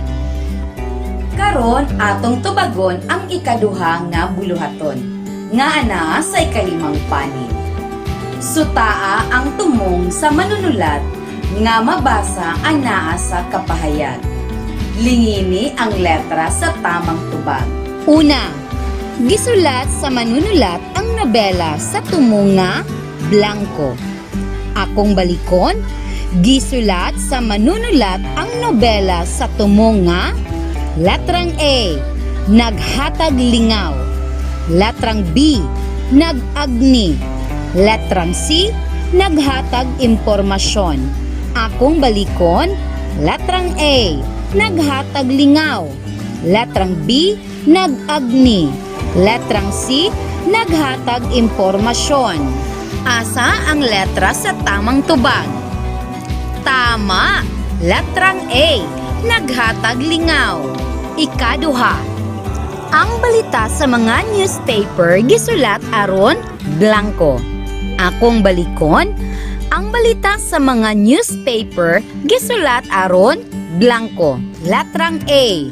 Karon atong tubagon ang ikaduha nga buluhaton, nga ana sa ikalimang panin. Sutaa ang tumong sa manunulat nga mabasa anaa sa kapahayag. Lingini ang letra sa tamang tubag. Una, gisulat sa manunulat ang nobela sa tumunga blanco. Akong balikon, gisulat sa manunulat ang nobela sa tumunga letrang A, naghatag lingaw. Letrang B, nag-agni. Letrang C, naghatag impormasyon. Akong balikon, letrang A, naghatag lingaw. Letrang B, nag-agni. Letrang C, naghatag impormasyon. Asa ang letra sa tamang tubag? Tama! Letrang A, naghatag lingaw. Ikaduha, ang balita sa mga newspaper gisulat aron blanco. Akong balikon, ang balita sa mga newspaper gisulat aron blanco. Letrang A,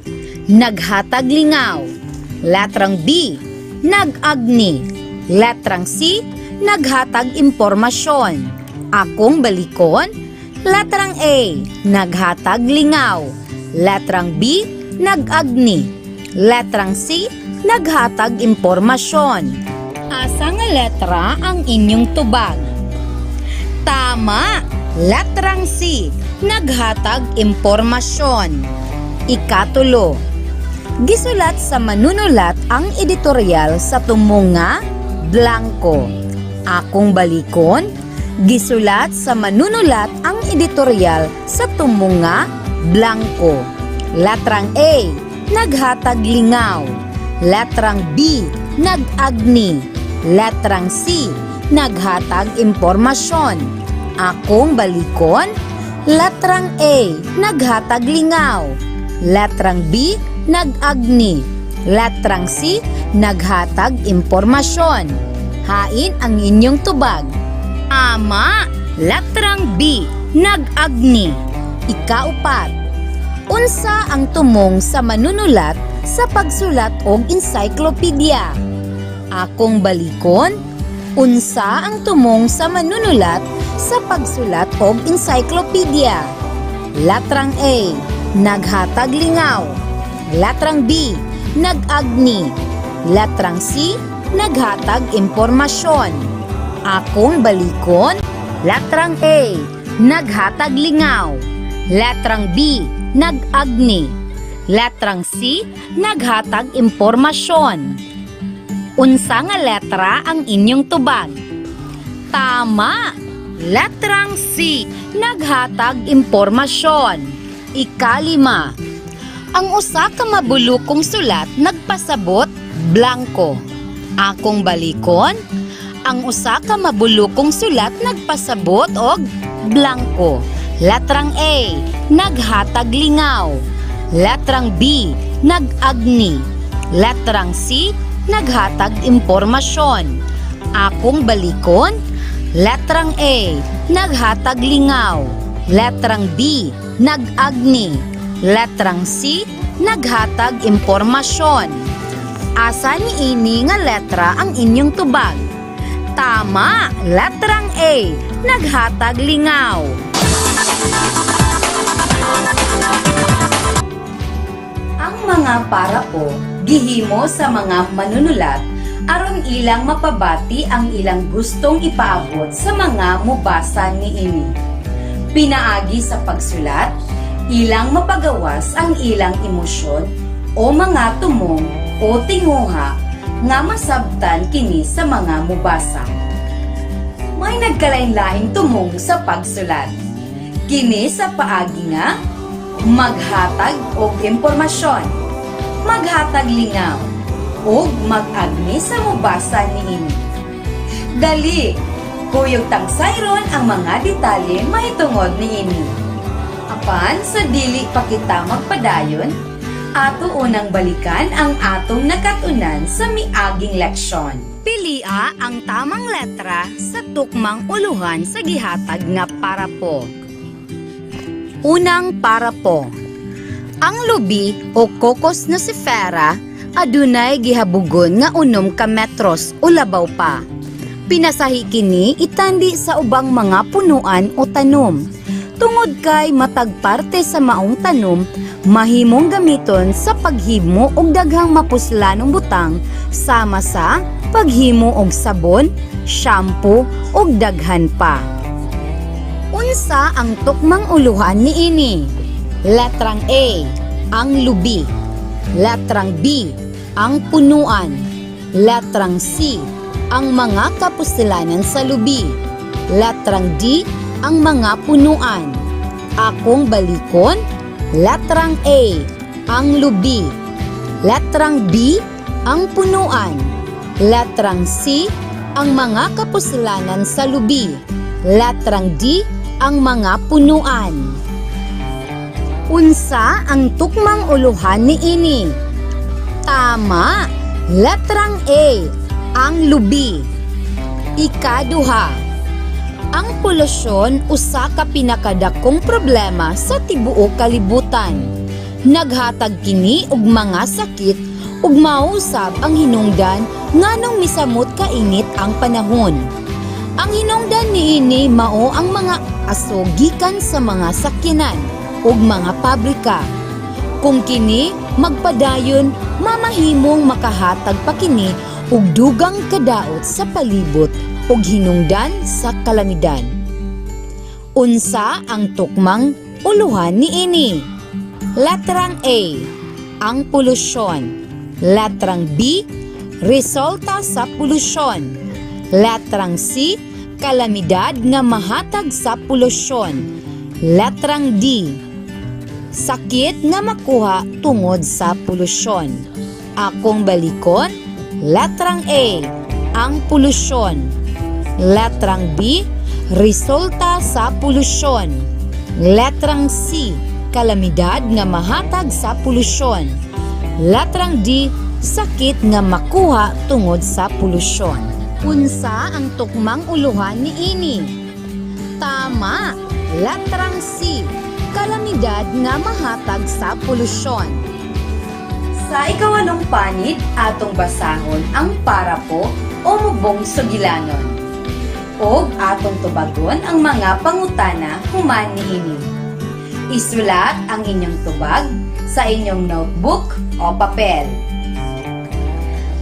naghatag lingaw. Letrang B, nag-agni. Letrang C, naghatag impormasyon. Akong balikon, letrang A, naghatag lingaw. Letrang B, nag-agni. Letrang C, naghatag impormasyon. Asa nga letra ang inyong tubag? Tama! Letrang C, naghatag impormasyon. Ikatulo, gisulat sa manunulat ang editorial sa tumunga blanco. Akong balikon, gisulat sa manunulat ang editorial sa tumunga blanco. Letrang A, naghatag lingaw. Letrang B, nag-agni. Letrang C, naghatag impormasyon. Akong balikon, letrang A, naghatag lingaw. Letrang B, nag-agni. Letrang C, naghatag impormasyon. Hain ang inyong tubag. Ama! Letrang B, nag-agni. Ikaupat, unsa ang tumong sa manunulat sa pagsulat og encyclopedia? Akong balikon, unsa ang tumong sa manunulat sa pagsulat og encyclopedia? Letrang A, naghatag lingaw. Letrang B, nag-agni. Letrang C, naghatag impormasyon. Akong balikon, letrang A, naghatag lingaw. Letrang B, nag-agni. Letrang C, naghatag impormasyon. Unsa nga letra ang inyong tubag? Tama! Letrang C, naghatag impormasyon. Ikalima, ang usa ka mabulokong sulat nagpasabot blanco. Akong balikon, ang usa ka mabulokong sulat nagpasabot og blanco. Letrang A, naghatag lingaw. Letrang B, nag-agni. Letrang C, naghatag impormasyon. Akong balikon, letrang A, naghatag lingaw. Letrang B, nag-agni. Letrang C, naghatag impormasyon. Asa ni ini nga letra ang inyong tubag? Tama! Letrang A, naghatag lingaw. Ang mga parapo gihimo sa mga manunulat aron ilang mapabati ang ilang gustong ipaabot sa mga mubasa niini. Pinaagi sa pagsulat, ilang mapagawas ang ilang emosyon o mga tumong o tinguha nga masabtan kini sa mga mubasa. May nagkalain-laing tumong sa pagsulat. Kini sa paagi nga maghatag og impormasyon, maghatag lingaw, ug mag-agni sa mubasa niini. Dali, kuyog tangsayron ang mga detalye mahitungod niini. Apan sa dili pa kita magpadayon, ato unang balikan ang atong nakatunan sa miaging leksyon. Pilia ang tamang letra sa tukmang uluhan sa gihatag nga parapo. Unang parapo. Ang lubi o Cocos nocifera adunay gihabugon nga 6 ka metros o labaw pa. Pinasahi kini itandi sa ubang mga punuan o tanom. tungod kay matag parte sa maong tanom mahimong gamiton sa paghimo og daghang mapuslanong butang sama sa paghimo og sabon, shampoo ug daghan pa. Unsa ang tukmang uluhan niini? Letrang A, ang lubi. Letrang B, ang punuan. Letrang C, ang mga kapusilanan sa lubi. Letrang D, ang mga punuan. Akong balikon, letrang A, ang lubi. Letrang B, ang punuan. Letrang C, ang mga kapusilanan sa lubi. Letrang D, ang mga punuan. Unsa ang tukmang uluhan niini? Tama, letrang A, ang lubi. Ikaduha, ang polusyon usa ka pinakadakong problema sa tibuok kalibutan. Naghatag kini og mga sakit ug mausab ang hinungdan nganong misamot kainit ang panahon. Ang hinungdan niini mao ang mga aso gikan sa mga sakyanan ug mga pabrika. Kung kini magpadayon, mamahimong makahatag pa kini og dugang kadaot sa palibot ug hinungdan sa kalamidad. Unsa ang tukmang uluhan niini? Letrang A, ang polusyon. Letrang B, resulta sa polusyon. Letrang C, kalamidad nga mahatag sa polusyon. Letrang D, sakit nga makuha tungod sa polusyon. Akong balikon, letrang A, ang polusyon. Letrang B, resulta sa polusyon. Letrang C, kalamidad nga mahatag sa polusyon. Letrang D, sakit nga makuha tungod sa polusyon. Unsa ang tukmang uluhan niini? Tama, letrang C, kalamidad nga mahatag sa polusyon. Sa ikawalong panid, atong basahon ang parapo o mubong sugilanon. O atong tubagon ang mga pangutana human niini. Isulat ang inyong tubag sa inyong notebook o papel.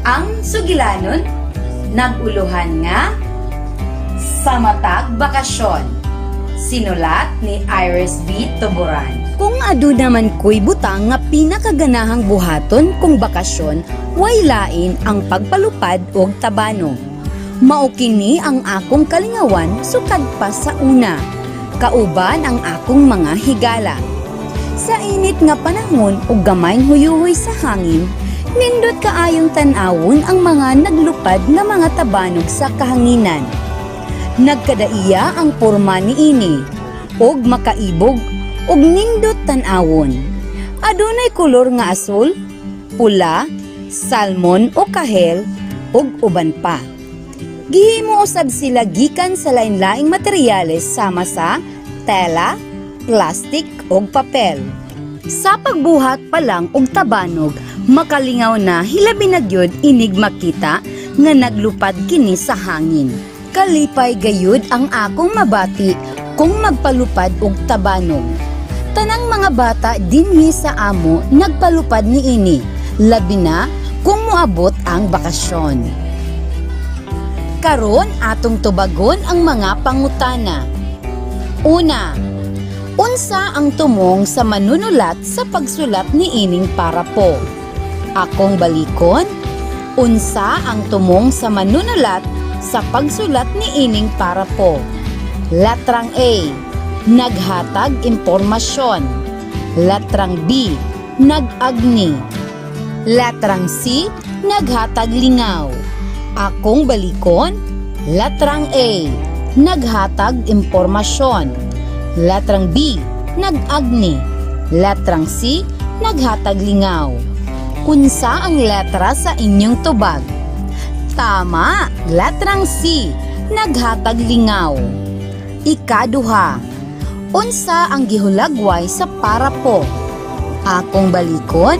Ang sugilanon naguluhan nga sa matag bakasyon. Sinulat ni Iris B. Tuburan. Kung adu naman ko'y butang nga pinakaganahang buhaton kung bakasyon, way lain ang pagpalupad og tabano. Mao kini ang akong kalingawan sukad pa sa una, kauban ang akong mga higala. Sa init nga panahon ug gamay huyuhoy sa hangin, nindot kaayong tan-awon ang mga naglupad nga mga tabanog sa kahanginan. Nagkadaiya ang porma niini, og makaibog, og nindot tan-awon. Adunay kolor nga asul, pula, salmon o kahel, og uban pa. Gihimo usab sila gikan sa lain-laing materyales sama sa tela, plastik og papel. Sa pagbuhat pa lang og tabanog, makalingaw na hilabi na gyud inig makita nga naglupad kini sa hangin. Kalipay gayud ang akong mabati kung magpalupad og tabanog. Tanang mga bata dinhi sa amo nagpalupad niini, labi na kung moabot ang bakasyon. Karon atong tubagon ang mga pangutana. Una, unsa ang tumong sa manunulat sa pagsulat niining parapo? Akong balikon, unsa ang tumong sa manunulat sa pagsulat niining parapo? Letrang A, naghatag impormasyon. Letrang B, nag-agni. Letrang C, naghatag lingaw. Akong balikon, letrang A, naghatag impormasyon. Letrang B, nag-agni. Letrang C, naghatag lingaw. Unsa ang letra sa inyong tubag? Tama, letrang C, naghatag lingaw. Ikaduha, unsa ang gihulagway sa parapo? Akong balikon,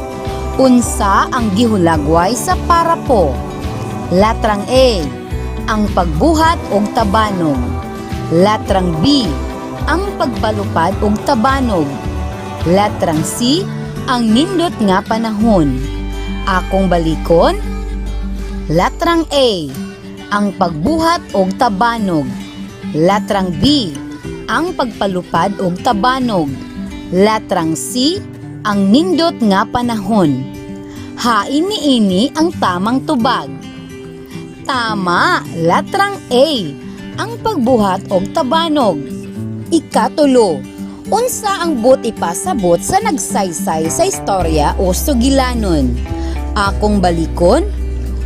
unsa ang gihulagway sa parapo? Letrang A, ang pagbuhat og tabanong. Letrang B, ang pagpalupad og tabanog. Latrang C, ang nindot nga panahon. Akong balikon. Latrang A, ang pagbuhat og tabanog. Latrang B, ang pagpalupad og tabanog. Latrang C, ang nindot nga panahon. Hain niini ang tamang tubag. Tama, latrang A, ang pagbuhat og tabanog. Ikatulo, unsa ang buot ipasabot sa nagsaysay sa istorya o sugilanon? Akong balikon,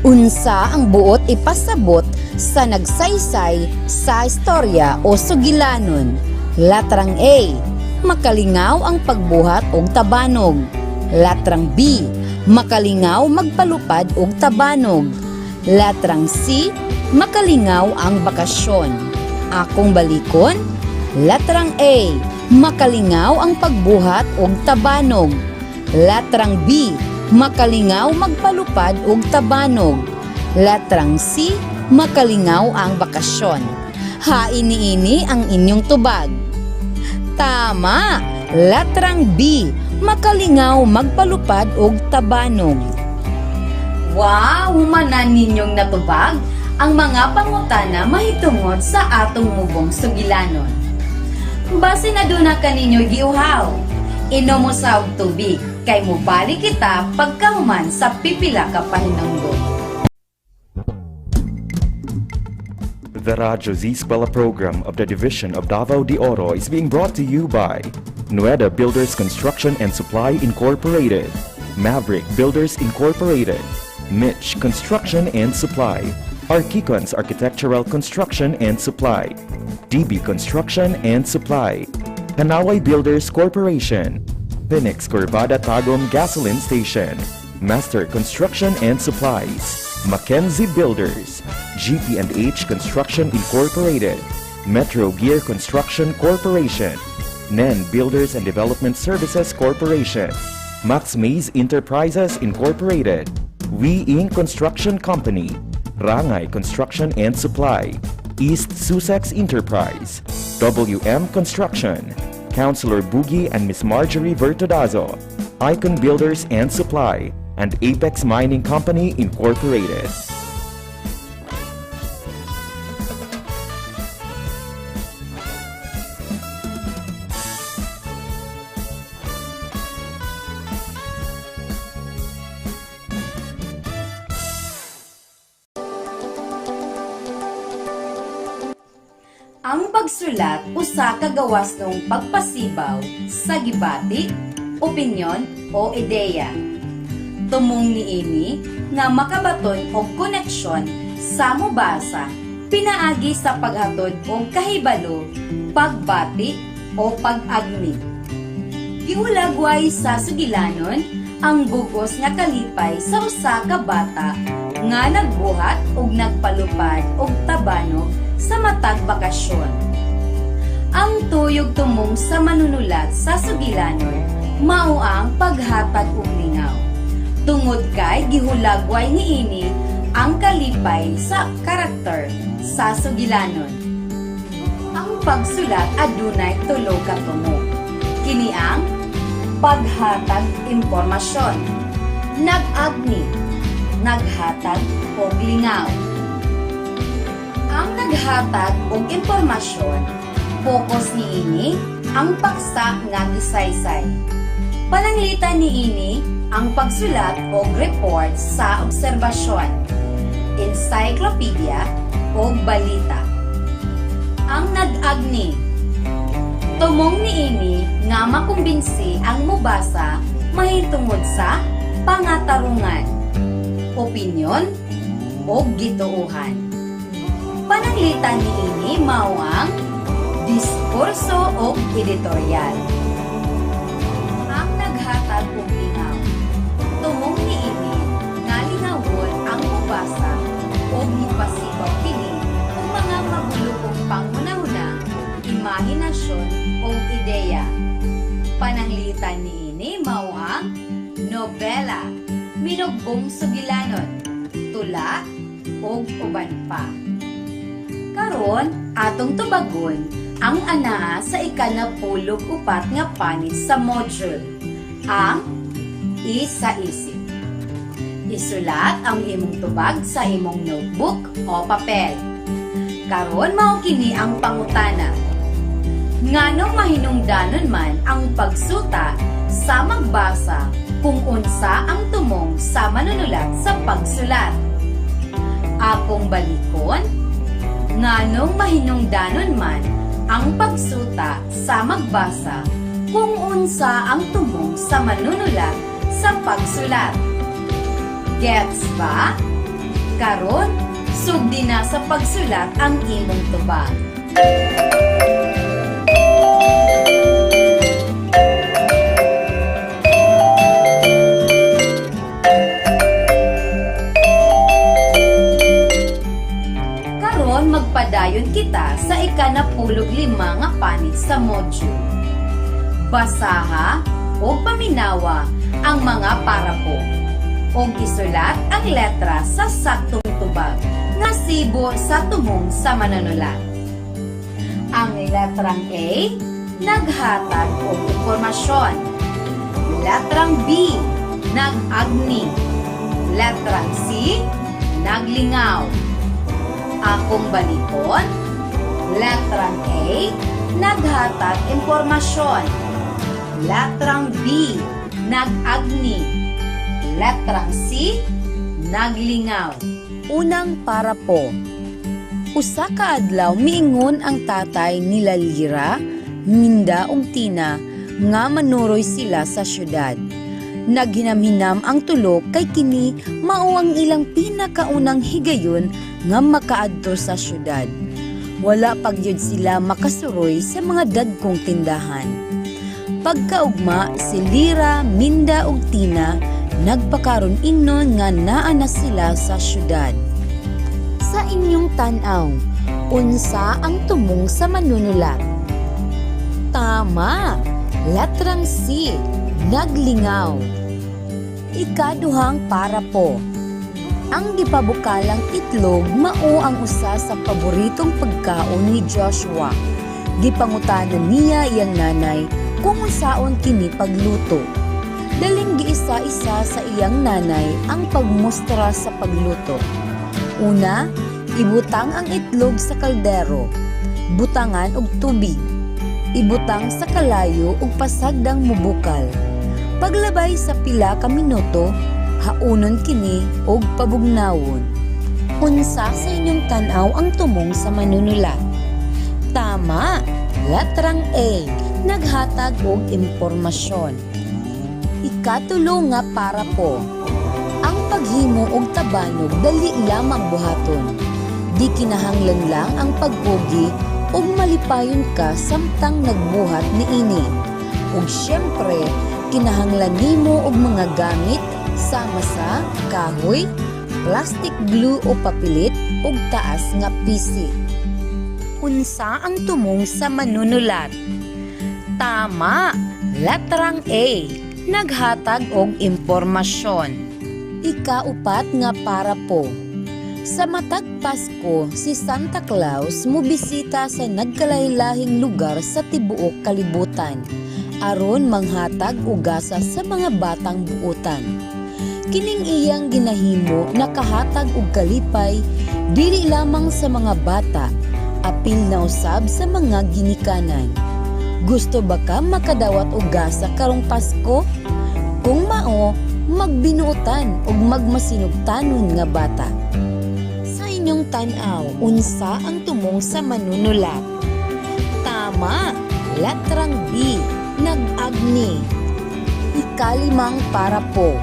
unsa ang buot ipasabot sa nagsaysay sa istorya o sugilanon? Latrang A, makalingaw ang pagbuhat og tabanog. Latrang B, makalingaw magpalupad og tabanog. Latrang C, makalingaw ang bakasyon. Akong balikon, latrang A, makalingaw ang pagbuhat og tabanog. Latrang B, makalingaw magpalupad og tabanog. Latrang C, makalingaw ang bakasyon. Hain niini ang inyong tubag. Tama, latrang B, makalingaw magpalupad og tabanog. Wow, humanan ninyong natubag ang mga pangutana mahitungod sa atong mubong sugilanon. Base na doon na kaninyo giuhaw, inom mo sa og tubig, kay mubalik kita pagkahuman sa pipila ka pahinunggon. The Radyo Z-Eskwela program of the Division of Davao de Oro is being brought to you by Nueda Builders Construction and Supply Incorporated, Maverick Builders Incorporated, Mitch Construction and Supply, Archicons Architectural Construction and Supply, DB Construction and Supply, Hanaway Builders Corporation, Phoenix Corvada Tagum Gasoline Station, Master Construction and Supplies, Mackenzie Builders, GP&H Construction Incorporated, Metro Gear Construction Corporation, NEN Builders and Development Services Corporation, Max Mays Enterprises Incorporated, We Inc. Construction Company, Rangay Construction and Supply, East Sussex Enterprise, WM Construction, Councilor Boogie and Miss Marjorie Vertodazo, Icon Builders and Supply, and Apex Mining Company Incorporated. Ang pagsulat usa ka gawas ng pagpasibaw sa gibati, opinyon o ideya. Tumong niini nga makabaton og koneksyon sa mobasa pinaagi sa paghatod og kahibalo, pagbati o pag-agni. Giulagway sa sugilanon ang bugos nga kalipay sa usa ka bata nga nagbuhat og nagpalupad og tabanog sa matag bakasyon. Ang tuyog tumong sa manunulat sa sugilanon mao ang paghatag og lingaw. Tungod kay gihulagway niini ang kalipay sa karakter sa sugilanon. Ang pagsulat adunay tulo ka tumo. Kini ang paghatag impormasyon, nag-agni, naghatag og lingaw. Ang naghatag og impormasyon, focus niini ang paksa nga gisaysay. Pananglitan niini ang pagsulat og report sa obserbasyon, encyclopedia o balita. Ang nag-agni, tumong niini nga makumbinsi ang mubasa mahitungod sa pangatarungan, opinyon o gituohan. Pananglitan niini mao ang diskurso o editorial. Ang naghatag og lingaw, tumong niini nga lingawon ang mubasa o mupasibaw kini og mga magulukong panghunahuna, imahinasyon o ideya. Pananglitan niini mao ang nobela, minugbong sugilanon, tula o uban pa. Karon atong tubagon ang anaa sa ikanapulog upat nga panit sa module, ang isa-isip. Isulat ang imong tubag sa imong notebook o papel. Karon mao kini ang pangutana. Nganong mahinungdanon man ang pagsuta sa magbasa kung unsa ang tumong sa manunulat sa pagsulat? Akong balikon, nganong mahinungdanon man ang pagsuta sa magbasa kung unsa ang tumong sa manunulat sa pagsulat? Gets ba? Karon, sugdi na sa pagsulat ang imong tubag. Karon magpadayon kita sa ikanapulog lima nga panit sa module. Basaha o paminawa ang mga parapo o isulat ang letra sa saktong tubag nga sibo sa tumong sa manunulat. Ang letrang A, naghatag og impormasyon. Letrang B, nag-agni. Letrang C, naglingaw. Akong balikon, letrang A, naghatag impormasyon. Letrang B, nag-agni. Letrang C, naglingaw. Unang parapo. Usa ka adlaw miingon ang tatay nila Lira, Minda ug Tina nga manuroy sila sa syudad. Naghinamhinam ang tulo kay kini mao ang ilang pinakaunang higayon nga makaadto sa syudad. Wala pagyud sila makasuroy sa mga dagkong tindahan. Pagkaugma si Lira, Minda ug Tina nagpakaron ingnon nga naa na sila sa syudad. Sa inyong tan-aw, unsa ang tumong sa manunulat? Tama! Letrang C, naglingaw. Ikaduhang parapo. Ang gipabukalang itlog mao ang usa sa paboritong pagkaon ni Joshua. Gipangutanan niya iyang nanay kung unsaon kini pagluto. Daling giisa-isa sa iyang nanay ang pagmustra sa pagluto. Una, ibutang ang itlog sa kaldero, butangan og tubig. Ibutang sa kalayo ug pasagdang mubukal. Paglabay sa pila ka minuto, haunon kini og pabugnawon. Unsa sa inyong tan-aw ang tumong sa manunulat? Tama, letrang A, naghatag og impormasyon. Ikatulo nga parapo. Ang paghimo og tabanog dali lamang buhaton. Di kinahanglan lang ang pagpugi ug malipayon ka samtang nagbuhat niini. Ug syempre, kinahanglan nimo og mga gamit sama sa kahoy, plastic glue o papilit ug taas nga pisi. Unsa ang tumong sa manunulat? Tama, letrang A, naghatag og impormasyon. Ikaupat nga parapo. Sa matag Pasko, si Santa Claus mubisita sa nagkalahi-lahing lugar sa tibuok kalibutan aron manghatag og gasa sa mga batang buutan. Kining iyang ginahimo nakahatag og kalipay dili lamang sa mga bata, apil na usab sa mga ginikanan. Gusto ba ka makadawat og gasa karong Pasko? Kung mao, magbinuotan og magmasinugtanon nga bata. Sa inyong tan-aw, unsa ang tumong sa manunulat? Tama, letrang B, nag-agni. Ikalimang parapo.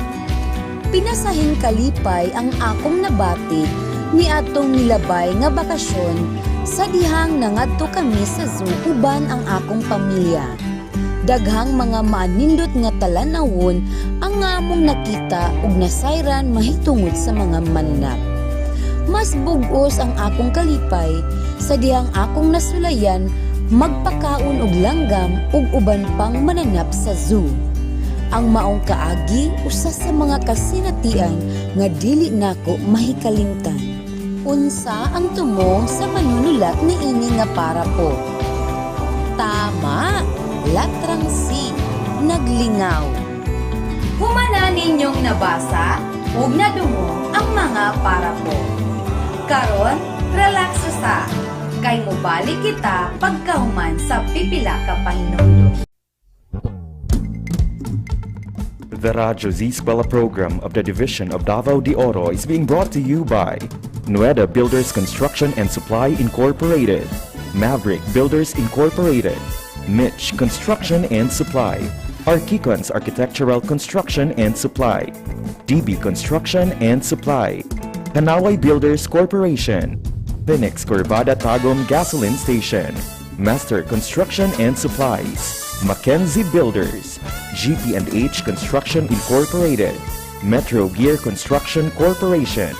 Pinasahing kalipay ang akong nabati ni atong nilabay nga bakasyon sa dihang nangadto kami sa zoo uban ang akong pamilya. Daghang mga manindot nga talanawon ang among nakita ug nasayran mahitungod sa mga mananap. Mas bug-os ang akong kalipay sa dihang akong nasulayan magpakaon og langgam ug uban pang mananap sa zoo. Ang maong kaagi usa sa mga kasinatian nga dili nako mahikalimtan. Unsa ang tumong sa manunulat niini nga parapo? Tama, latrang C, naglingaw. Humana ninyong nabasa ug nadungog ang mga parapo. Karon, relakso sa kay mobalik kita pagkahuman sa pipila ka pahinumdum. The Radyo Z-Eskwela program of the Division of Davao de Oro is being brought to you by Nueda Builders Construction and Supply Incorporated, Maverick Builders Incorporated, Mitch Construction and Supply, Archicons Architectural Construction and Supply, DB Construction and Supply, Hanaway Builders Corporation, Phoenix Corvada Tagum Gasoline Station, Master Construction and Supplies, Mackenzie Builders, GP&H Construction Incorporated, Metro Gear Construction Corporation,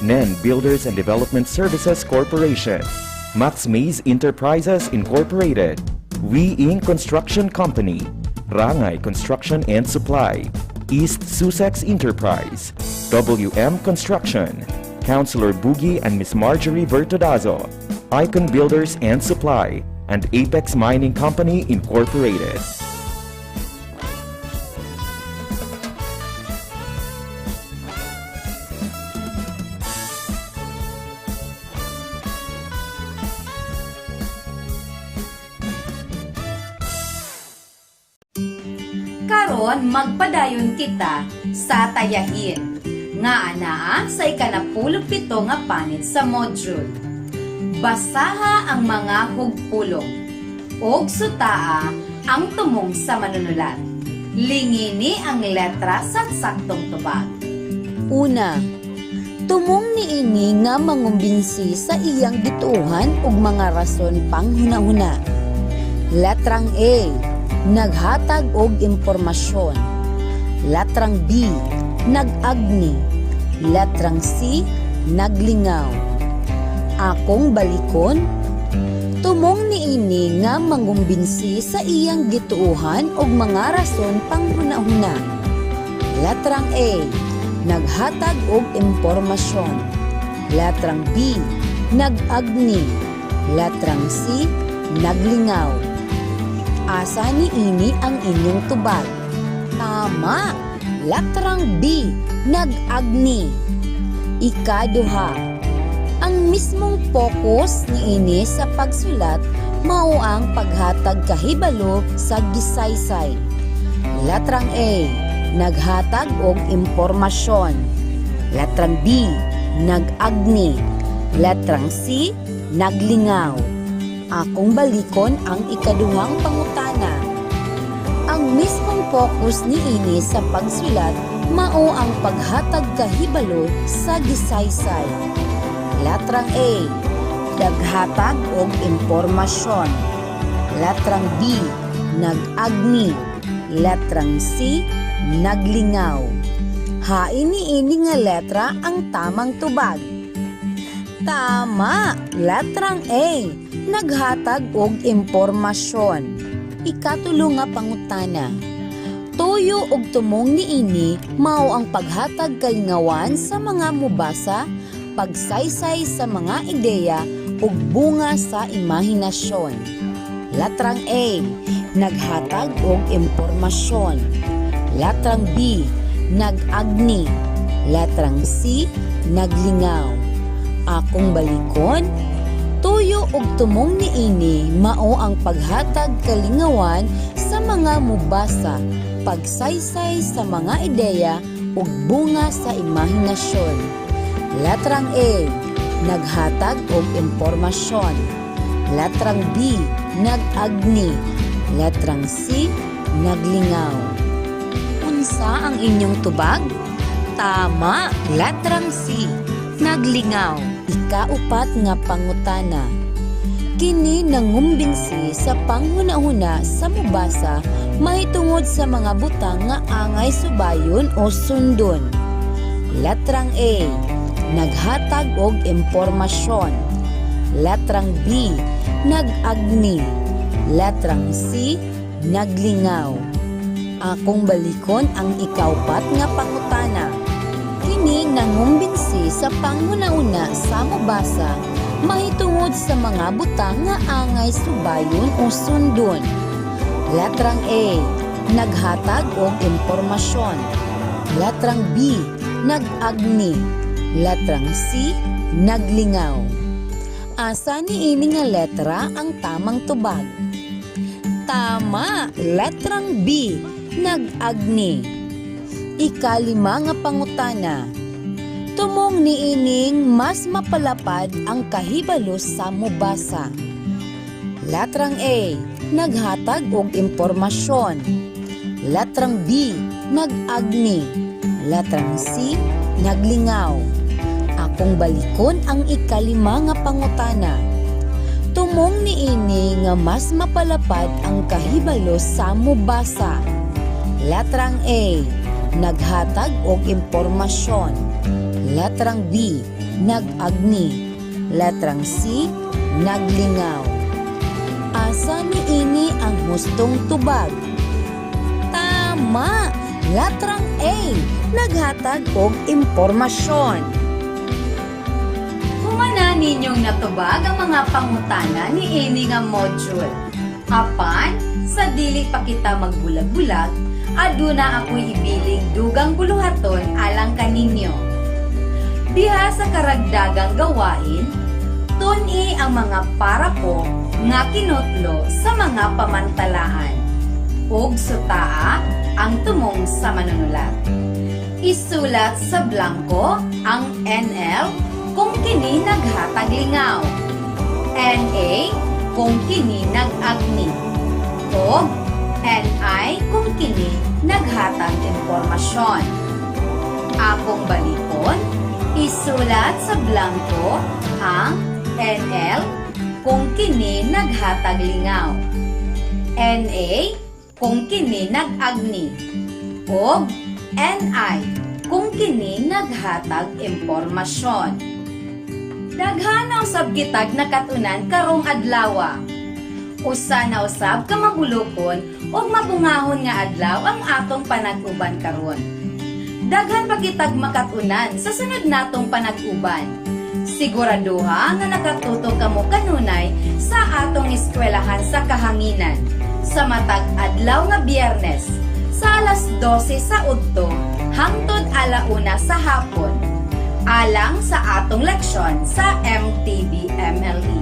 NEN Builders and Development Services Corporation, Max Mays Enterprises Incorporated, We Inc. Construction Company, Rangay Construction and Supply, East Sussex Enterprise, WM Construction, Councilor Boogie and Miss Marjorie Vertodazo, Icon Builders and Supply, and Apex Mining Company Incorporated. Karon magpadayon kita sa tayahin nga anaa sa ika-17 nga panit sa module. Basaha ang mga hugpulong ug sutaa ang tumong sa manunulat. Lingini ang letra sa saktong tubag. Una, tumong niini nga mangumbinsi sa iyang gituohan ug mga rason panghunahuna. Letrang A, naghatag og impormasyon. Letrang B, nag-agni. Letrang C, naglingaw. Akong balikon, tumong niini nga mangumbinsi sa iyang gituohan og mga rason panghunahuna. Letrang A, naghatag og impormasyon. Letrang B, nag-agni. Letrang C, naglingaw. Asa niini ang inyong tubag? Tama! Letrang B, nag-agni. Ikaduha, ang mismong focus niini sa pagsulat mao ang paghatag kahibalo sa gisaysay. Letrang A, naghatag og impormasyon. Letrang B, nag-agni. Letrang C, naglingaw. Akong balikon ang ikaduhang pangutana. Ang mismong focus niini sa pagsulat mao ang paghatag kahibalo sa gisaysay. Letrang A, naghatag og impormasyon. Letrang B, nag-agni. Letrang C, naglingaw. Hain niini nga letra ang tamang tubag. Tama! Letrang A, naghatag og impormasyon. Ikatulo nga pangutana. Tuyo og tumong niini mao ang paghatag kalingawan sa mga mubasa, pagsaysay sa mga ideya ug bunga sa imahinasyon. Letrang A, naghatag og impormasyon. Letrang B, nag-agni. Letrang C, naglingaw. Akong balikon, tuyo og tumong niini mao ang paghatag kalingawan sa mga mubasa, pagsaysay sa mga ideya ug bunga sa imahinasyon. Letrang A, naghatag og impormasyon. Letrang B, nag-agni. Letrang C, naglingaw. Unsa ang inyong tubag? Tama, letrang C, naglingaw. Ikaupat nga pangutana. Kini nangumbinsi sa panghuna-huna sa mubasa mahitungod sa mga butang nga angay subayon o sundon. Letrang A, naghatag og impormasyon. Letrang B, nag-agni. Letrang C, naglingaw. Akong balikon ang ikaupat nga pangutana. Kini nangumbinsi sa panghuna-una sa mubasa mahitungod sa mga butang nga angay subayon o sundon. Letrang A, naghatag og impormasyon. Letrang B, nag-agni. Letrang C, naglingaw. Asa ni ini nga letra ang tamang tubag? Tama, letrang B, nag-agni. Ikalima nga pangutana. Tumong ni ining mas mapalapad ang kahibalos sa mubasa. Letrang A, naghatag og impormasyon. Letrang B, nag-agni. Letrang C, naglingaw. Akong balikon ang ikalima nga pangutana. Tumong ni ini nga mas mapalapad ang kahibalos sa mubasa. Letrang A, naghatag og impormasyon. Letrang B, nag-agni. Letrang C, naglingaw. Asa ni ini ang hustong tubag? Tama! Letrang A, naghatag og impormasyon. Humana ninyong natubag ang mga pangutana ni ini nga module. Apan, sa dili pa kita magbulag-bulag, aduna ako'y ibiling dugang buluhaton alang kaninyo. Diha sa karagdagang gawain, tuni ang mga parapo nga kinutlo sa mga pamantalaan. Ug sutaa ang tumong sa manunulat. Isulat sa blanko ang NL kung kini naghatag lingaw, NA kung kini nag-agni, ug NI kung kini naghatag impormasyon. Akong balikon, isulat sa blanko ang NL kung kini naghatag lingaw, NA kung kini nag-agni, ug NI kung kini naghatag impormasyon. Daghan na usab kitag nakatunan karong adlaw. Usa na usab ka magulokon ug mabungahon nga adlaw ang atong panag-uban karon. Daghan pa kitag makatunan sa sunod natong panag-uban. Siguraduha nga nakatuto kamo kanunay sa atong eskwelahan sa kahanginan sa matag adlaw nga Biyernes sa alas 12 sa udto hangtod alauna sa hapon alang sa atong leksyon sa MTB-MLE.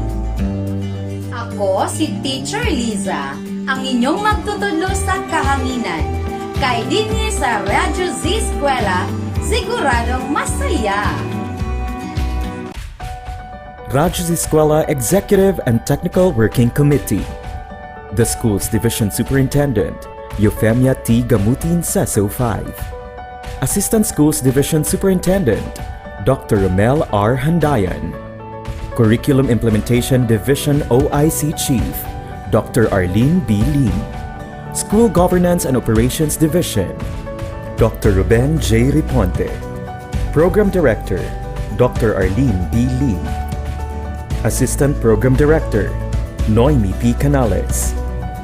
Ako si Teacher Liza, ang inyong magtutudlo sa kahanginan. Kay dinhi sa Radyo Z-Eskwela, siguradong masaya! Radyo Z-Eskwela Executive and Technical Working Committee. The school's Division Superintendent, Eufemia T. Gamutin Seso 5. Assistant Schools Division Superintendent, Dr. Romel R. Handayan. Curriculum Implementation Division OIC Chief, Dr. Arlene B. Lim. School Governance and Operations Division, Dr. Ruben J. Riponte. Program Director, Dr. Arlene B. Lim. Assistant Program Director, Noemi P. Canales.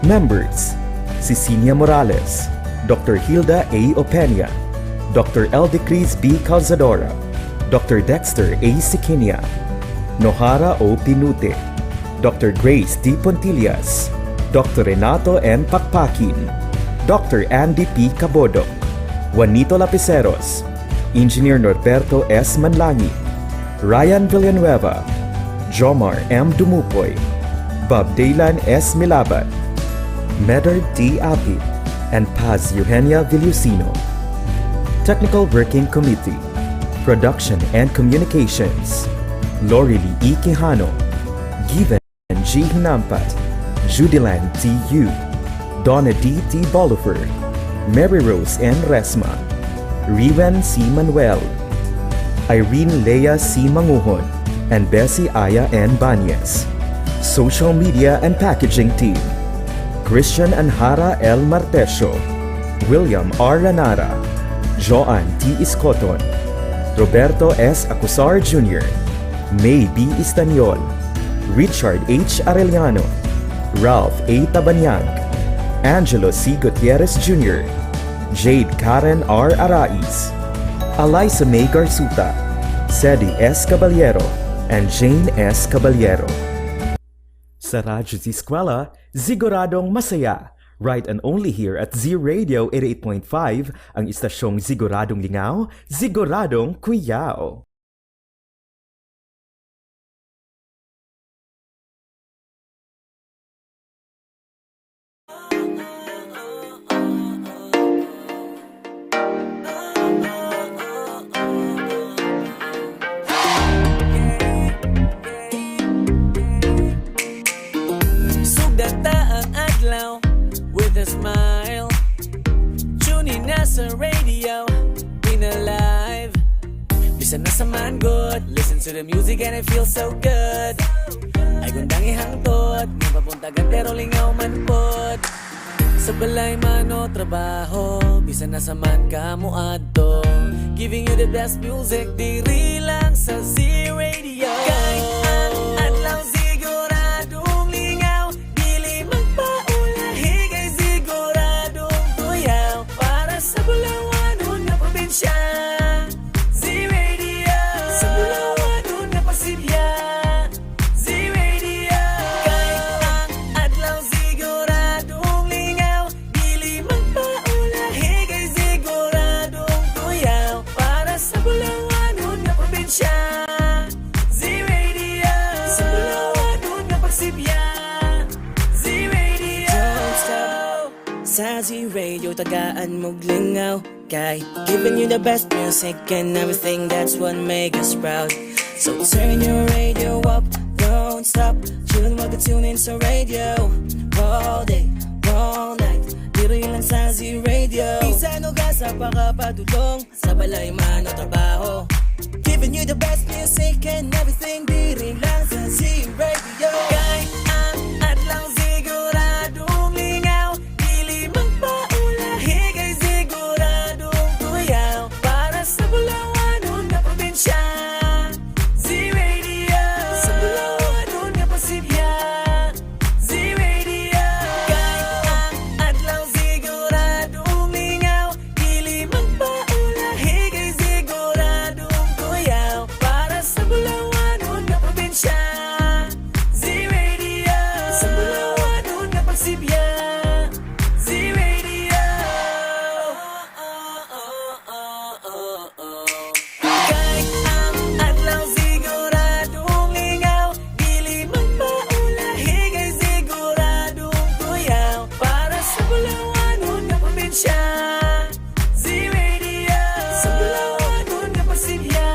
Members, Cecilia Morales, Dr. Hilda A. Opeña, Dr. Eldecris B. Calzadora, Dr. Dexter A. Sikinia, Nohara O. Pinute, Dr. Grace D. Pontillas, Dr. Renato N. Pakpakin, Dr. Andy P. Cabodok, Juanito Lapiceros, Engineer Norberto S. Manlangi, Ryan Villanueva, Jomar M. Dumupoy, Bob Daylan S. Milabat, Medard D. Apit, and Paz Eugenia Villusino. Technical Working Committee, Production and Communications, Lorely E. Quijano, Given G. Hinampat, Judilan T. Yu, Donna D. T. Bolifer, Mary Rose N. Resma, Riven C. Manuel, Irene Lea C. Manguhon, and Bessie Aya N. Banyes. Social Media and Packaging Team, Christian Anhara L. Martesio, William R. Ranara, Joan T. Iscoton, Roberto S. Acusar Jr., May B. Istaniol, Richard H. Arellano, Ralph A. Tabanyag, Angelo C. Gutierrez Jr., Jade Karen R. Arais, Eliza May Garsuta, Sedi S. Caballero, and Jane S. Caballero. Sa Radyo Z-Eskwela, siguradong masaya. Right and only here at Z Radio 88.5, ang istasyong siguradong lingaw, siguradong kuyaw. Smile, tuning na sa radio, in alive. Bisan na sa man good, listen to the music and it feels so good. Ay gundang ihangtod, di papuntagan pero lingaw man pod. Sa balay man o trabaho, bisan na sa man ka mo adto. Giving you the best music, diri lang sa Z Radio. Kay ang adlaw siguradong lingaw, dili magpaulahi kay siguradong tuyaw. Para sa Bulawanon na probinsya, Z Radio. Sa Bulawanon na pasilya, Z Radio. Kay ang adlaw siguradong lingaw, dili magpaulahi kay siguradong tuyaw. Para sa Bulawanon na probinsya, Z Radio. Sa Bulawanon na pagsibya, Z Radio. Don't stop. Sa Z Radio, tagaan mo glingaw. Kay giving you the best music and everything, that's what make us proud. So turn your radio up, don't stop. Chillin' while tune in sa radio. All day, all night, diri lang sa Z Radio. Minsan o sa pakapadulong, sa balay man o trabaho. Giving you the best music and everything, diri lang sa Z Radio. Kay ang adlaw siguradong lingaw, dili magpaulahi kay siguradong tuyaw. Para sa Bulawanon na probinsya, Z Radio. Sa Bulawanon na pasilya, Z Radio. Kay ang adlaw siguradong lingaw, dili magpaulahi kay siguradong tuyaw. Para sa Bulawanon na probinsya, Z Radio. Sa Bulawanon na pagsibya, Z Radio. Kay ang adlaw siguradong lingaw, dili magpaulahi kay siguradong tuyaw. Para sa Bulawanon na probinsya, Z Radio. Sa Bulawanon na pasilya,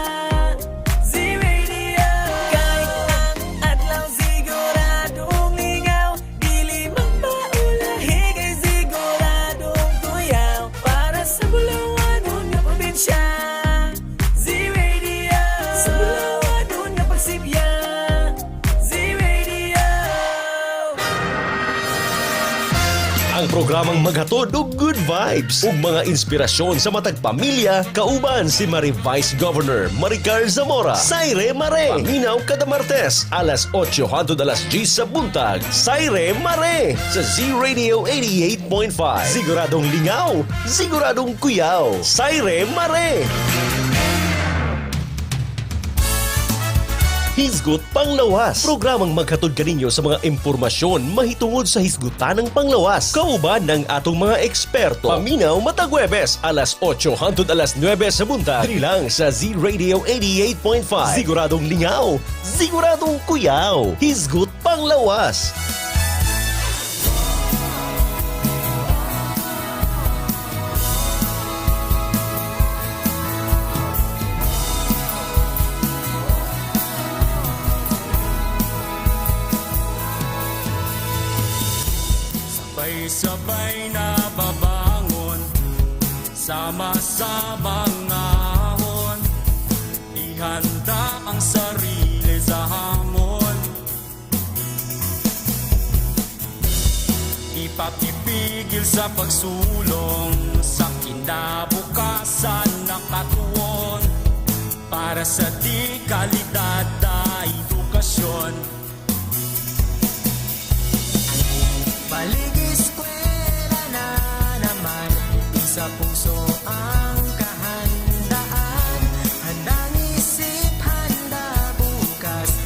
Z Radio. Kay ang adlaw siguradong lingaw, dili magpaulahi kay siguradong tuyaw. Para sa Bulawanon na probinsya, Z Radio. Sa Bulawanon na pagsibya, Z Radio. Ang programang maghatod og good vibes ug mga inspirasyon sa matag pamilya, kauban si Mari Vice Governor Maricar Zamora. Saire Mare, paminaw kada Martes alas 8 hangtod alas 10 sa buntag. Saire Mare sa Z Radio 88.5. Siguradong lingaw, siguradong kuyaw. Saire Mare. Hisgot Panglawas. Programang maghatod kaninyo sa mga impormasyon mahitungod sa hisgutan ng panglawas. Kauban ng atong mga eksperto. Paminaw matag Huwebes, alas 8 hangtod alas 9 sa buntag. Dili lang sa Z Radio 88.5. Siguradong lingaw, siguradong kuyaw. Hisgot Panglawas. Sabay na babangon, sama-samang ahon. Ihanda ang sarili sa hamon. Ipapipigil sa pagsulong sa kinabukasan na katuon. Para sa di kalidad na edukasyon. Eskwela na naman, sa puso ang kahandaan. Handang isip, handa bukas,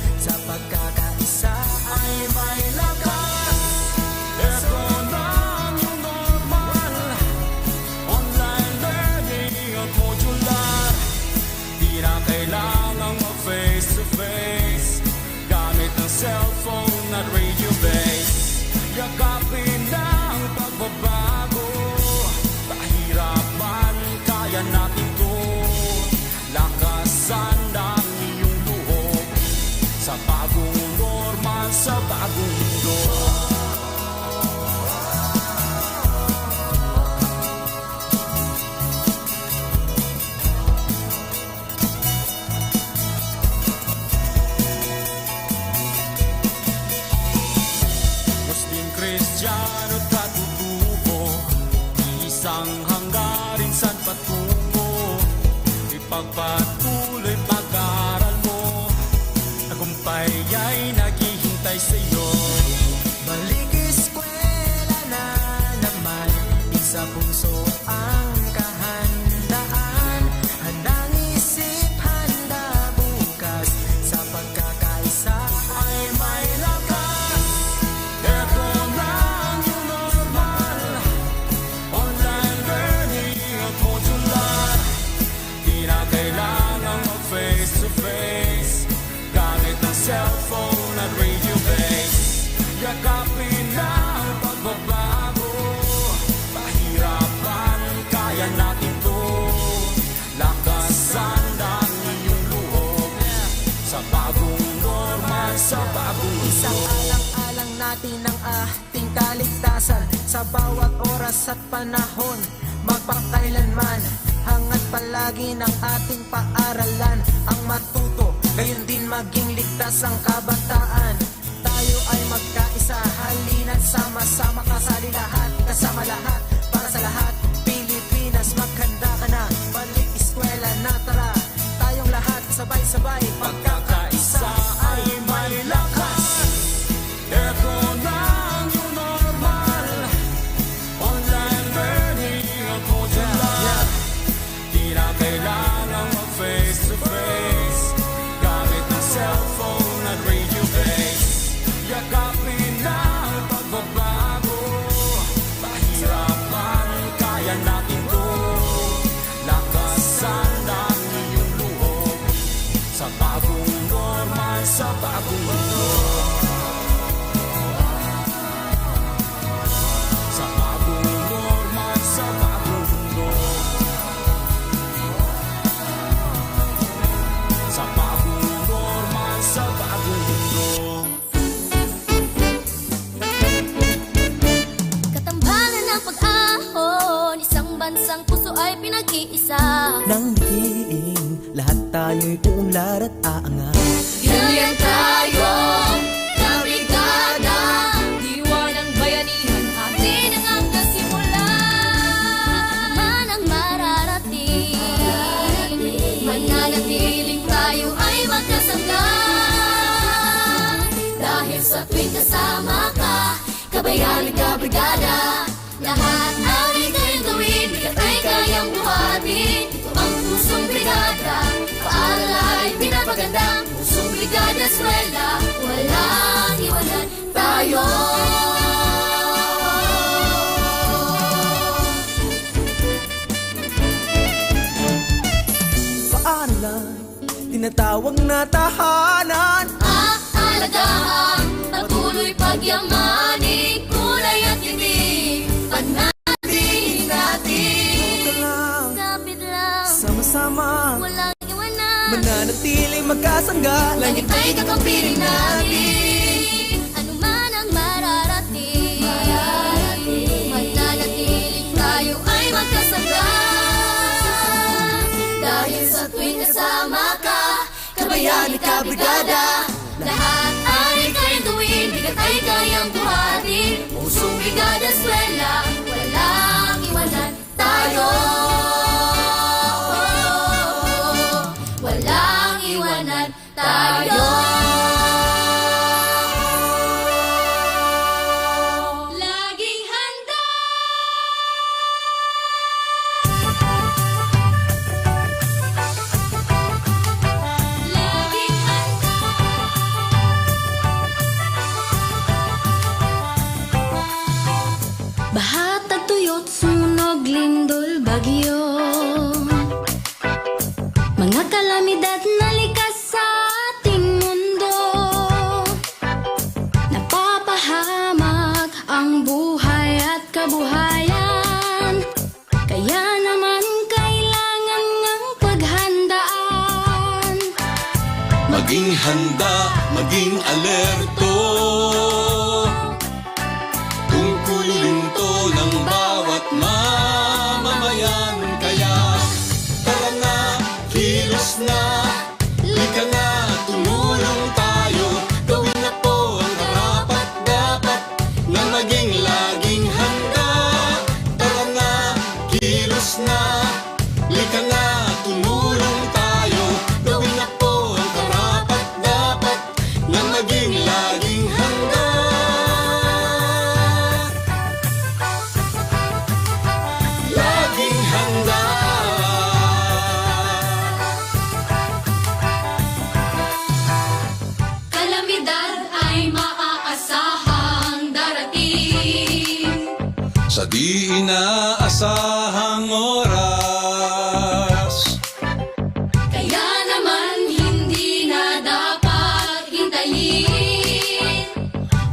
kailangang face to face gamit ang cellphone at radio base. Yakapin ang pagbabago, kahirapan, kaya natin to. Lakasan ang iyong loob sa bagong normal, sa bagong mundo. Muslim, Kristiyano, katutubo, isang hanggarin saan patungo. Ipagpatuloy pag-aaral mo, tagumpay ay naghihintay sa'yo. Balik eskwela na naman, isa puso ang kahandaan. Handang isip, handa bukas, sa pagkakaisa ay may lakas. Ito na ang new normal, online learning at modular. Di na kailangang mag-face to face gamit ang cellphone at radio base. Yakapin na ang pagbabago, pahirapan, kaya natin to. Lakasan ang iyong loob sa bagong normal, sa bagong Isang mundo. alang-alang natin ang ating kaligtasan sa bawat oras at panahon, magpakailanman. Hangat palagi ng ating paaralan ang matuto, gayon din maging ligtas ang kabataan. Tayo ay magkaisa, halina't sama-sama, kasali lahat, kasama lahat, para sa lahat. Pilipinas, maghanda ka na, balik eskwela na, tara. Tayong lahat sabay-sabay, Pagkakaisa ay may lakas. Ito na ang new normal, online learning at modular. Di na kailangang mag-face to face gamit ang cellphone at radio base. Yakapin na ang pagbabago, pahirapan, kaya natin to. Lakasan ang iyong loob sa bagong normal, sa bagong mundo. Sa bagong normal, sa bagong mundo. Sa bagong normal, sa bagong mundo. Katambalan ng pag-ahon, isang bansang puso ay pinag-iisa. Nang bitiin, lahat tayo'y uunlad at aangat. Yan tayo, kabrigada, diwa ng bayanihan, atin ang nasimula. Man ang mararating, mananatiling tayo ay magkasangga. Dahil sa tuwing kasama ka, kabayan at kabrigada, lahat ang ika'y gawin, bigat ay kayang buhatin. Ito ang pusong brigada, paaral ay pinapaganda. Pusong brigada, eskwela, walang iwanan tayo. Paaralan, tinatawag na tahanan. Aalagaan, patuloy pagyamanin, kulay at tinig, pananalig natin. Kapit lang, Sama-sama, walang iwanan, mananatiling magkasangga. langit ay kakampiling natin. Ano man ang mararating, mananatiling tayo ay magkasangga. Dahil sa tuwing kasama ka, kabayan at kabrigada, lahat ay kayang gawin, bigat ay kayang buhatin. Pusong brigada, eskwela, walang iwanan tayo. Walang iwanan tayo. Laging handa. Laging handa. Bahatag tuyot, sunog, lindol, bagyo, mga kalamidad Maging handa, maging alerto. Tungkulin to ng bawat mamamayan. Kaya tara na, kilos na, lika na, tumulong tayo. Gawin na po ang karapat dapat na maging laging handa. Tara na, kilos na, lika na, tumulong tayo. Gawin na po ang karapat dapat na maging laging handa. Laging handa. Kalamidad ay maaasahang darating. Sa di inaasahang oras, Kaya naman hindi na dapat hintayin.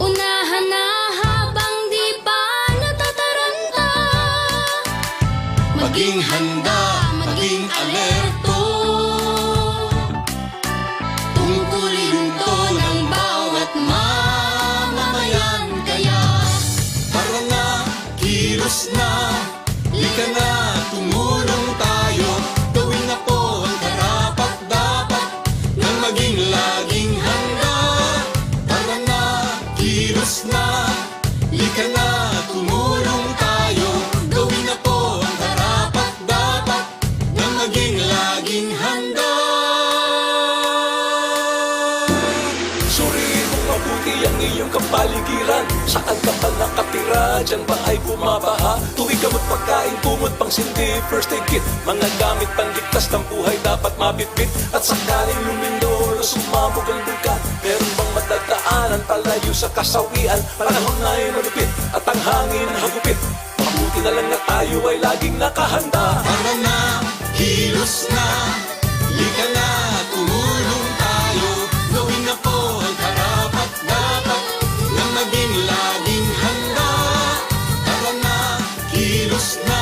Unahan na habang di pa natataranta. maging handa, maging alerto. Tungkulin to ng bawat mamamayan. Kaya tara na, kilos na, lika na, tumulong tayo. Gawin na po ang karapat dapat na maging laging handa. Tara na, kilos na, lika na, tumulong tayo. Gawin na po ang karapat dapat na maging laging handa. Suriin mo mabuti ang iyong kapaligiran. Saan ka pa nakatira? Diyan ba ay bumabaha? Tuwing gamot pagkain, kumot pang sindi, first aid kit. Mga gamit panligtas ng buhay dapat mabitbit. At sakaling lumindol o sumabog ang bulkan, meron bang madagdaanan palayo sa kasawian? Panahon na ay malupit at ang hangin hagupit. Mabuti na lang na tayo ay laging nakahanda. Tara na, kilos na, lika na, tumulong tayo. Gawin na po ang karapat dapat na maging laging handa. Tara na, kilos na,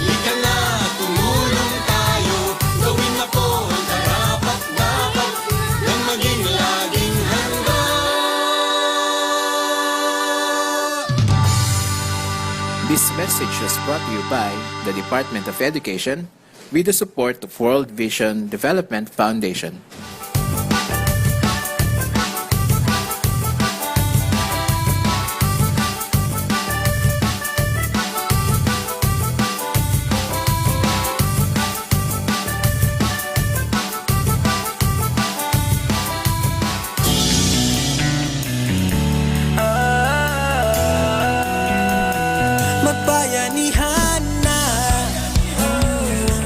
lika na, tumulong tayo. Gawin na po ang karapat dapat na maging laging handa. This message was brought to you by the Department of Education with the support of World Vision Development Foundation. Magbayanihan na,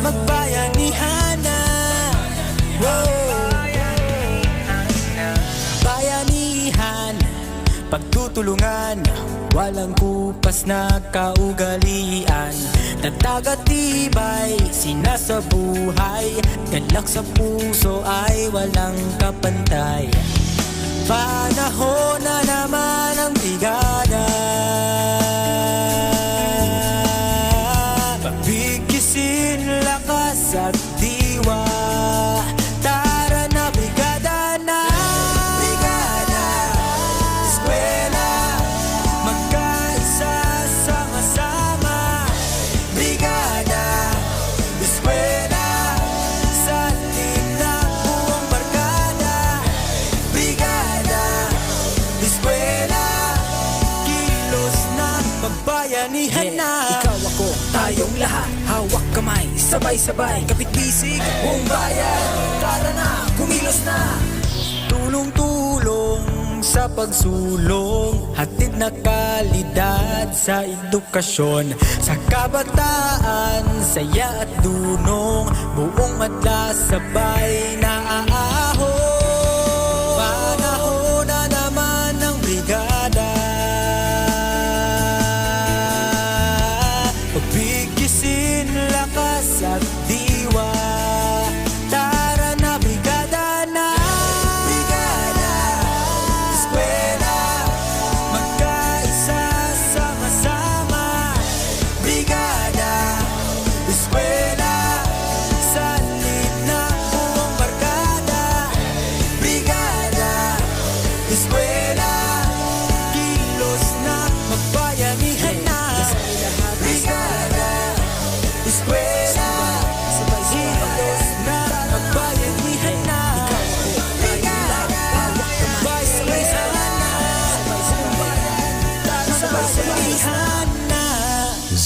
magbayanihan na, bayanihan, pagtutulungan, walang kupas na kaugalian. Tatag at tibay, sinasabuhay, galak sa puso ay walang kapantay. Panahon na naman ang brigada, pagbigkisin lakas at diwa. Tara na brigada na, brigada, eskwela, magkaisa sama-sama. Brigada, eskwela, sa atin na buong barkada. Brigada, eskwela, kilos na, pagbayanihan na. Ikaw ako, tayong lahat, hawak kamay, sabay-sabay, kapit-bisig, buong bayan. Tara na, kumilos na. Tulong-tulong sa pagsulong, hatid na kalidad sa edukasyon. Sa kabataan, saya at dunong, buong madla sabay na aahon. Panahon na naman ng brigada, pagbigisin lakas at diwa. Tara na brigada na, brigada, eskwela, magkaisa sama-sama. Brigada, eskwela, sa atin na buong barkada.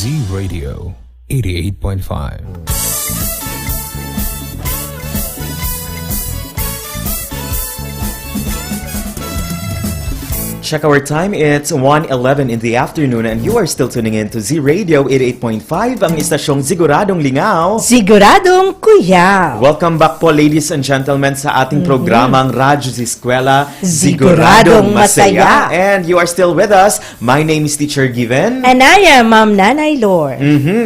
Z Radio 88.5. Check our time, it's 1:11 in the afternoon and you are still tuning in to Z Radio 88.5, ang istasyong siguradong lingaw. Siguradong kuyaw. Welcome back po ladies and gentlemen sa ating programang Radyo Z-Eskwela, Siguradong Masaya. And you are still with us. My name is Teacher Given. And I am Ma'am Nanay Lor.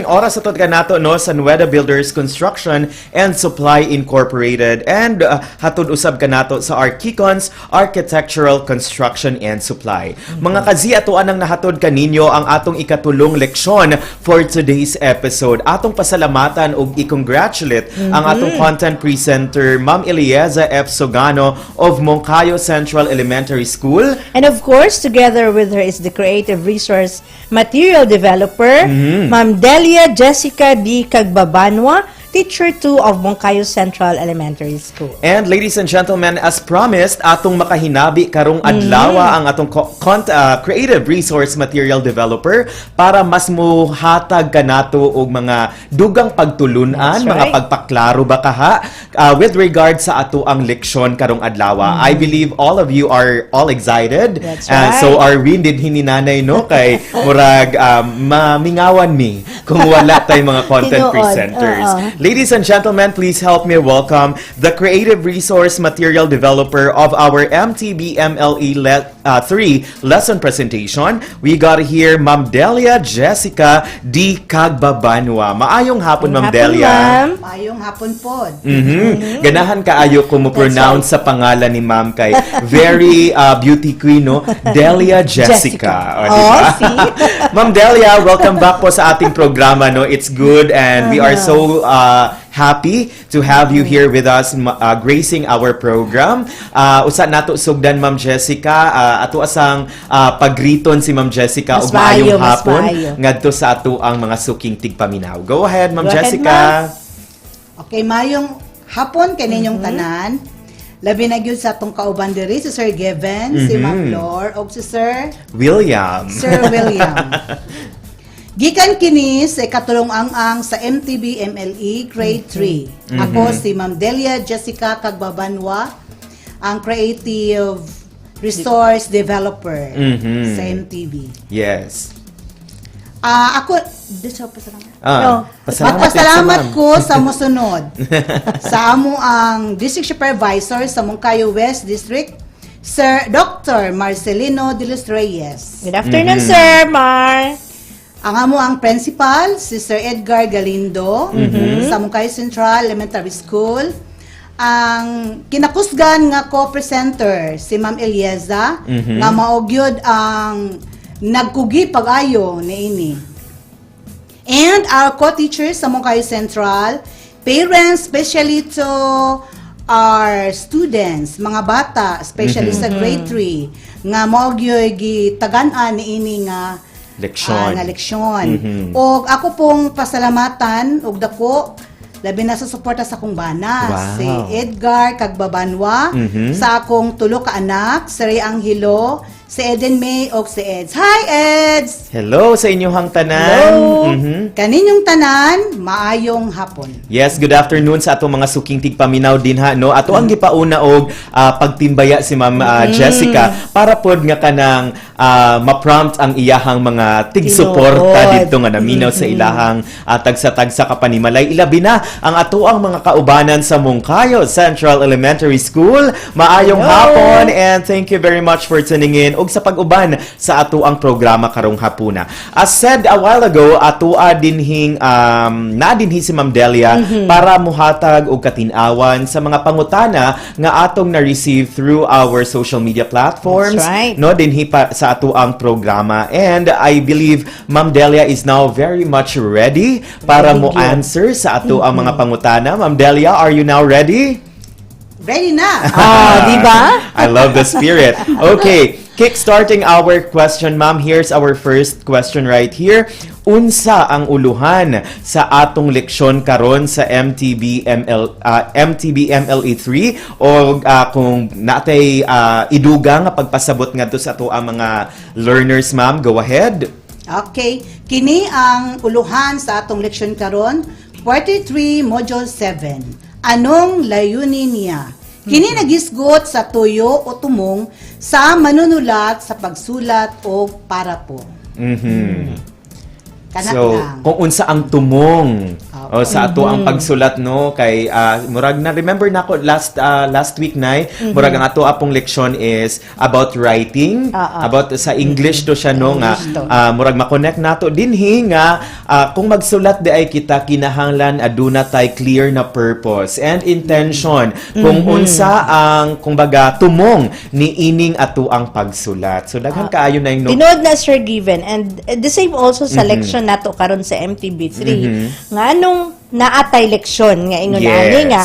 Oras atod ka nato no sa Nueda Builders Construction and Supply Incorporated and hatod usab ka nato sa Archicons Architectural Construction and Supply. Mga kazi, atuan ang nahatod kaninyo ang atong ikatulong leksyon for today's episode. Atong pasalamatan ug i-congratulate ang atong content presenter, Ma'am Elieza F. Sogano of Moncayo Central Elementary School. And of course, together with her is the creative resource material developer, Ma'am Delia Jessica D. Cagbabanwa, Teacher 2 of Moncayo Central Elementary School. And ladies and gentlemen, as promised, atong makahinabi karong adlaw ang atong creative resource material developer para mas muhatag kanato og mga dugang pagtulunan, mga pagpaklaro ba kaha with regard sa ato ang leksyon karong adlaw. I believe all of you are all excited. That's right. So our winded hininanay no kay murag mamingawan mi kung wala tay mga content presenters. Ladies and gentlemen, please help me welcome the creative resource material developer of our MTB MLE 3 lesson presentation. We got here Ma'am Delia Jessica D. Cagbabanwa. Maayong hapon, Ma'am Delia. Maayong hapon po. Ganahan kaayo ko mo pronounce sa pangalan ni Ma'am kay very beauty queen no, Delia Jessica. O, diba? Ma'am Delia, welcome back po sa ating programa no. It's good and we are so happy to have you here with us gracing our program. Usa nato sugdan Ma'am Jessica, ato asang pagriton si Ma'am Jessica og maayong hapon ngadto sa ato ang mga suking tigpaminaw. Go ahead Ma'am Jessica. Okay, maayong hapon kaninyong tanan. Labi na gyud sa atong kauban diri si Sir Given, si Ma'am Lor ug si Sir William. Gikan kini sa katulong ang sa MTB MLE Grade 3. Ako si Ma'am Delia Jessica Cagbabanwa, ang creative resource developer sa MTB. Yes. Ako magpasalamat ko sa mosunod sa amo ang District Supervisor sa Moncayo West District, Sir Dr. Marcelino de los Reyes. Good afternoon, Sir Mar. Ang amo ang principal, si Sir Edgar Galindo, sa Moncayo Central Elementary School. Ang kinakusgan nga co-presenter, si Ma'am Elieza, nga maogyod ang nagkugi pag-ayo niini. And our co-teachers sa Moncayo Central, parents, especially to our students, mga bata, especially sa grade 3, nga maogyod gitagan-an niini nga leksyon. Og ako pong pasalamatan og dako labi na sa suporta sa akong bana, si Edgar Cagbabanwa, sa akong tulo ka anak, si Ray Angelo, si Eden May og si Eds. Hi Eds! Hello sa inyong tanan. Hello! Kaninyong tanan, maayong hapon. Yes, good afternoon sa atong mga suking tigpaminaw din ha no. Ato ang gipauna og pagtimbaya si Ma'am Jessica para pod nga kanang ma-prompt ang iyahang mga tig-suporta dito nga naminaw sa ilahang tagsa-tagsa kapanimalay. Ilabi na ang ato ang mga kaubanan sa Moncayo Central Elementary School. Maayong hapon and thank you very much for tuning in og sa pag-uban sa ato ang programa karong hapuna. As said a while ago, ato dinhing nadinhi si Ma'am Delia para muhatag og katin-awan sa mga pangutana nga atong na-receive through our social media platforms. No, dinhi pa sa ato ang programa. And I believe Ma'am Delia is now very much ready para mo answer sa ato ang mga pangutana. Ma'am Delia, are you now ready? Ready na. Di ba? I love the spirit. Okay. Kickstarting our question, ma'am. Here's our first question right here. Unsa ang uluhan sa atong leksyon karon sa MTB MLE 3 o kung natay idugang nga pagpasabot ngadto sa ato ang mga learners, ma'am? Go ahead. Okay, kini ang uluhan sa atong leksyon karon, 43 Module 7. Anong layunin niya? Kini nagisgot sa tuyo o tumong sa manunulat sa pagsulat o para po. Kana So, lang. kung unsa ang tumong sa ato ang pagsulat no kay murag na remember nako last week na murag ang ato apong leksyon is about writing, about sa English to siya no nga murag ma-connect nato dinhi nga kung magsulat di ay kita kinahanglan aduna tay clear na purpose and intention kung unsa ang kumbaga tumong ni ining ato ang pagsulat. So daghan kaayo na yung Tinood na Sir Given and the same also sa leksyon nato karon sa MTB3 nga anong naatay leksyon nga ingon ani nga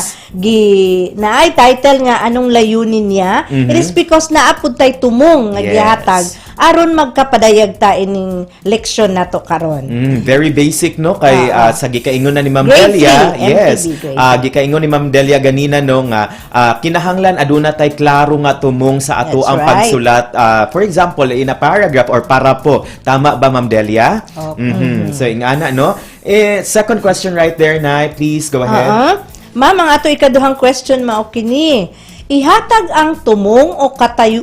naay title nga anong layunin niya. It is because naapud tay tumong nga gihatag aron magkapadayag ta ining leksyon nato karon. Very basic no kay sa gikaingon na ni Ma'am Grade Delia. 3, Yes. MTB, Gikaingon ni Ma'am Delia ganina no nga kinahanglan aduna tay klaro nga tumong sa ato That's ang right. pagsulat. For example, in a paragraph or para po. Tama ba Ma'am Delia? So ingana no. Second question right there na please go ahead. Ma'am, ang ato ikaduhang question mao kini. Ihatag ang tumong o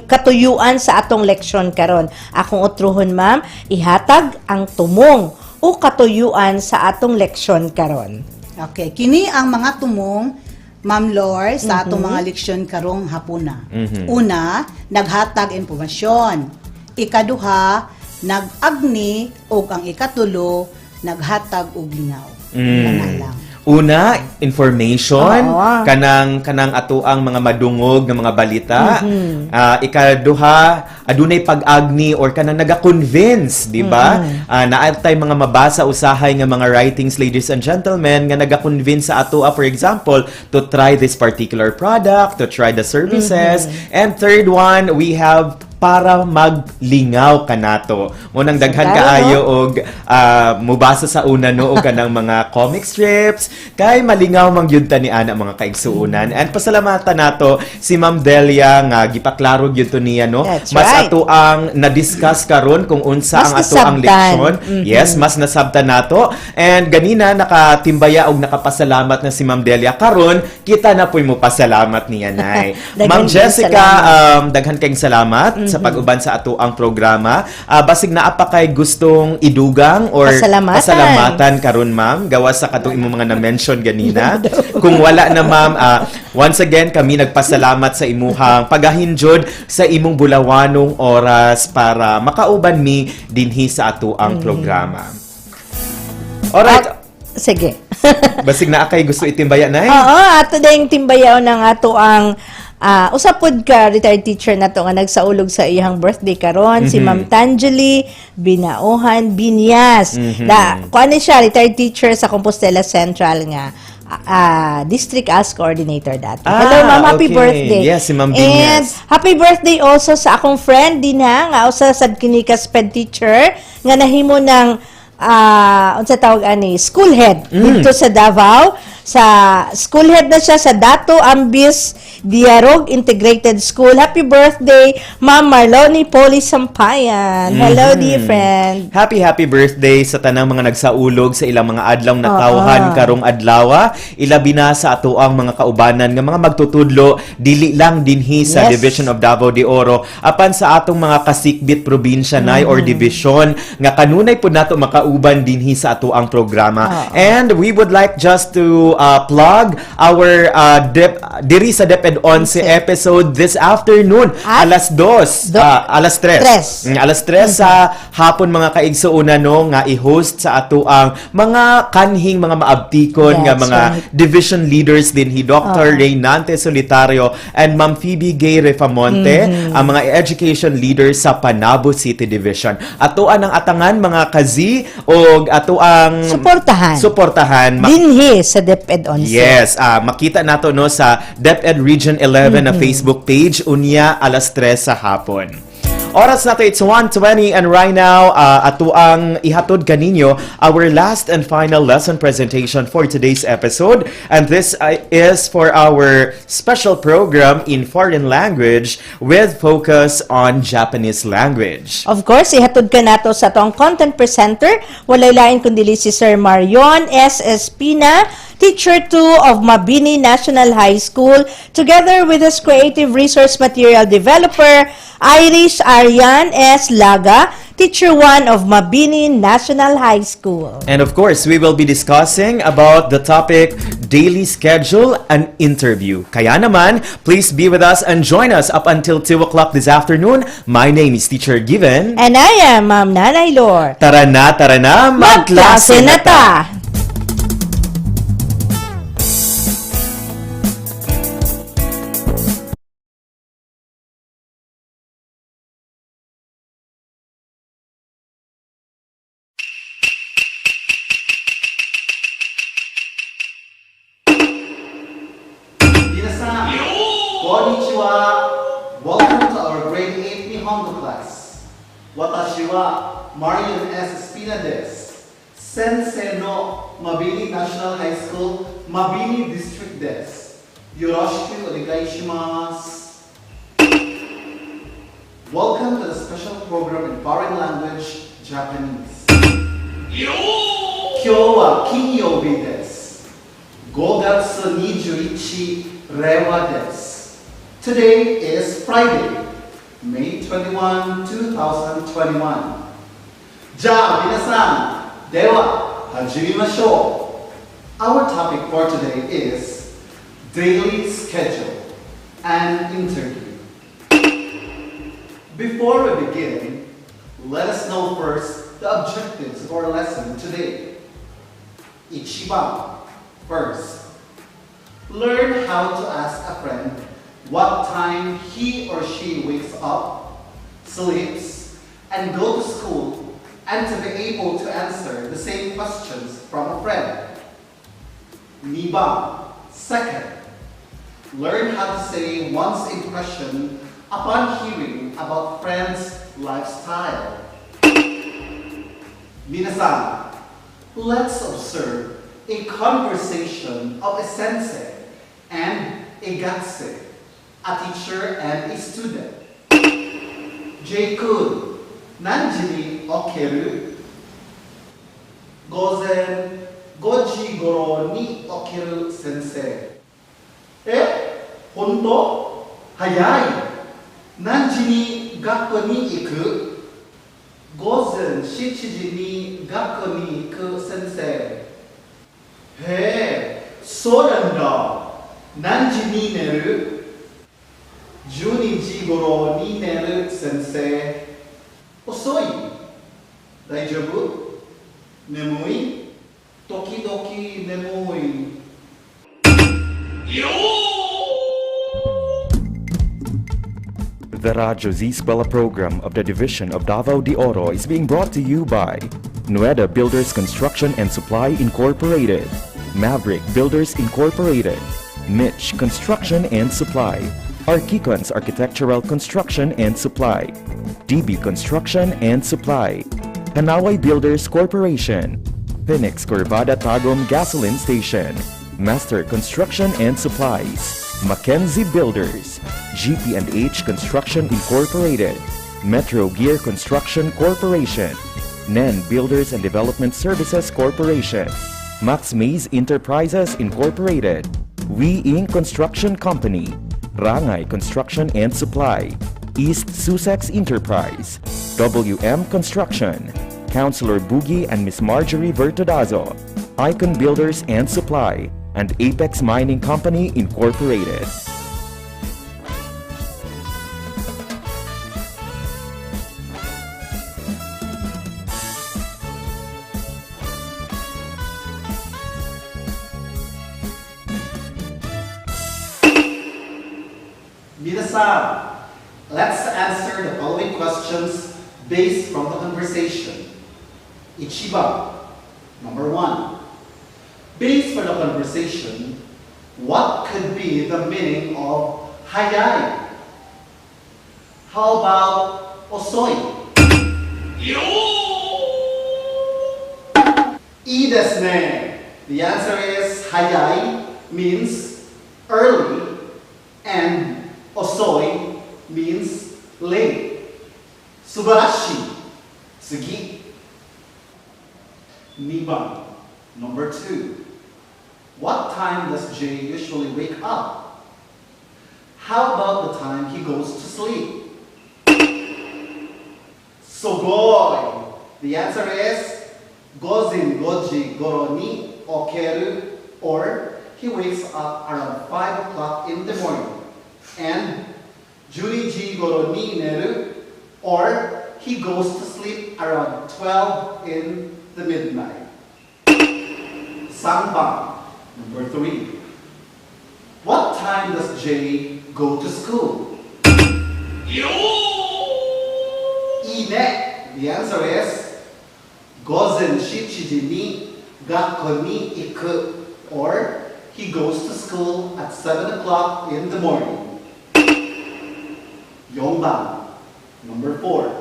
katuyuan sa atong leksyon karon. Akong utruhon, ma'am, ihatag ang tumong o katuyuan sa atong leksyon karon. Okay, kini ang mga tumong Ma'am Lor sa atong mga leksyon karong hapuna. Una, naghatag impormasyon. Ikaduha, nag-agni o ang ikatulo, naghatag og lingaw. Kana lang. Una, information, kanang ato ang mga madungog nga mga balita. Ikaduha, adunay pag-agni or kanang naga-convince, di ba? Naatay mga mabasa usahay nga mga writings, ladies and gentlemen, nga naga-convince sa ato, for example, to try this particular product, to try the services. And third one, we have para maglingaw kanato. Munang daghan kaayo og mubasa sa una no og kanang mga comic strips kay malingaw man gyud ta ni ana mga kaigsuonan. And pasalamatan nato si Ma'am Delia nga gipaklaro gyud to niya no. That's Mas right. ato ang na-discuss karon kung unsa Mas ang ato ang nasabtan. leksyon. Yes, mas nasabtan nato. And ganina nakatimbaya og nakapasalamat na si Ma'am Delia karon kita na puy mo pasalamat niya nay. Ma'am Jessica, daghan kayong salamat sa pag-uban sa ato ang programa. Basig naa pa kay gustong idugang or pasalamatan karon ma'am gawas sa katong imong mga na-mention ganina. Kung wala na ma'am, once again kami nagpasalamat sa imuhang pagahinjod sa imong bulawanong oras para makauban mi dinhi sa ato ang programa. Alright. Sige. Basig naa kay gusto itimbaya nay? Oo, ato dayong timbayaw ng ato ang usapod ka retired teacher na to nga nagsaulog sa iyang birthday karon si Ma'am Tangeli Binaohan Binyas. Kuan ni siya retired teacher sa Compostela Central nga District ALS Coordinator dati. Hello Ma'am, happy birthday. Yes, si Ma'am And Binyas. happy birthday also sa akong friend din nga usa sad kini ka sped teacher nga nahimo ng unsa tawag ani school head dito sa Davao. Sa school head na siya sa Dato Ambis Diarog Integrated School. Happy birthday, Ma'am Marloni Poli Sampayan. Hello, dear friend. Happy birthday sa tanang mga nagsaulog sa ilang mga adlaw na tawhan karong adlaw. Ilabi na sa ato ang mga kaubanan nga mga magtutudlo dili lang dinhi sa Division of Davao de Oro apan sa atong mga kasikbit probinsya nay or division nga kanunay pud nato makauban dinhi sa ato ang programa. And we would like just to plug our diri sa DepEd 11 episode this afternoon alas 2 alas 3 alas 3 sa hapon mga kaigsuonan no nga i-host sa ato ang mga kanhing mga maabtikon nga mga division leaders din hi Dr. Reynante Solitario and Ma'am Phoebe Gay Refamonte ang mga education leaders sa Panabo City Division. Ato ang atangan mga kazi og ato ang suportahan dinhi sa DepEd 11. Yes, makita nato no sa DepEd Region 11 na Facebook page unya alas 3 sa hapon. Oras nato it's 1:20 and right now ato ang ihatod kaninyo our last and final lesson presentation for today's episode, and this is for our special program in foreign language with focus on Japanese language. Of course, ihatod ka nato sa tong content presenter. Walay lain kundi si Sir Marion S. Espina, Teacher 2 of Mabini National High School, together with his creative resource material developer, Irish Arian S. Laga, Teacher 1 of Mabini National High School. And of course, we will be discussing about the topic daily schedule and interview. Kaya naman, please be with us and join us up until 2 o'clock this afternoon. My name is Teacher Given. And I am Ma'am Nanay Lor. Tara na, magklase na ta! Konnichiwa. Welcome to our grade 8 Nihongo class. Watashi wa Marion S. Espina desu. Sensei no Mabini National High School, Mabini District desu. Yoroshiku onegai shimasu. Welcome to the special program in foreign language, Japanese. Kyou wa kinyoubi desu. 5月21 Rewa desu. Today is Friday, May 21, 2021. じゃあ皆さん、では始めましょう。Our topic for today is daily schedule and interview. Before we begin, let us know first the objectives of our lesson today. Ichiban, first, learn how to ask a friend what time he or she wakes up, sleeps, and go to school, and to be able to answer the same questions from a friend. Niban, second, learn how to say one's impression upon hearing about friends' lifestyle. Minasan, let's observe a conversation of a sensei and a gatsei, a teacher and a student. J-kun, nanji ni okeru? 午前5時頃に起きる先生。本当？早い。何時に学校に行く？午前7時に学校に行く先生。へえ、そうなんだ。何時に寝る？12時頃に寝る先生。遅い？大丈夫？眠い？時々眠い。The Radyo Z-Eskwela program of the Division of Davao de Oro is being brought to you by Nueda Builders Construction and Supply Incorporated, Maverick Builders Incorporated, Mitch Construction and Supply, Archicons Architectural Construction and Supply, DB Construction and Supply, Kanaway Builders Corporation, Phoenix Corvada Tagum Gasoline Station, Master Construction and Supplies, Mackenzie Builders, GP&H Construction Incorporated, Metro Gear Construction Corporation, NEN Builders and Development Services Corporation, Max Mays Enterprises Incorporated, We Inc. Construction Company, Rangay Construction and Supply, East Sussex Enterprise, WM Construction, Councilor Boogie and Miss Marjorie Vertodazo, Icon Builders and Supply, and Apex Mining Company Incorporated. Minasan, let's answer the following questions based from the conversation. Ichiban, number 1. Based for the conversation, what could be the meaning of hayai? How about 遅い? I desu ne. The answer is hayai means early and osoi means late. Subarashi. Tsugi. 2番 Number 2. What time does Jay usually wake up? How about the time he goes to sleep? Sugoi. The answer is Gozin goji goro ni okeru, or he wakes up around 5 o'clock in the morning. And Juriji goro ni neru, or he goes to sleep around 12 in the midnight. Sanban, number 3. What time does Jay go to school? Ine. The answer is Gozen shichiji ni gakko ni iku, or he goes to school at 7 o'clock in the morning. Yongban, number 4.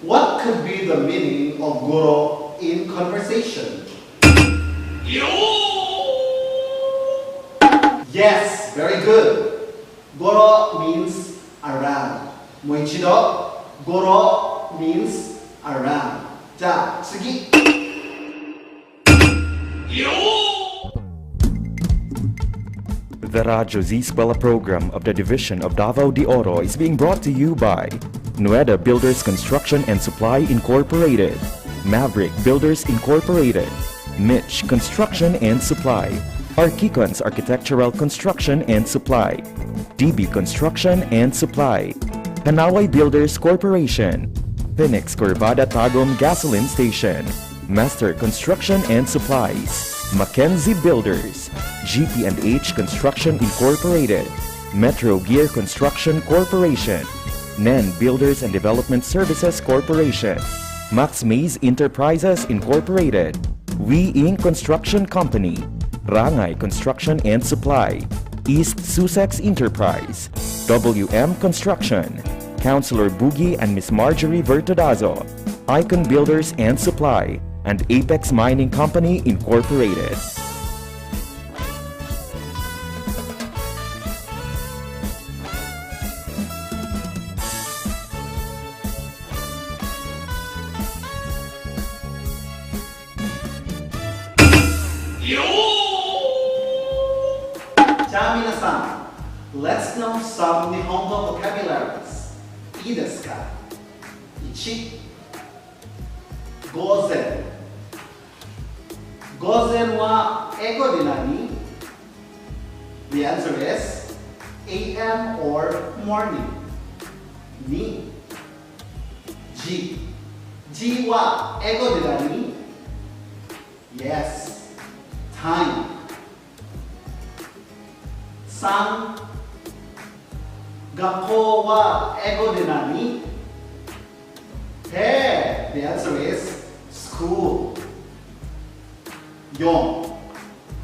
What could be the meaning of goro in conversation? Yes, very good. Goro means around. Moichido, goro means around. 자, tsugi. The Radyo Z-Eskwela program of the Division of Davao de Oro is being brought to you by Nueda Builders Construction and Supply Incorporated, Maverick Builders Incorporated, Mitch Construction and Supply, Archicons Architectural Construction and Supply, DB Construction and Supply, Hanaway Builders Corporation, Phoenix Corvada Tagum Gasoline Station, Master Construction and Supplies, Mackenzie Builders, GP&H Construction Incorporated, Metro Gear Construction Corporation, NEN Builders and Development Services Corporation, Max Mays Enterprises Incorporated, We Inc. Construction Company, Rangay Construction and Supply, East Sussex Enterprise, WM Construction, Councilor Boogie and Miss Marjorie Vertodazo, Icon Builders and Supply, and Apex Mining Company Incorporated. 자, minasan, let's know some Nihongo vocabularies. I desu ka? 1. Gozen. Gozen wa ego de nani? The answer is AM or morning. Ni. Ji. Ji wa ego de nani? Yes. Time. San. Gakko wa ego de nani? Hey, the answer is school. Yon.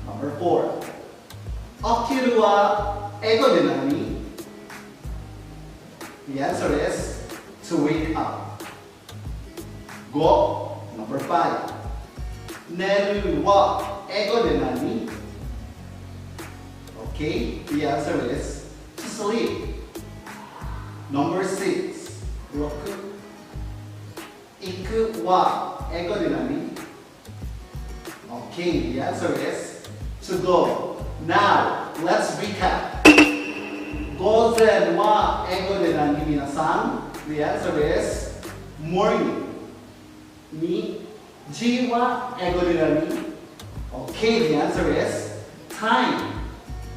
Number 4. Okiru wa ego de nani? The answer is to wake up. Go. Number 5. Neru wa ego de nani? Okay, the answer is to sleep. Number 6. Roku. Iku wa ego de nani? Okay, the answer is to go. Now, let's recap. Gozen wa ego de nani minasan? The answer is morning. Ni. Ji wa ego de nani? Okay, the answer is time.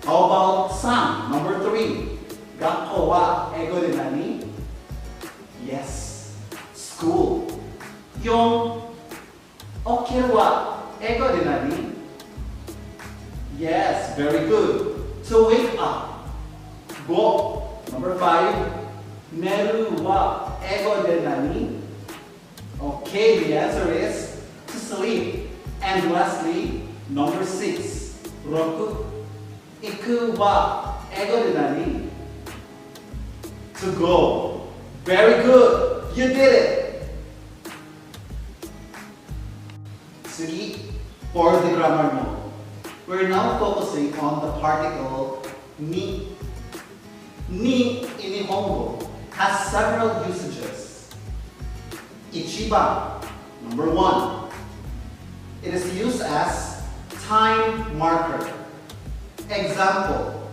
How about san? Number 3. Gakko wa ego de nani? Yes, school. Yon. Okiru wa ego de nani? Yes, very good. To wake up. Go. Number 5. Neru wa ego de nani? Okay, the answer is to sleep. And lastly, number 6. Roku. Iku wa ego de nani? To go. Very good. You did it. Sugi, for the grammar mode. We're now focusing on the particle ni. Ni in Nihongo has several usages. Ichiban, number 1. It is used as time marker. Example,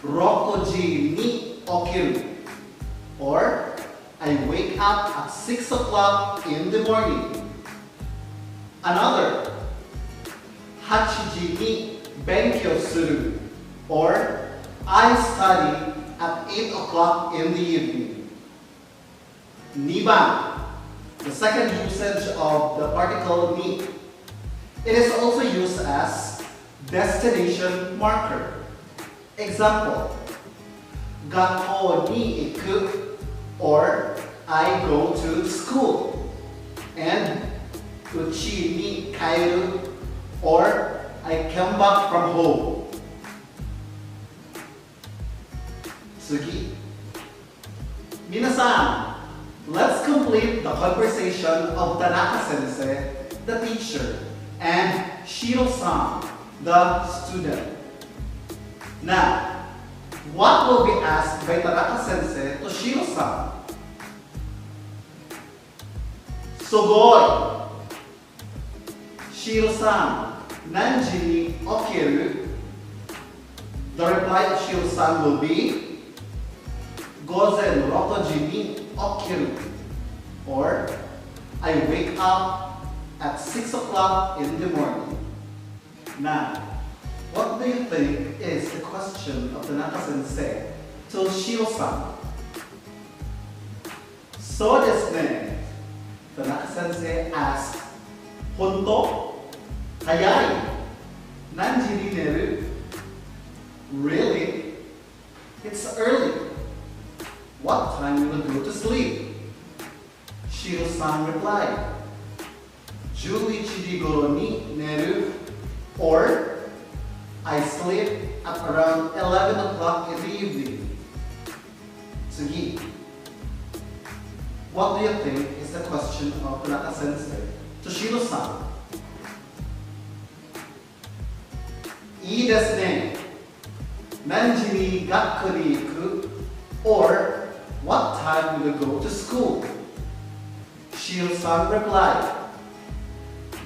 Rokoji ni okiru, or I wake up at 6 o'clock in the morning. Another, Hachiji ni benkyou suru, or I study at 8 o'clock in the evening. Niban, the second usage of the particle ni. It is also used as destination marker. Example, Gakko ni iku, or I go to school. And Uchi ni kairu, or I come back from home. Sugi. Minasan, let's complete the conversation of Tanaka-sensei, the teacher, and Shiro-san, the student. Now, what will be asked by Tanaka-sensei to Shiro-san? Sugoi. Shiro-san, nanji ni okiru? The reply of Shiro-san will be Gozen rotoji ni okiru, or I wake up at 6 o'clock in the morning. Now, what do you think is the question of Tanaka-sensei to Shiro-san? So desu ne. Tanaka-sensei asked, Honto? Hayai? Nanji ni neru? Really? It's early. What time will you go to sleep? Shiro-san replied, 11時頃に寝る, or I sleep at around 11 o'clock in the evening. Tsugi. What do you think is the question of Tanaka-sensei to Shiro-san? いいですね. 何時に学校に行く? Or what time will you go to school? Shiro-san replied,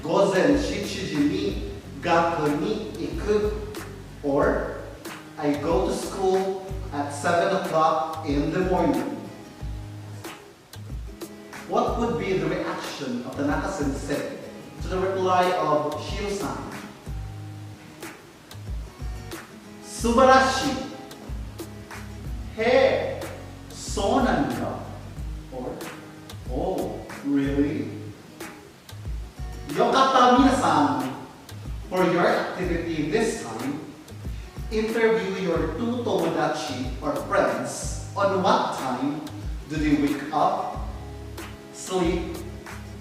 午前7時に学校に行く, or I go to school at 7 o'clock in the morning. What would be the reaction of Tanaka-sensei to the reply of Shiro-san? Subarashi. Hey, so nanda. Or, oh, really? Yokatta minasan. For your activity this time, interview your two tomodachi or friends on what time do they wake up, sleep,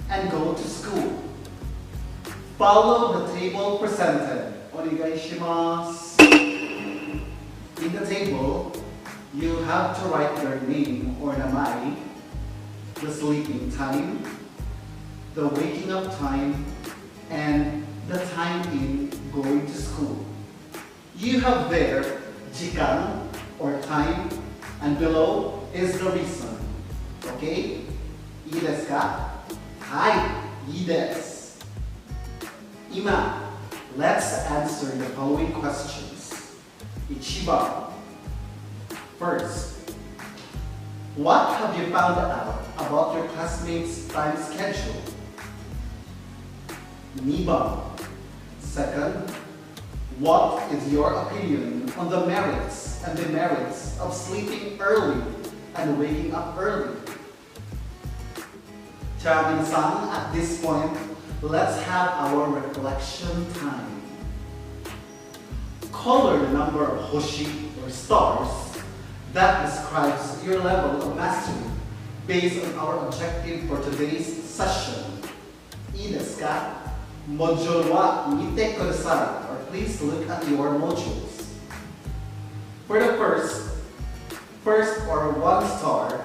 and go to school. Follow the table presented. Onegai shimasu. In the table, you have to write your name or namai, the sleeping time, the waking up time, and the time in going to school. You have there jikan or time, and below is the reason. Okay? Ii desu ka? Hai, ii desu. Ima, let's answer the following questions. Ichiban. First, what have you found out about your classmates' time schedule? Niban. Second, what is your opinion on the merits and demerits of sleeping early and waking up early? Chamin-san, at this point, let's have our reflection time. Color the number of hoshi or stars that describes your level of mastery based on our objective for today's session. Ii desu ka? Module wa mite kudasai, or please look at your modules. For the first, first or 1 star,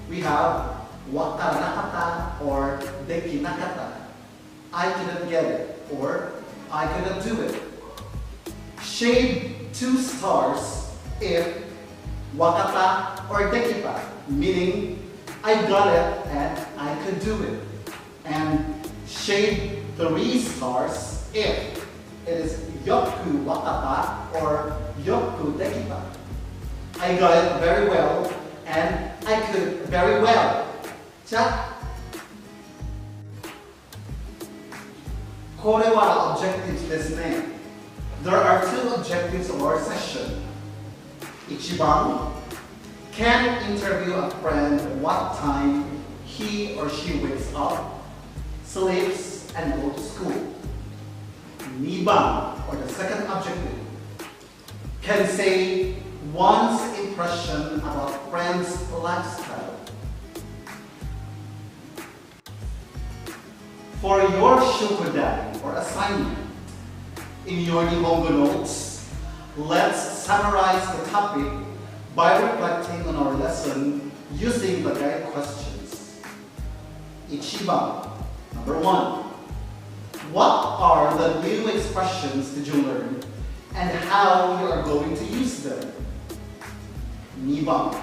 we have wakaranakata or dekinakata. I couldn't get it or I couldn't do it. Shade 2 stars if wakata or dekita, meaning I got it and I could do it. And shade 3 stars if it is yoku wakata or yoku dekita. I got it very well and I could very well. Chat. これは objectives ですね。There are 2 objectives of our session. Ichiban, can interview a friend what time he or she wakes up, sleeps, and go to school. Niban, or the second objective, can say one's impression about friend's lifestyle. For your shukudan or assignment, in your Nihongo notes, let's summarize the topic by reflecting on our lesson using the guide questions. Ichiban, number 1. What are the new expressions did you learn and how you are going to use them? Niban,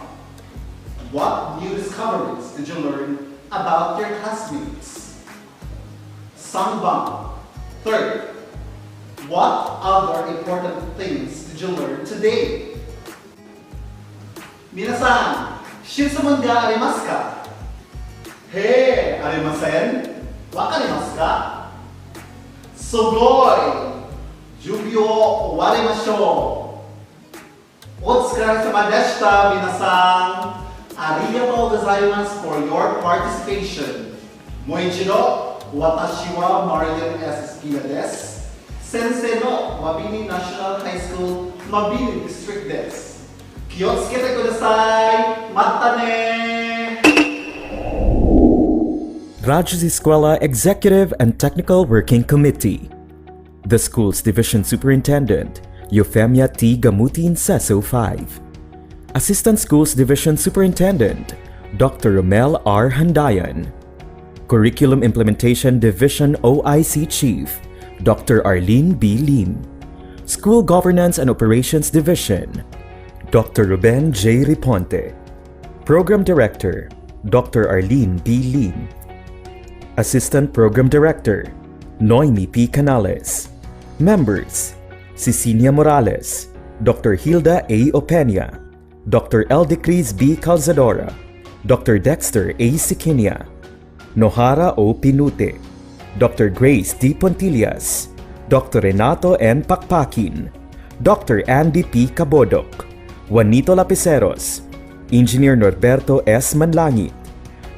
what new discoveries did you learn about your classmates? Sanban, third, what other important things did you learn today? Minasan, shinsumun ga arimasu ka? Hey, arimasen? Wakarimasu ka? Sugoi! Jubi o owarimashou. Otsukaresama deshita, minasan. Arigatou gozaimasu for your participation. Moichido, watashi wa Marian S. Espina desu. Sensei no Mabini National High School, Mabini District desu. Kiyotsukete kudasai. Mata ne! Radyo Z-Eskwela Executive and Technical Working Committee. The school's Division Superintendent, Euphemia T. Gamutin Seso 5. Assistant Schools Division Superintendent, Dr. Romel R. Handayan. Curriculum Implementation Division OIC Chief, Dr. Arlene B. Lim. School Governance and Operations Division, Dr. Ruben J. Riponte. Program Director, Dr. Arlene B. Lim. Assistant Program Director, Noemi P. Canales. Members, Cecilia Morales, Dr. Hilda A. Opeña, Dr. Eldecris B. Calzadora, Dr. Dexter A. Sikinia, Nohara O. Pinute, Dr. Grace D. Pontillas, Dr. Renato N. Pakpakin, Dr. Andy P. Cabodok, Juanito Lapiceros, Engineer Norberto S. Manlangit,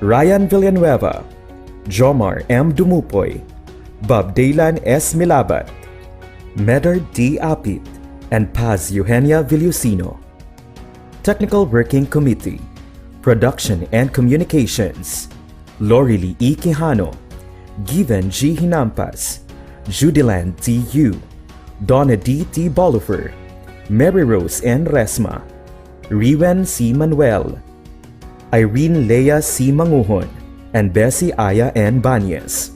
Ryan Villanueva, Jomar M. Dumupoy, Bob Daylan S. Milabat, Medard D. Apit, and Paz Eugenia Villusino. Technical Working Committee, Production and Communications, Lorily E. Quijano, Given G. Hinampas, Judiland T. Yu, Donna D. T. Bolifer, Mary Rose N. Resma, Riwen C. Manuel, Irene Lea C. Manguhon, and Bessie Aya N. Banyes.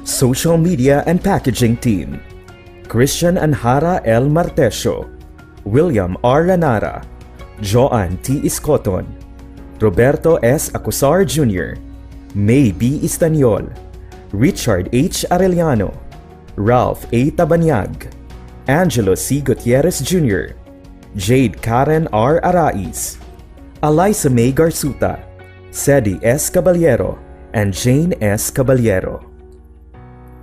Social Media and Packaging Team, Christian Anhara L. Martesio, William R. Lanara, Joan T. Iscoton, Roberto S. Acusar Jr., May B. Istaniol, Richard H. Arellano, Ralph A. Tabanyag, Angelo C. Gutierrez Jr., Jade Karen R. Arais, Eliza May Garsuta, Sedi S. Caballero, and Jane S. Caballero.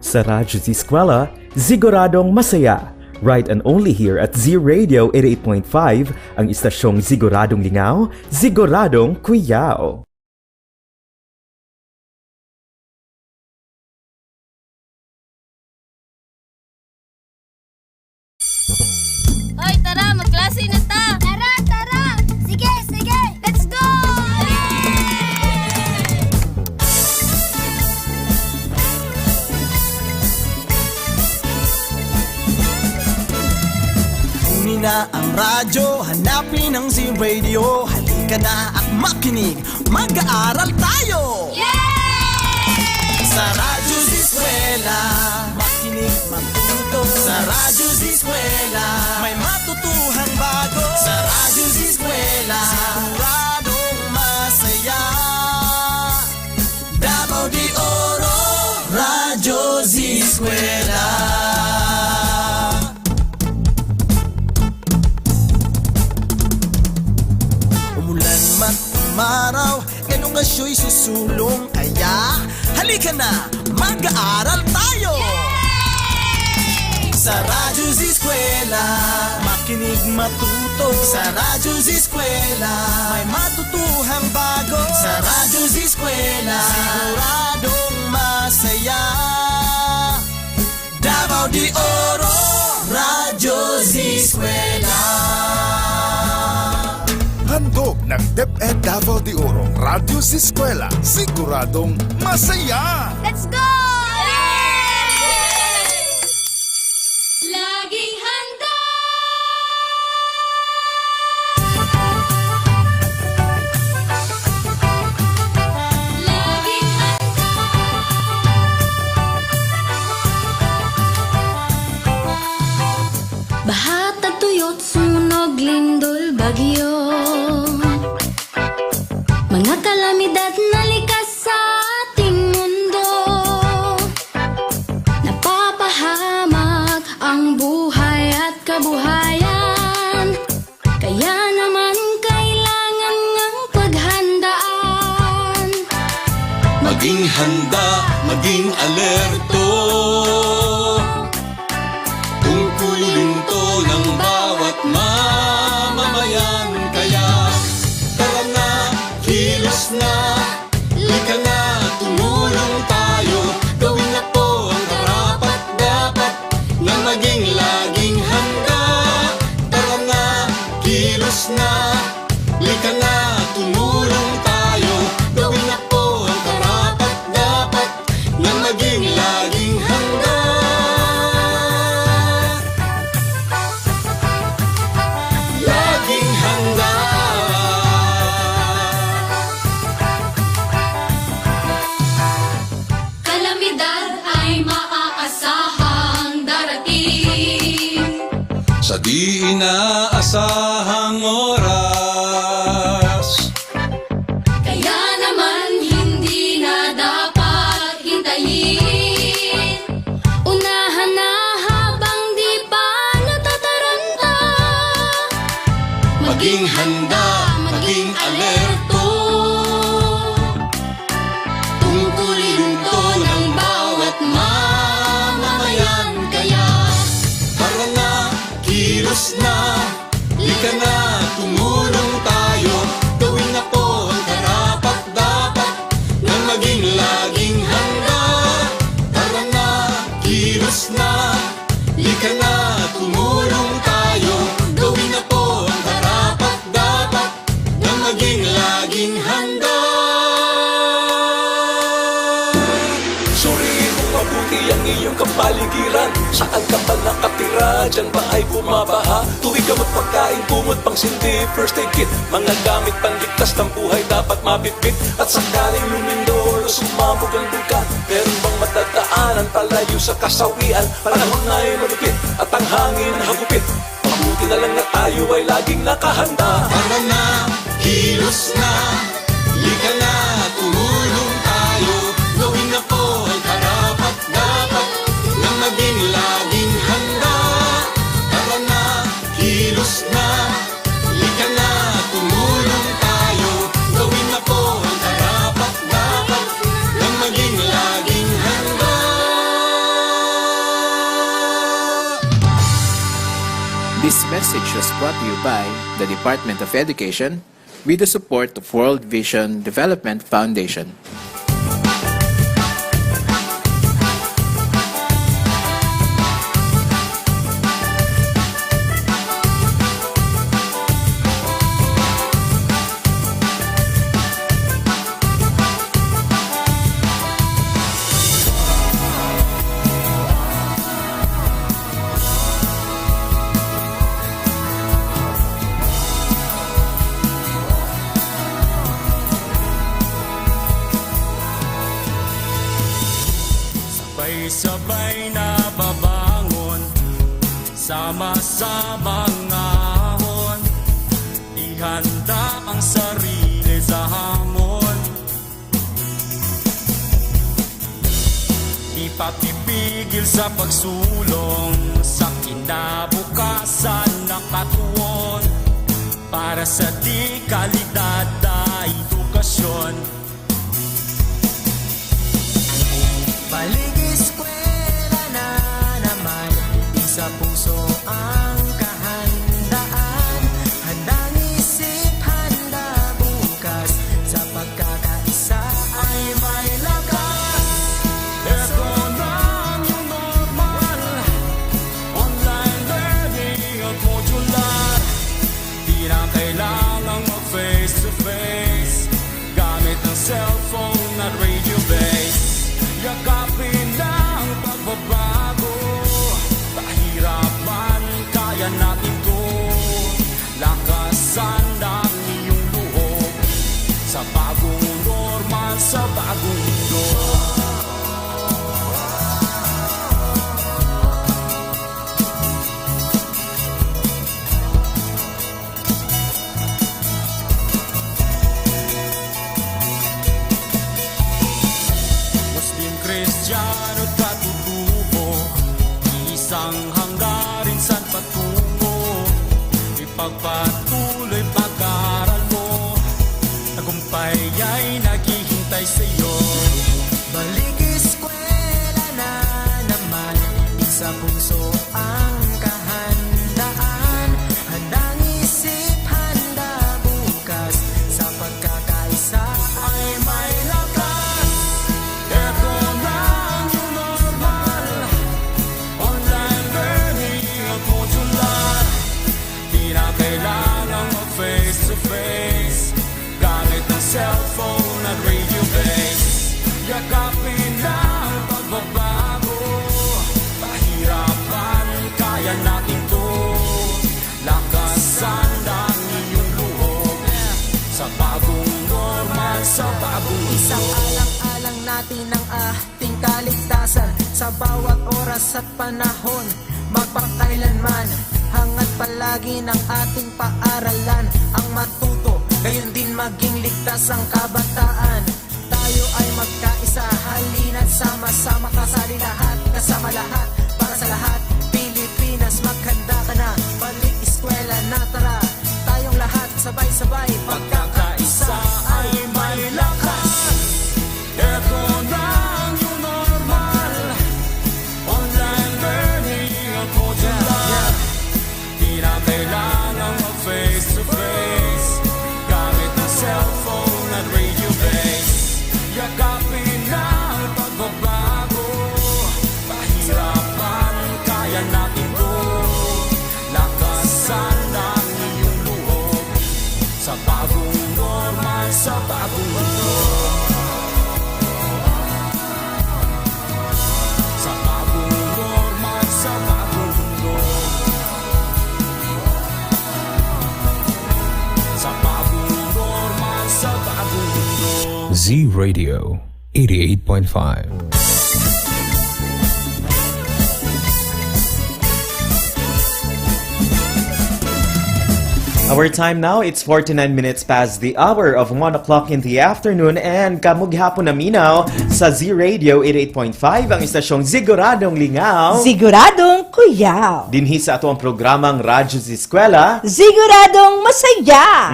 Sa Radyo Z-Eskwela, siguradong masaya. Right and only here at Z Radio 88.5, ang istasyong siguradong lingaw, siguradong kuyaw. Hoy, tara, magklase na ta! Tara, tara! Sige, sige! Let's go! Kunin na ang radyo, hanapin ang Z Radio. Halika Halika na at makinig, mag-aaral tayo! Sa Radyo Z-Eskwela, makinig, matuto. Sa Radyo Z-Eskwela, may matutuhang bago. Sa Radyo Z-Eskwela, siguradong masaya. Davao de Oro, Radyo Z-Eskwela. Umulan man umaraw, edukasyo'y susulong. Kaya halika na, mag-aaral tayo! Sa Radyo Z-Eskwela, makinig, matuto. Sa Radyo Z-Eskwela, may matutuhang bago. Sa Radyo Z-Eskwela, siguradong masaya. Davao de Oro, Radyo Z-Eskwela. Handog ng DepEd Davao de Oro, Radyo Z-Eskwela, siguradong masaya! Let's go! Laging handa! Laging baha, tagtuyot, sunog, lindol, bagyo. Mga kalamidad na likas sa ating mundo. Napapahamak ang buhay at kabuhayan. Kaya naman kailangan ngang paghandaan. Maging handa, maging alerto. Tungkulin to ng bawat mamamayan. Kaya tara na, kilos na, lika na, tumulong tayo. Gawin na po ang karapat-dapat na maging laging handa. Tara na, kilos na, lika na, tumulong tayo. Gawin na po ang karapat-dapat na maging laging handa. Laging handa. Kalamidad ay maaasahang darating. Sa di inaasahang oras, Kaya naman hindi na dapat hintayin. Unahan na habang di pa natataranta. maging handa, maging alerto. Tungkulin to ng bawat mamamayan. Kaya tara na, kilos na, lika na, tumulong tayo. Gawin na po ang karapat-dapat na maging laging handa. Tara na, kilos na, lika na, tumulong tayo. Gawin na po ang karapat-dapat na maging laging handa. Suriin mo mabuti ang iyong kapaligiran. Saan ka pa nakatira? Diyan ba ay bumabaha? Tuwing gamot, pagkain, kumot, pang sindi, first aid kit. Mga gamit panligtas ng buhay dapat mabitbit. At sakaling lumindol o sumabog ang bungka, meron bang matadaanan palayo sa kasawian? Panahon na ay malupit at ang hangin hagupit. Mabuti na lang na tayo ay laging nakahanda. Tara na, kilos na, lika na, tumulong tayo. Gawin na po ang karapat-dapat na maging laging handa. Tara na, kilos na, lika na, tumulong tayo. Gawin na po ang karapat-dapat na maging laging handa. This message was brought to you by the Department of Education with the support of World Vision Development Foundation. sama-samang ahon, ihanda ang sarili sa hamon. Ipapipigil sa pagsulong sa kinabukasan na katuon, para sa di kalidad na edukasyon. Balik eskwela na naman, sa puso ang kahandaan, handang isip, handa bukas, sa pagkakaisa ay may lakas. Ito na ang new normal, online learning at modular. Di na kailangang mag-face to face, gamit ang cellphone at radio base. Yakapin na ang pagbabago, kahirapan kaya natin to. Lakasan ang iyong loob, sa bagong normal, sa bagong mundo. Muslim, Kristiyano, katutubo, isang hanggarin san patungo. Ipagpatuloy pag-aaral mo, tagumpay ay naghihintay sa'yo. Balik eskwela na naman, sa puso ang kahandaan, handang isip, handa bukas, sa pagkakaisa ay may lakas. Ito na ang new normal, online learning at modular. Di na kailangang mag-face to face, gamit ang cellphone at radio base. Yakapin na ang pagbabago, pahirapan kaya natin to. Lakasan ang iyong loob, sa bagong normal, sa bagong Isang mundo. alang-alang natin ang ating kaligtasan sa bawat oras at panahon, magpakailanman. Hangad palagi ng ating paaralan ang matuto, gayon din maging ligtas ang kabataan. Tayo ay magkaisa, halina't sama-sama, kasali lahat, kasama lahat, para sa lahat. Pilipinas, maghanda ka na, balik eskwela na, tara. Tayong lahat sabay-sabay, pagkakaisa ay may lakas. Ito na ang new normal, online learning at modular. Di na kailangang mag-face to face, gamit ang cellphone at radio base. Yakapin na ang pagbabago, pahirapan kaya natin to. Lakasan ang iyong loob, sa bagong normal, sa bagong mundo. Sa bagong normal, sa bagong mundo. Sa bagong normal, sa bagong mundo. Z Radio 88.5. Our time now, it's 49 minutes past the hour of 1 o'clock in the afternoon, and kamughapon na minaw sa Z Radio 88.5, ang istasyong Siguradong Lingaw, Siguradong Kuyaw, dinhi sa ato ang programang Radyo Z-Eskwela, Siguradong Masaya.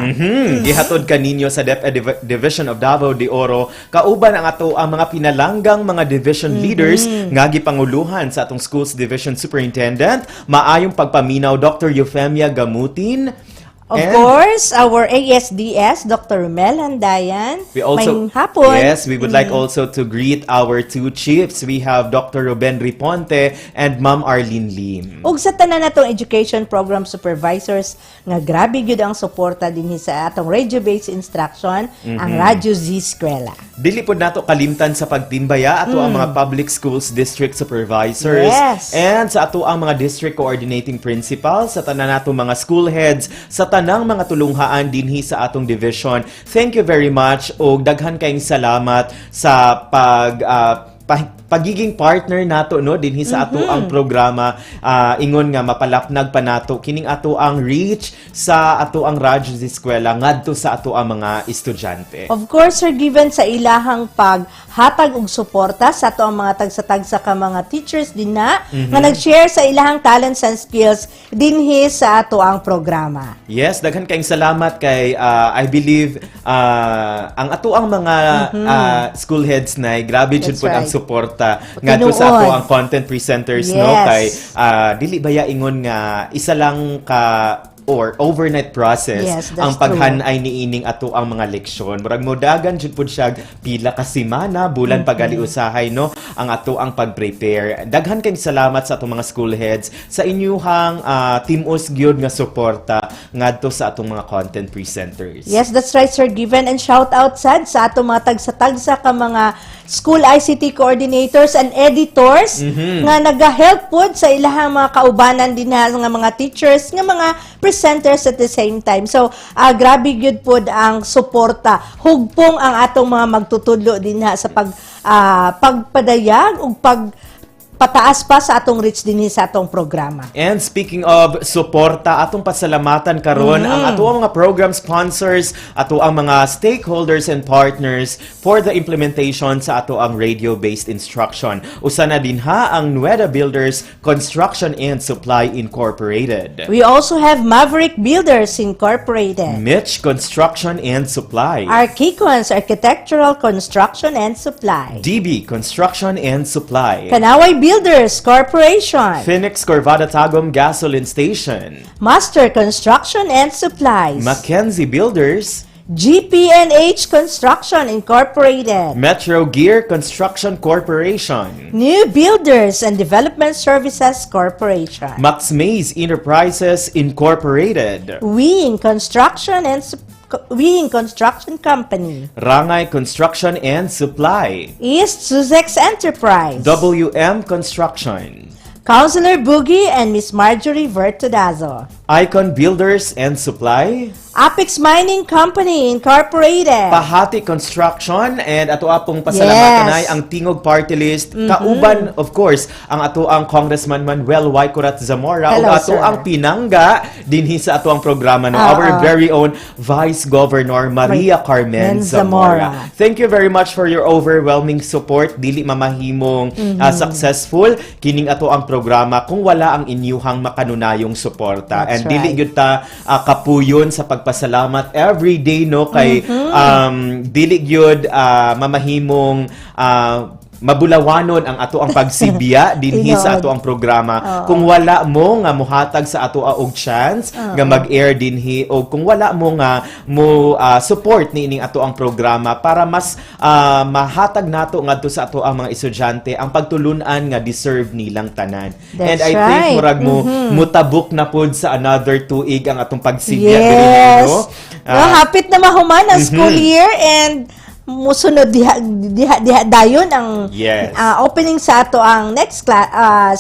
Gihatod kaninyo sa DepEd Division of Davao de Oro, kauban ang ato ang mga pinalanggang mga division leaders nga gipanguluhan sa atong Schools Division Superintendent, maayong pagpaminaw Dr. Euphemia Gamutin. Of course, our ASDS, Dr. Romel Handayan. We also, Mayong hapon. yes, we would like also to greet our two chiefs. We have Dr. Ruben Riponte and Ma'am Arlene Lim. Ug sa tanan natong education program supervisors nga grabe gyud ang suporta dinhi sa atong radio-based instruction, ang Radyo Z-Eskwela. Dili pod nato kalimtan sa pagtimbaya ato ang mga public schools district supervisors, Yes. and sa ato ang mga district coordinating principals, sa tanan nato mga school heads, sa tanang mga tulunghaan dinhi sa atong division. Thank you very much, og daghan kayong salamat sa pagiging partner nato no dinhi sa ato ang programa, ingon nga mapalapnag pa nato kining ato ang reach sa ato ang Radyo Z-Eskwela ngadto sa ato ang mga estudyante. Of course, Sir Given, sa ilahang paghatag og suporta sa ato ang mga tagsa-tagsa ka mga teachers din na nga nag-share sa ilahang talents and skills dinhi sa ato ang programa. Yes, daghan kayong salamat kay I believe ang ato ang mga school heads na grabe jud pud ang suporta ngadto sa ato ang content presenters no kay dili baya ingon nga isa lang ka or overnight process ang paghanay ni ining ato ang mga leksyon. Murag modagan jud pud siya pila ka semana, bulan pagali usahay no ang ato ang pag-prepare. Daghan kayong salamat sa atong mga school heads sa inyuhang team-us gyud nga suporta ngadto sa atong mga content presenters. Yes, that's right, Sir Given, and shout out sad sa atong mga tagsa-tagsa ka mga school ICT coordinators and editors nga nagahelp pod sa ilahang mga kaubanan din nga mga teachers nga mga presenters at the same time. So, grabe gyud pod ang suporta. Hugpong ang atong mga magtutudlo din sa pagpadayag ug pataas pa sa atong reach dinhi sa atong programa. And speaking of suporta, atong pasalamatan karon ang ato ang mga program sponsors, ato ang mga stakeholders and partners for the implementation sa ato ang radio-based instruction. Usa na dinha ang Nueda Builders Construction and Supply Incorporated. We also have Maverick Builders Incorporated. Mitch Construction and Supply. Archicons Architectural Construction and Supply. DB Construction and Supply. Kanaway Builders Corporation. Phoenix Corvada Tagum Gasoline Station. Master Construction and Supplies. Mackenzie Builders. GPNH Construction Incorporated. Metro Gear Construction Corporation. New Builders and Development Services Corporation. Max Mays Enterprises Incorporated. Wing Construction Company. Rangay Construction and Supply. East Sussex Enterprise. WM Construction. Councilor Boogie and Miss Marjorie Vertudazo. Icon Builders and Supply. Apex Mining Company Incorporated. Pahati Construction and ato apong pasalamatan ay ang Tingog Party List. Kauban, of course, ang ato ang Congressman Manuel Y. Curat Zamora o ato ang pinangga dinhi sa ato ang programa no, our very own Vice Governor Maria Carmen Zamora. Thank you very much for your overwhelming support. Dili mamahimong successful kining ato ang programa kung wala ang inyuhang makanunayong suporta. And dili gyud ta kapuyon sa pagpasalamat every day no kay dili gyud mamahimong mabulawanon ang ato ang pagsibiya dinhi sa ato ang programa kung wala mo nga mohatag sa ato og chance nga mag-air dinhi o kung wala mo nga mo support ni ining ato ang programa para mas mahatag nato ngadto sa ato ang mga estudyante ang pagtulunan nga deserve nilang tanan. And I think murag mo mutabok na pod sa another tuig ang atong pagsibiya dinhi no. Hapit na mahuman ang school year and musunod diha dayon ang opening sa ato ang next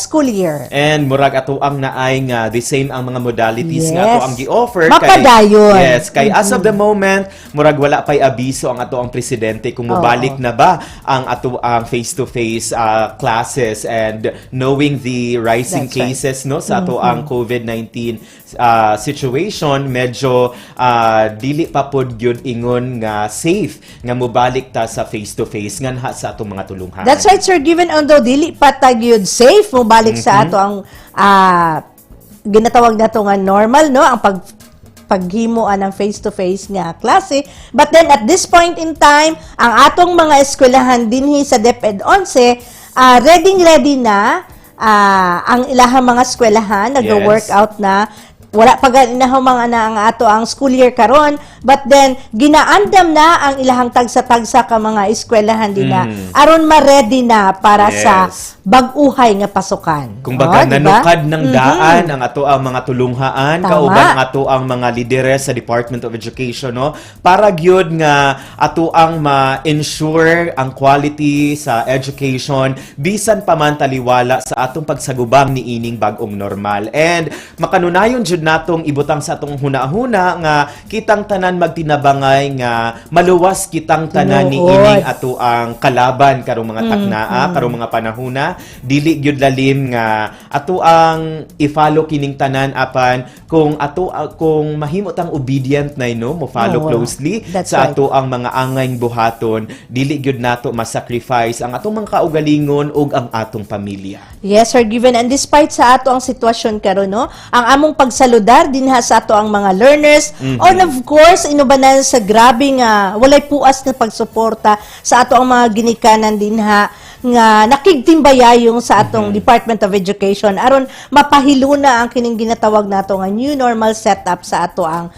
school year. And murag ato ang naay nga the same ang mga modalities nga ato ang gi-offer mapadayon. Kay as of the moment murag wala pay abiso ang ato ang presidente kung mobalik na ba ang ato ang face-to-face classes and knowing the rising cases no sa ato ang COVID-19 situation medyo dili pa pod gyud ingon nga safe nga balik ta sa face-to-face nganha sa atong mga tulunghan. That's right, Sir. Given although dili pa tagyud safe mo balik sa ato ang ginatawag nato nga normal no ang paghimuan ng face-to-face nga klase. But then at this point in time, ang atong mga eskwelahan dinhi sa DepEd 11 ready na ang ilahang mga eskwelahan nag-workout na. Wala pa ganinahaw mga na ang ato ang school year karon, but then ginaandam na ang ilahang tagsa-tagsa ka mga eskwelahan din na aron ma-ready na para sa bag-uhay nga pasukan. Kung baga nanukad ng daan ang ato ang mga tulunghaan kauban ang ato ang mga lideres sa Department of Education no para gyud nga ato ang ma-ensure ang quality sa education bisan pa man taliwala sa atong pagsagubang ni ining bag-ong normal. And makanunayon jud jud natong ibutang sa atong huna-huna nga kitang tanan magtinabangay nga maluwas kitang tanan ni ining ato ang kalaban karong mga taknaa, karong mga panahona, dili gyud lalim nga ato ang i-follow kining tanan apan kung mahimo tang obedient na mo follow closely sa ato ang mga angayng buhaton, dili gyud nato ma-sacrifice ang atong mga kaugalingon ug ang atong pamilya. Yes, Sir Given. And despite sa ato ang sitwasyon karon, no, ang among pagsaludar dinha sa ato ang mga learners, and of course, inubanan sa grabe nga walay puas na pagsuporta sa ato ang mga ginikanan dinha nga nakigtimbayayong sa atong Department of Education aron mapahiluna ang kining ginatawag nato nga new normal setup sa ato ang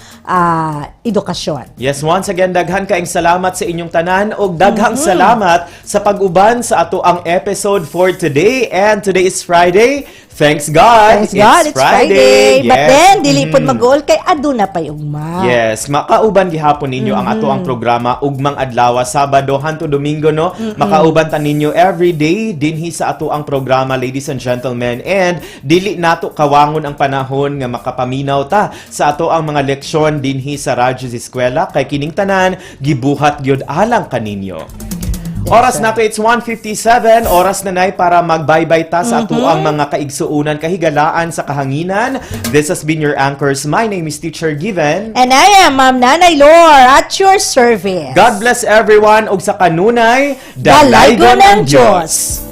edukasyon. Yes, once again daghang kaayong salamat sa inyong tanan ug daghang salamat sa pag-uban sa ato ang episode for today. And today is Friday. Thanks God. Thanks God, it's Friday. Yes. But then, dili pod mag-goal kay aduna pa yung ma. Yes, makauban gihapon ninyo ang ato ang programa ugmang adlaw, Sabado hanto Domingo, no? Makauban ta ninyo every day dinhi sa ato ang programa, ladies and gentlemen. And dili nato kawangon ang panahon nga makapaminaw ta sa ato ang mga leksyon dinhi sa Radyo Z-Eskwela kay kining tanan gibuhat gyud alang kaninyo. Oras na to, it's 1:57. Oras na nay para magbaybay ta sa ato ang mga kaigsuunan, kahigalaan sa kahanginan. This has been your anchors. My name is Teacher Given. And I am Ma'am Nanay Lor at your service. God bless everyone ug sa kanunay, dalaygon ng Diyos.